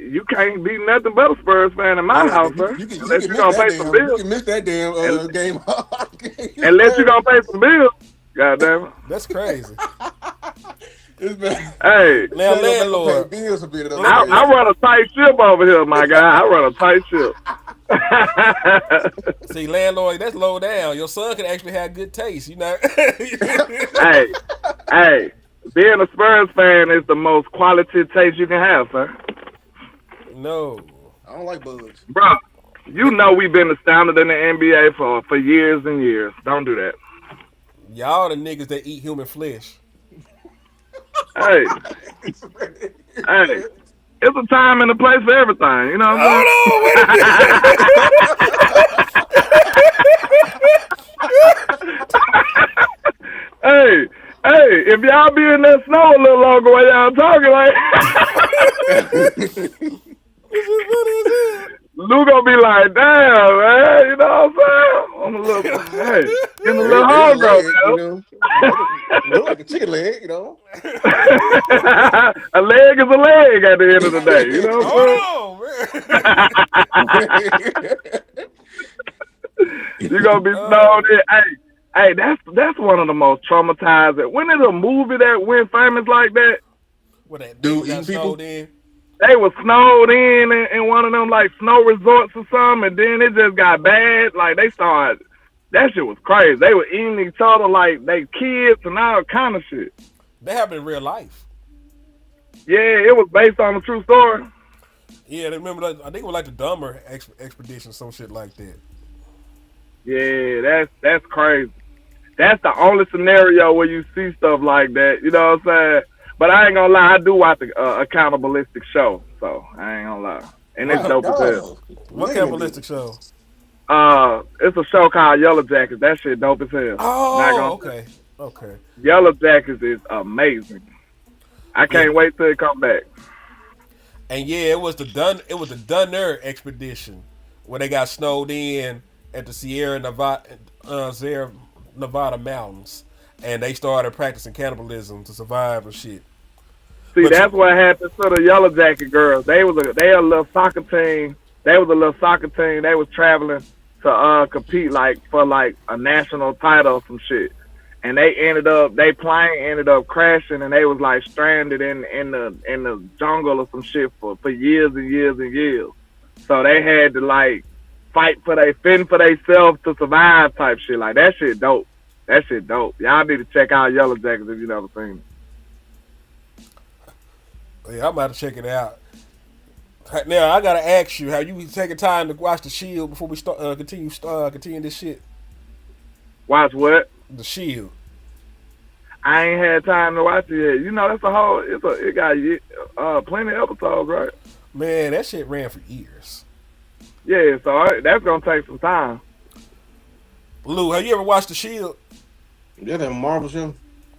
You can't be nothing but a Spurs fan in All my right, house, then. sir. You Unless can you miss gonna that pay some damn. You bills. can miss that damn And, game. You unless you Spurs. gonna pay some bills. God damn it. That's crazy. This man, Hey, Now, man gonna pay landlord. bills for being Let, I let, crazy. run a tight ship over here, my guy. I run a tight ship. see, landlord, that's low down. Your son can actually have good taste, you know? hey, hey, being a Spurs fan is the most quality taste you can have, sir. No. I don't like bugs. Bro, you know we've been astounded in the NBA for years and years. Don't do that. Y'all the niggas that eat human flesh. Hey, hey, it's a time and a place for everything. You know what I'm Hold on, wait a saying? minute. Hey, hey, if y'all be in that snow a little longer while y'all talking, like This is funny as hell. Lou gonna be like, damn, man, you know what I'm saying? I'm a little, hey, getting a little There's a hungry, leg, you know. Look like a chicken leg, you know. a leg is a leg at the end of the day, you know what Hold on, I'm saying? man. You gonna be snowed in. Hey, that's one of the most traumatizing. When is a movie that went famous like that? What that Dude nigga eating got people. snowed in? They were snowed in one of them like snow resorts or something, and then it just got bad. Like they started, that shit was crazy. They were eating each other like they kids and all kind of shit. That happened in real life. Yeah, it was based on a true story. Yeah, they remember that. I think it was like the Dumber expedition, some shit like that. Yeah, that's crazy. That's the only scenario where you see stuff like that. You know what I'm saying? But I ain't gonna lie, I do watch a cannibalistic show, so I ain't gonna lie, and it's Wow. dope as hell. What Ligament capitalistic show? It's a show called Yellow Jackets. That shit dope as hell. Not Oh, gonna okay. Okay. Yellow Jackets is amazing. I Yeah. can't wait till it come back. And yeah, it was the Dunner expedition where they got snowed in at the Sierra Nevada mountains, and they started practicing cannibalism to survive and shit. See, But that's what happened to the Yellow Jacket girls. They a little soccer team. They was a little soccer team. They was traveling to compete like for like a national title or some shit. And they plane ended up crashing and they was like stranded in the jungle or some shit for years and years and years. So they had to like fend for themselves to survive type shit. Like that shit dope. That shit dope. Y'all need to check out Yellow Jackets if you never seen it. yeah, I'm about to check it out. Now I gotta ask you, have you taken time to watch The Shield before we start continue this shit? Watch what? The Shield. I ain't had time to watch it yet. You know, that's a whole. It got plenty of episodes, right? Man, that shit ran for years. Yeah, so that's gonna take some time. Lou, have you ever watched The Shield? Yeah, that Marvel show.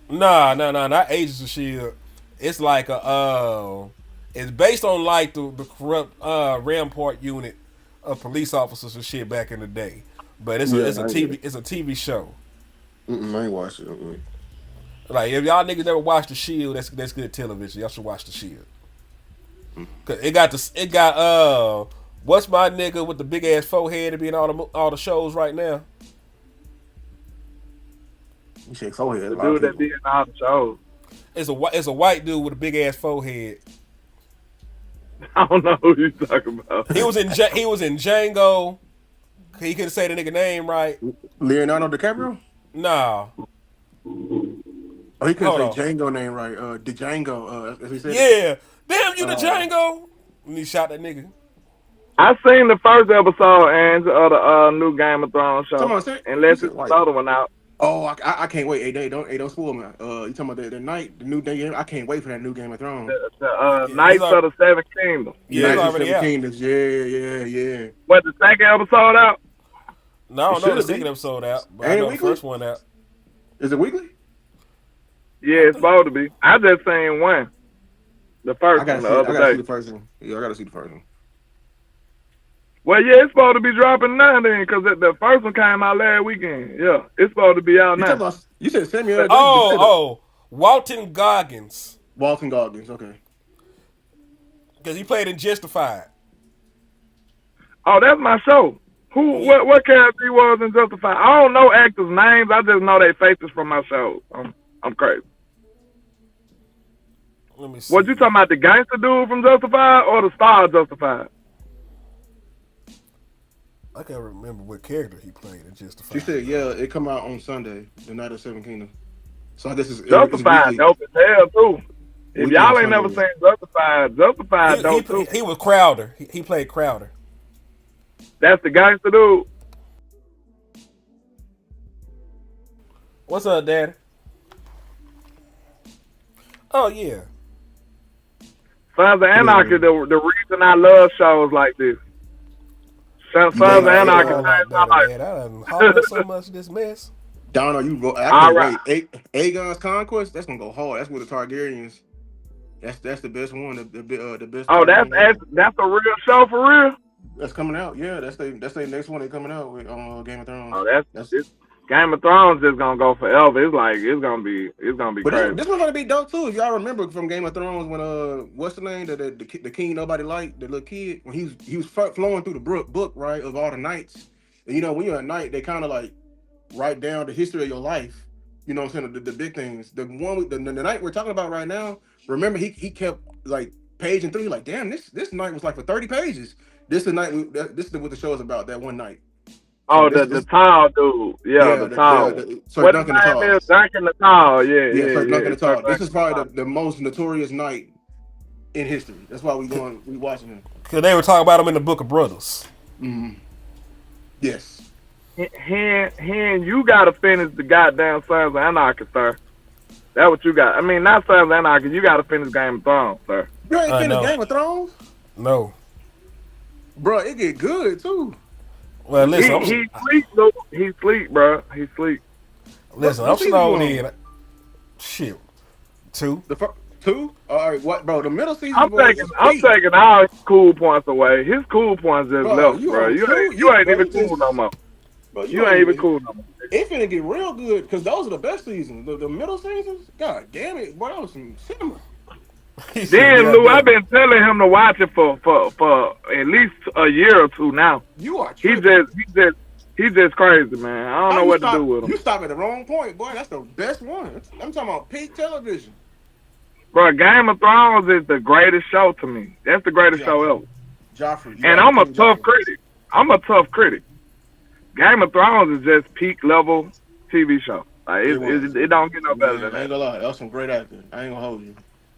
Nah, not Agents of Shield. It's like It's based on like the corrupt Rampart unit of police officers and shit back in the day. But it's a Yeah, it's a I get TV it. it's a TV show. I ain't watched it. Mm-mm. Like if y'all niggas never watched The Shield, that's good television. Y'all should watch The Shield. Cause it got what's my nigga with the big ass forehead to be in all the shows right now. You shake forehead. A The lot of dude that people. be in all the shows. It's a white dude with a big ass forehead. I don't know who you talking about. He was in Django. He couldn't say the nigga name right. Leonardo DiCaprio. Nah, Oh, he couldn't hold say on. Django name right. Django. As he said it. Yeah, damn you the Uh, Django. And he shot that nigga. I seen the first episode and of the new Game of Thrones show. someone said. You Unless said it's like. another one out. Oh, I can't wait. Hey, don't spoil me. You talking about the night, the new day? I can't wait for that new Game of Thrones. The Yeah, Knights of the Seven Kingdoms. Yeah, he's Knights of already Seven out. Kingdoms. Yeah. What, the second episode out? No, I don't know the Should second be. episode out, but I Ain't it know the weekly? first one out. Is it weekly? Yeah, it's supposed to be. I just seen one. The I first gotta one the see. I other gotta see day. the first one. Yeah, I gotta see the first one. Well, yeah, it's supposed to be dropping now then, because the first one came out last weekend. Yeah, it's supposed to be out You talking now. about? You said Samuel. You said Walton Goggins, Walton Goggins. Okay. because he played in Justified. Oh, that's my show. What character he was in Justified? I don't know actors' names. I just know their faces from my shows. I'm crazy. Let me see. What you talking about? The gangster dude from Justified or the star of Justified? I can't remember what character he played in Justified. She said, yeah, it come out on Sunday, the night of Seven Kingdoms. So I guess it's Justified weekly. dope as hell too. If Weekly y'all on ain't never Sunday. seen Justified dope too. He was Crowder. He played Crowder. That's the gangster dude. What's up, Daddy? Oh yeah. Sons of Anarchy, the reason I love shows like this. Sons of Yeah, Anarchy Oh, changed my like life. that, man. I done hollered so much this mess. Donna, I All can't right. wait. Aegon's Conquest. That's gonna go hard. That's with the Targaryens. That's the best one. The best. Oh, Targaryen one. that's a real show for real. That's coming out. Yeah, that's the next one they coming out with on Game of Thrones. Oh, That's it's Game of Thrones is gonna go forever. It's gonna be but crazy. this one's gonna be dope too. If y'all remember from Game of Thrones when what's the name the king nobody liked, the little kid, when he was flowing through the book, right, of all the knights. And you know, when you're a knight, they kind of like write down the history of your life. You know what I'm saying? The big things. The one with the night we're talking about right now. Remember, he kept like paging through. Like, damn, this night was like for 30 pages. This the night. This is what the show is about. That one night. So Oh, the tall dude. Yeah, the tall. Sir What his Duncan the name Tall. is? Duncan the Tall. Yeah, Yeah, Sir Duncan the Sir Tall. This is Duncan probably the the most notorious night in history. That's why we watching him. Cause they were talking about him in the Book of Brothers. Yes. Hen, you gotta finish the goddamn Sons of Anarchy, sir. That's what you got. I mean, not Sons of Anarchy. You gotta finish Game of Thrones, sir. You ain't I finished know. Game of Thrones, No. bro. It get good too. Well, listen, He sleep, Lou. He sleep, bro. He sleep. listen, what I'm season snowed you on? in. Shit. 2. The first two. All right, what, bro? The middle season. I'm was taking great. all his cool points away. His cool points just Bro, left, you bro. on You two? ain't You- bro, even you cool just- no more. Bro, You ain't even cool no more. It finna get real good because those are the best seasons. The middle seasons, god damn it, boy, that was some cinema. Then, Lou, I've been telling him to watch it for at least a year or two now. You are He tripping. just crazy, man. I don't know You what stop- to do with him. You stop at the wrong point, boy. That's the best one. I'm talking about peak television. Bro, Game of Thrones is the greatest show to me. That's the greatest show ever. Joffrey. And I'm a tough critic. I'm a tough critic. Game of Thrones is just peak level TV show. Like it don't get no better Man, than I ain't that. gonna lie, that was some great acting. I ain't gonna hold you.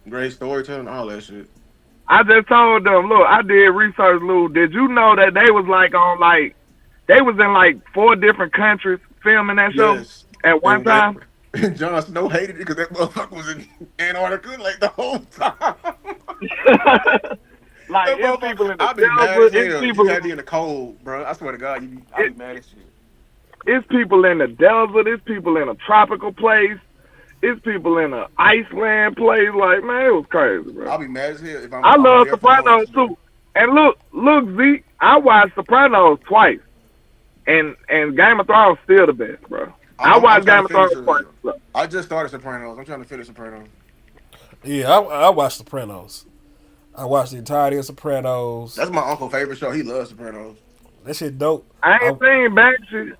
Great storytelling, all that shit. I just told them, look, I did research, Lou. Did you know that they was they was in like 4 different countries filming that show Yes. at one And time? And Jon Snow hated it because that motherfucker was in Antarctica like the whole time. Like That it's people in the I'd be mad desert, as it's hell. people You had me in the cold, bro. I swear to God, I'd be mad as shit. it's people in the desert, it's people in a tropical place. It's people in a Iceland place. Like, man, it was crazy, bro. I'll be mad as hell if I I'm love there for Sopranos months, bro. too. And look, Zeke, I watched Sopranos twice, and Game of Thrones still the best, bro. I I'm watched trying Game to of finish. Thrones twice. Bro. I just started Sopranos. I'm trying to finish Sopranos. Yeah, I watched Sopranos. I watched the entirety of Sopranos. That's my uncle's favorite show. He loves Sopranos. That shit dope. I I, ain't seen Banshee.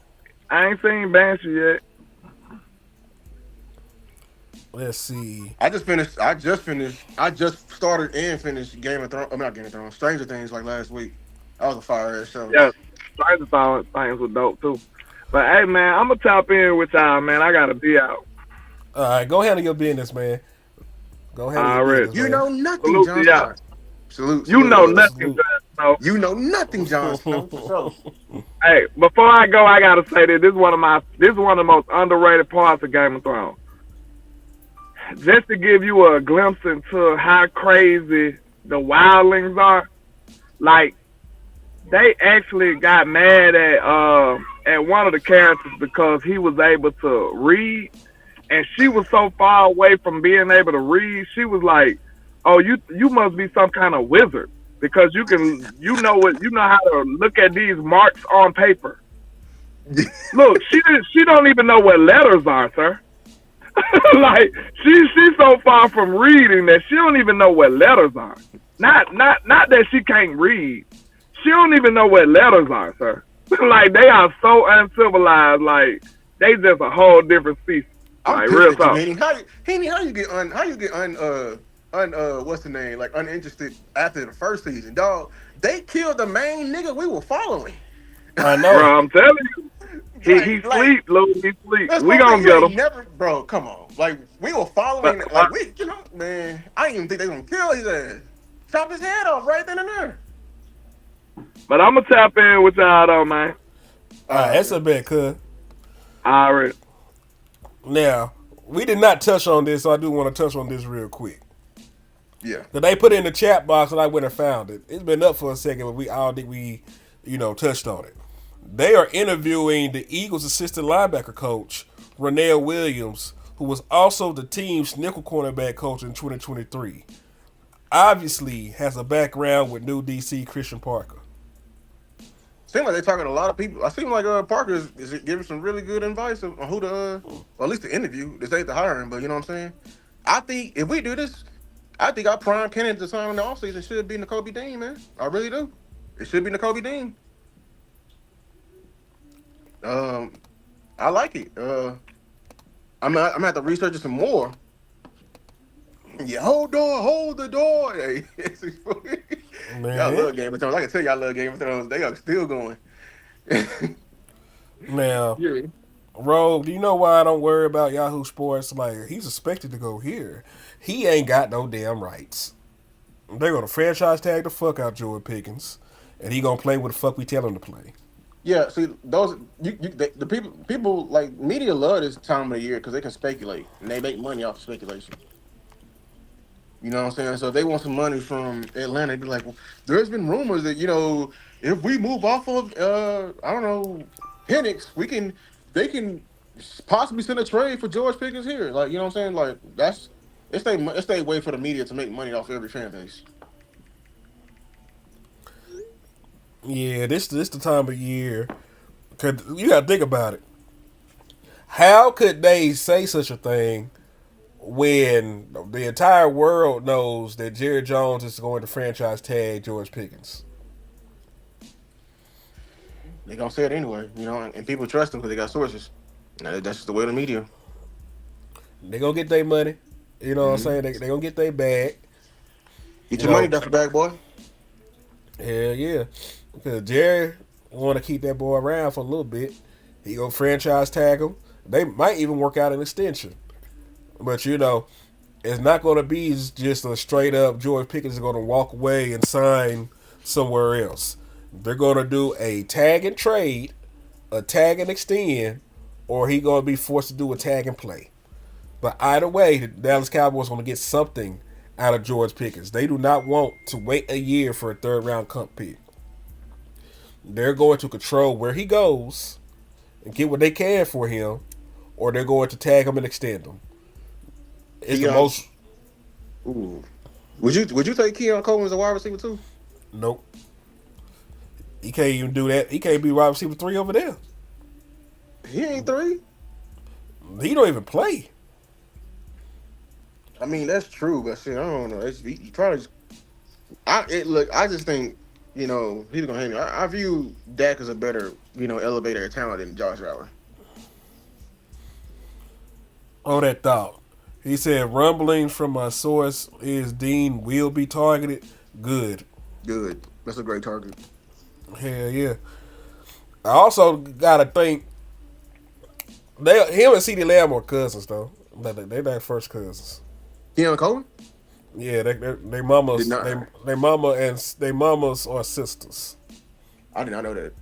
I ain't seen Banshee yet. let's see. I just finished. I just finished. I just started and finished Game of Thrones. I'm not Game of Thrones. Stranger Things like last week. That was a fire ass show. Yeah, Stranger Things was dope too. But hey, man, I'm gonna tap in with y'all, man. I gotta be out. All right, go handle your business, man. Go handle your Already. business, You man. know nothing, Salute to Jon y'all. Snow. Salute, You salute. know nothing, Salute. Jon Snow. You know nothing, Jon Snow. For sure. Hey, before I go, I gotta say that this is one of the most underrated parts of Game of Thrones. Just to give you a glimpse into how crazy the wildlings are, like they actually got mad at one of the characters because he was able to read, and she was so far away from being able to read. She was like, "Oh, you must be some kind of wizard because you know how to look at these marks on paper." Look, she don't even know what letters are, sir. Like she's so far from reading that she don't even know what letters are. Not that she can't read. She don't even know what letters are, sir. Like they are so uncivilized. Like they just a whole different species. I'm Like pissed real at you, talk. Henny. How you get what's the name, like uninterested after the first season, dog? They killed the main nigga we were following. I know. Bro, I'm telling you, he like sleep, Lou. He sleep. that's We one thing gonna you get ain't him. never, bro. Come on, like we were But following, like we, man. I didn't even think they gonna kill his ass. Chop his head off right then and there. but I'm gonna tap in with y'all though, man. All right, that's a Man. bet, cuz. Already. Now, we did not touch on this, so I do want to touch on this real quick. Yeah. Cause they put it in the chat box and I went and found it. It's been up for a second, but I don't think we, touched on it. They are interviewing the Eagles' assistant linebacker coach, Renell Williams, who was also the team's nickel cornerback coach in 2023. Obviously, has a background with new DC Christian Parker. Seems like they're talking to a lot of people. I seem like Parker is giving some really good advice on who to, or at least the interview. This ain't the hiring, but you know what I'm saying. I think if we do this, I think our prime candidate to sign in the offseason should be N'Kobe Dean, man. I really do. It should be N'Kobe Dean. Um, I like it. I'm gonna have to research it some more. Yeah, hold the door. Hey, y'all Man. love Game of Thrones. I can tell y'all love Game of Thrones. They are still going. Now, Yeah. Rogue, do you know why I don't worry about Yahoo Sports? Like, he's expected to go here. He ain't got no damn rights. They're gonna franchise tag the fuck out Jordan Pickens, and he gonna play what the fuck we tell him to play. Yeah, see those the people like media love this time of the year because they can speculate and they make money off of speculation. You know what I'm saying? So if they want some money from Atlanta, they'd be like, well, there's been rumors that if we move off of I don't know Penix, they can possibly send a trade for George Pickens here. Like you know what I'm saying? Like it's they way for the media to make money off every fan base. Yeah, this the time of year. Cause you gotta think about it. How could they say such a thing when the entire world knows that Jerry Jones is going to franchise tag George Pickens? They gonna say it anyway, and people trust them because they got sources. That's just the way of the media. They gonna get their money. You know what I'm Mm-hmm. saying? They gonna get their bag. Get You your money, know, Duffy bag boy. hell yeah. Because Jerry want to keep that boy around for a little bit. He gonna franchise tag him. They might even work out an extension. But it's not gonna be just a straight up George Pickens is gonna walk away and sign somewhere else. They're gonna do a tag and trade, a tag and extend, or he gonna be forced to do a tag and play. But either way, the Dallas Cowboys want to get something out of George Pickens. They do not want to wait a year for a third round comp pick. They're going to control where he goes and get what they can for him, or they're going to tag him and extend him. it's the Keon. most. Ooh. Would you take Keon Coleman as a wide receiver too? Nope. He can't even do that. He can't be wide receiver 3 over there. He ain't three. He don't even play. I mean, that's true, but shit, I don't know. He probably. Look. I just think he's gonna hang. I view Dak as a better elevator of talent than Josh Allen. On that thought. He said rumblings from a source is Dean will be targeted. Good. Good. That's a great target. Hell yeah. I also gotta think him and CeeDee Lamb are cousins though. They not first cousins. Keon Coleman Yeah, they did mamas not. they mamas are sisters. I did not know that.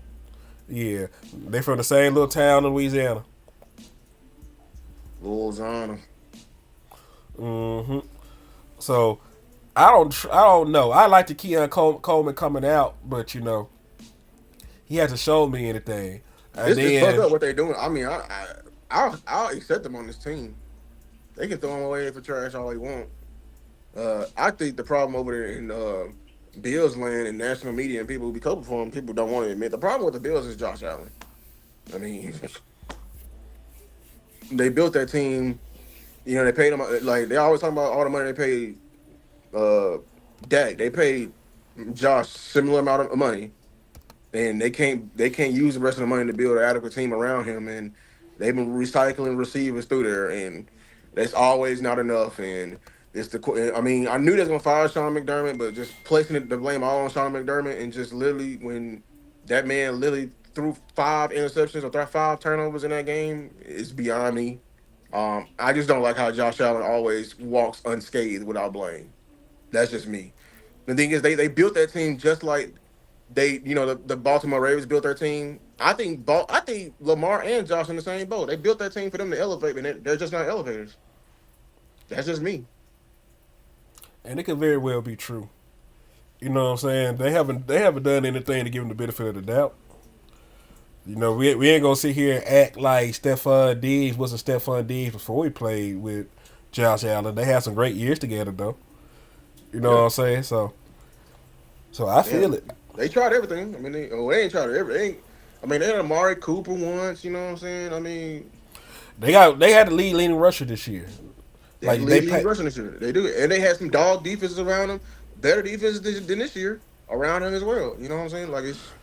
Yeah, they from the same little town in Louisiana. Louisiana. hmm So I don't know. I like the Keon Coleman coming out, but he hasn't shown me anything. And It's fucked then up what they're doing. I mean, I'll accept them on this team. They can throw him away for trash all they want. I think the problem over there in Bills land and national media and people who be coping for him, people don't want to admit. The problem with the Bills is Josh Allen. I mean, they built that team. They paid him like they always talk about all the money they paid Dak. They paid Josh similar amount of money, and they can't use the rest of the money to build an adequate team around him. And they've been recycling receivers through there, and that's always not enough. And I mean, I knew they was gonna fire Sean McDermott, but just placing the blame all on Sean McDermott and just literally when that man literally threw 5 interceptions or 5 turnovers in that game is beyond me. I just don't like how Josh Allen always walks unscathed without blame. That's just me. The thing is, they built that team just like the Baltimore Ravens built their team. I think Lamar and Josh in the same boat. They built that team for them to elevate, and they're just not elevators. That's just me. and it could very well be true. You know what I'm saying? They haven't done anything to give him the benefit of the doubt. We ain't gonna sit here and act like Stephon Diggs wasn't Stephon Diggs before he played with Josh Allen. They had some great years together though. You know what Yeah, I'm saying? So I yeah. feel it. They tried everything. I mean, they ain't tried everything. I mean, they had Amari Cooper once. You know what I'm saying? I mean, They had the lead leading rusher this year. they had Like the they lead rushing this year. They do, and they had some dog defenses around them, better defenses than this year around them as well. You know what I'm saying? Like it's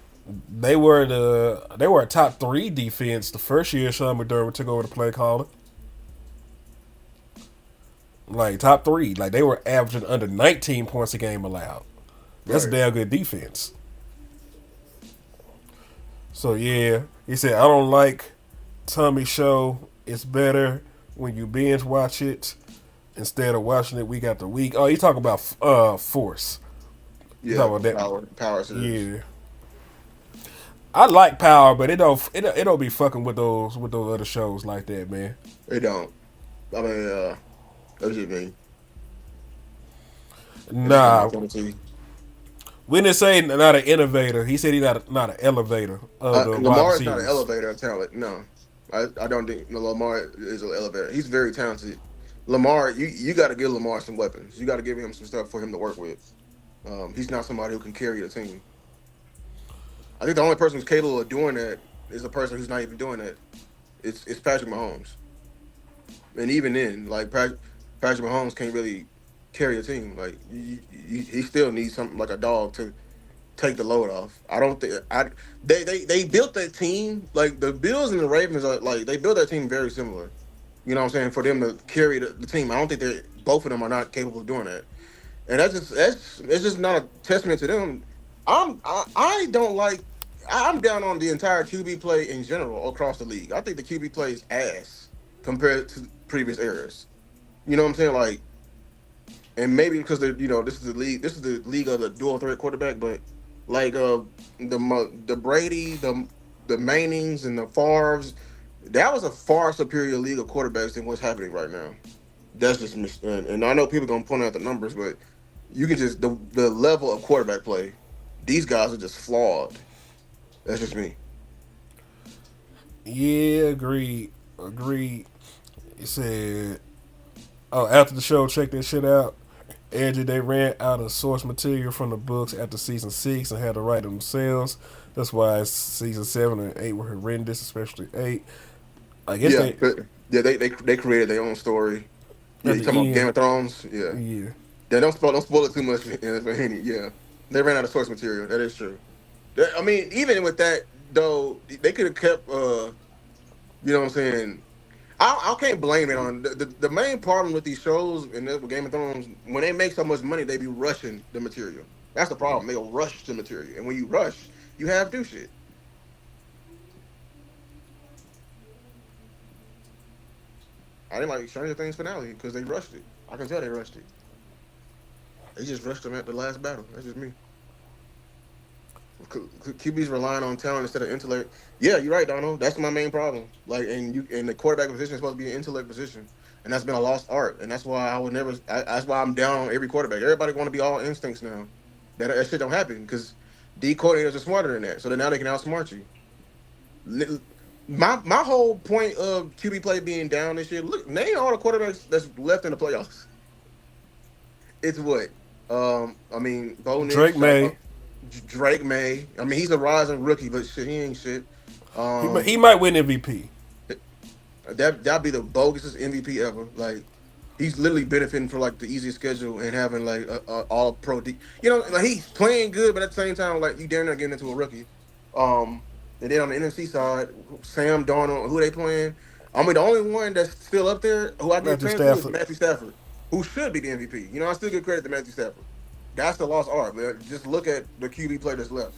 they were a top 3 defense the first year Sean McDermott took over the play calling. Like top 3. Like they were averaging under 19 points a game allowed. That's a right. damn good defense. So yeah, he said I don't like Tommy show. It's better when you binge watch it instead of watching it week after week. Oh, you talking about Force? You Yeah, talking about that? power series. Yeah, I like Power, but it don't be fucking with those other shows like that, man. They don't. I mean, that's just me. That's just my Nah, fantasy. we didn't say not an innovator. He said he's not an elevator of the wide Lamar is not an receivers. elevator of talent. No, I don't think Lamar is an elevator. He's very talented. Lamar, you got to give Lamar some weapons. You got to give him some stuff for him to work with. He's not somebody who can carry the team. I think the only person who's capable of doing that is a person who's not even doing that. It's Patrick Mahomes, and even then, like Patrick Mahomes can't really carry a team. Like he still needs something like a dog to take the load off. I don't think they built that team like the Bills and the Ravens are like they built that team very similar. You know what I'm saying? For them to carry the team, I don't think that both of them are not capable of doing that. And that's it's just not a testament to them. I don't like. I'm down on the entire QB play in general across the league. I think the QB play is ass compared to previous eras. You know what I'm saying? Like, and maybe because this is the league of the dual threat quarterback, but like the Brady, the Mannings and the Favres, that was a far superior league of quarterbacks than what's happening right now. That's just and I know people gonna point out the numbers, but you can just the level of quarterback play. These guys are just flawed. That's just me. Yeah, agreed. He said Oh, after the show, check that shit out. Edgy, they ran out of source material from the books after season 6 and had to write them themselves. That's why season 7 and 8 were horrendous, especially 8. I guess Yeah, they yeah, they created their own story. Yeah, at you the talking about Game end. of Thrones? Yeah, Yeah, yeah. Don't spoil it too much for any. Yeah, they ran out of source material. That is true. I mean, even with that though, they could have kept. You know what I'm saying? I can't blame it on the main problem with these shows and with Game of Thrones. When they make so much money, they be rushing the material. That's the problem. They'll rush the material, and when you rush, you have to do shit. I didn't like Stranger Things finale because they rushed it. I can tell they rushed it. They just rushed them at the last battle. That's just me. QB's relying on talent instead of intellect. Yeah, you're right, Donald. That's my main problem. Like, and the quarterback position is supposed to be an intellect position, and that's been a lost art. And that's why I would never. That's why I'm down on every quarterback. Everybody want to be all instincts now. That shit don't happen because D coordinators are smarter than that. So then now they can outsmart you. My whole point of QB play being down this year. Look, name all the quarterbacks that's left in the playoffs. It's what? I mean, Bo Nix, Drake May. Drake May. I mean, he's a rising rookie, but shit, he ain't shit. He might win MVP. That'd be the bogusest MVP ever. Like, he's literally benefiting from like the easiest schedule and having like a all pro. You know, like he's playing good, but at the same time, like you damn near getting into a rookie. And then on the NFC side, Sam Darnold, who they playing? I mean, the only one that's still up there who I give Matthew fans to is Stafford. Matthew Stafford, who should be the MVP. You know, I still give credit to Matthew Stafford. That's the lost art, man. Just look at the QB play that's left.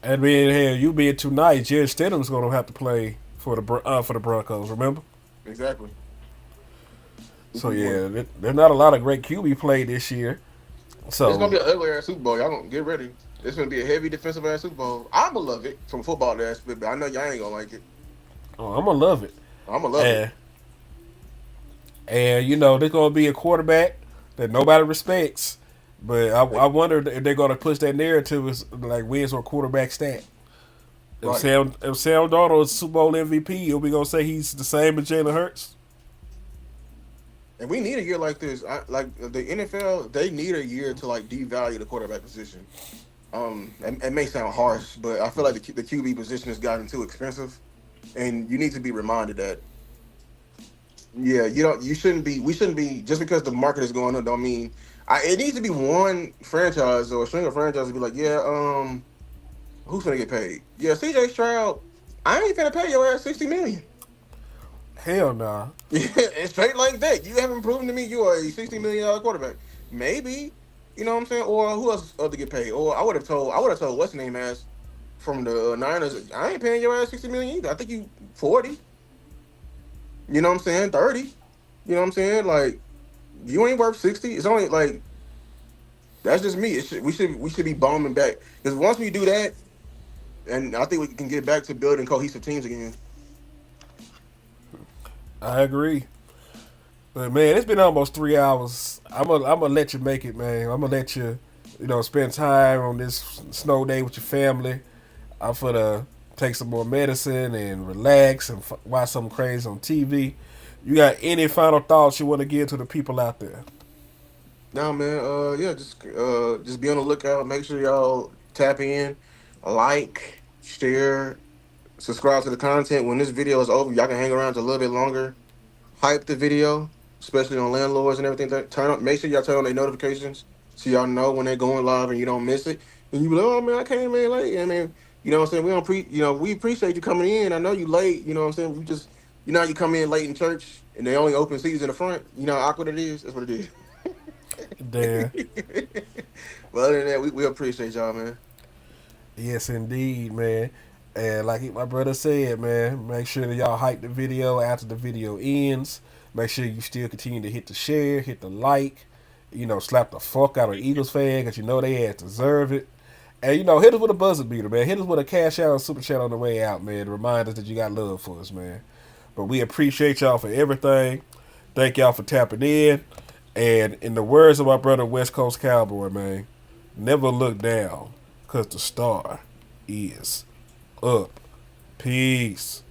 And being here, you being too nice, Jared Stidham's going to have to play for the Broncos. Remember? Exactly. So yeah, there's not a lot of great QB play this year. It's gonna So be an ugly ass Super Bowl. Y'all gonna get ready. It's gonna be a heavy defensive ass Super Bowl. I'ma love it from football aspect, but I know y'all ain't gonna like it. I'm gonna love it. I'ma love it. And you know, there's gonna be a quarterback that nobody respects. But I wonder if they're gonna push that narrative as like wins or quarterback stat. Right. If Sam Darnold is Super Bowl MVP, are we gonna say he's the same as Jalen Hurts? And we need a year like this. Like the NFL, they need a year to like devalue the quarterback position. It may sound harsh, but I feel like the QB position has gotten too expensive, and you need to be reminded that. Yeah, you shouldn't be. We shouldn't be just because the market is going up. Don't mean it needs to be one franchise or a string of franchises to be like, yeah, who's gonna get paid? Yeah, CJ Stroud. I ain't gonna pay your ass $60 million. Hell nah. Yeah, it's straight like that. You haven't proven to me you are a $60 million quarterback. Maybe, you know what I'm saying? Or who else to get paid? Or I would have told what's the name ass from the Niners. I ain't paying your ass $60 million either. I think you 40. You know what I'm saying? 30. You know what I'm saying? Like you ain't worth 60. It's only like that's just me. We should be bombing back because once we do that, and I think we can get back to building cohesive teams again. I agree. But man, it's been almost 3 hours. I'm gonna let you make it, man. I'm gonna let you, spend time on this snow day with your family. I'm gonna take some more medicine and relax and watch something crazy on TV. You got any final thoughts you want to give to the people out there? Nah, man. Yeah, just be on the lookout. Make sure y'all tap in, like, share, subscribe to the content. When this video is over, y'all can hang around a little bit longer. Hype the video, especially on landlords and everything. Make sure y'all turn on their notifications so y'all know when they're going live and you don't miss it. And you be like, oh man, I came in late. And then you know what I'm saying. We appreciate you coming in. I know you late. You know what I'm saying. We just, how you come in late in church and they only open seats in the front. You know how awkward it is. That's what it is. Damn. But other than that, we appreciate y'all, man. Yes, indeed, man. And like my brother said, man, make sure that y'all hype the video after the video ends. Make sure you still continue to hit the share, hit the like, slap the fuck out of Eagles fan because they ass deserve it. And, hit us with a buzzer beater, man. Hit us with a cash out and super chat on the way out, man. To remind us that you got love for us, man. But we appreciate y'all for everything. Thank y'all for tapping in. And in the words of my brother, West Coast Cowboy, man, never look down because the star is up. Peace.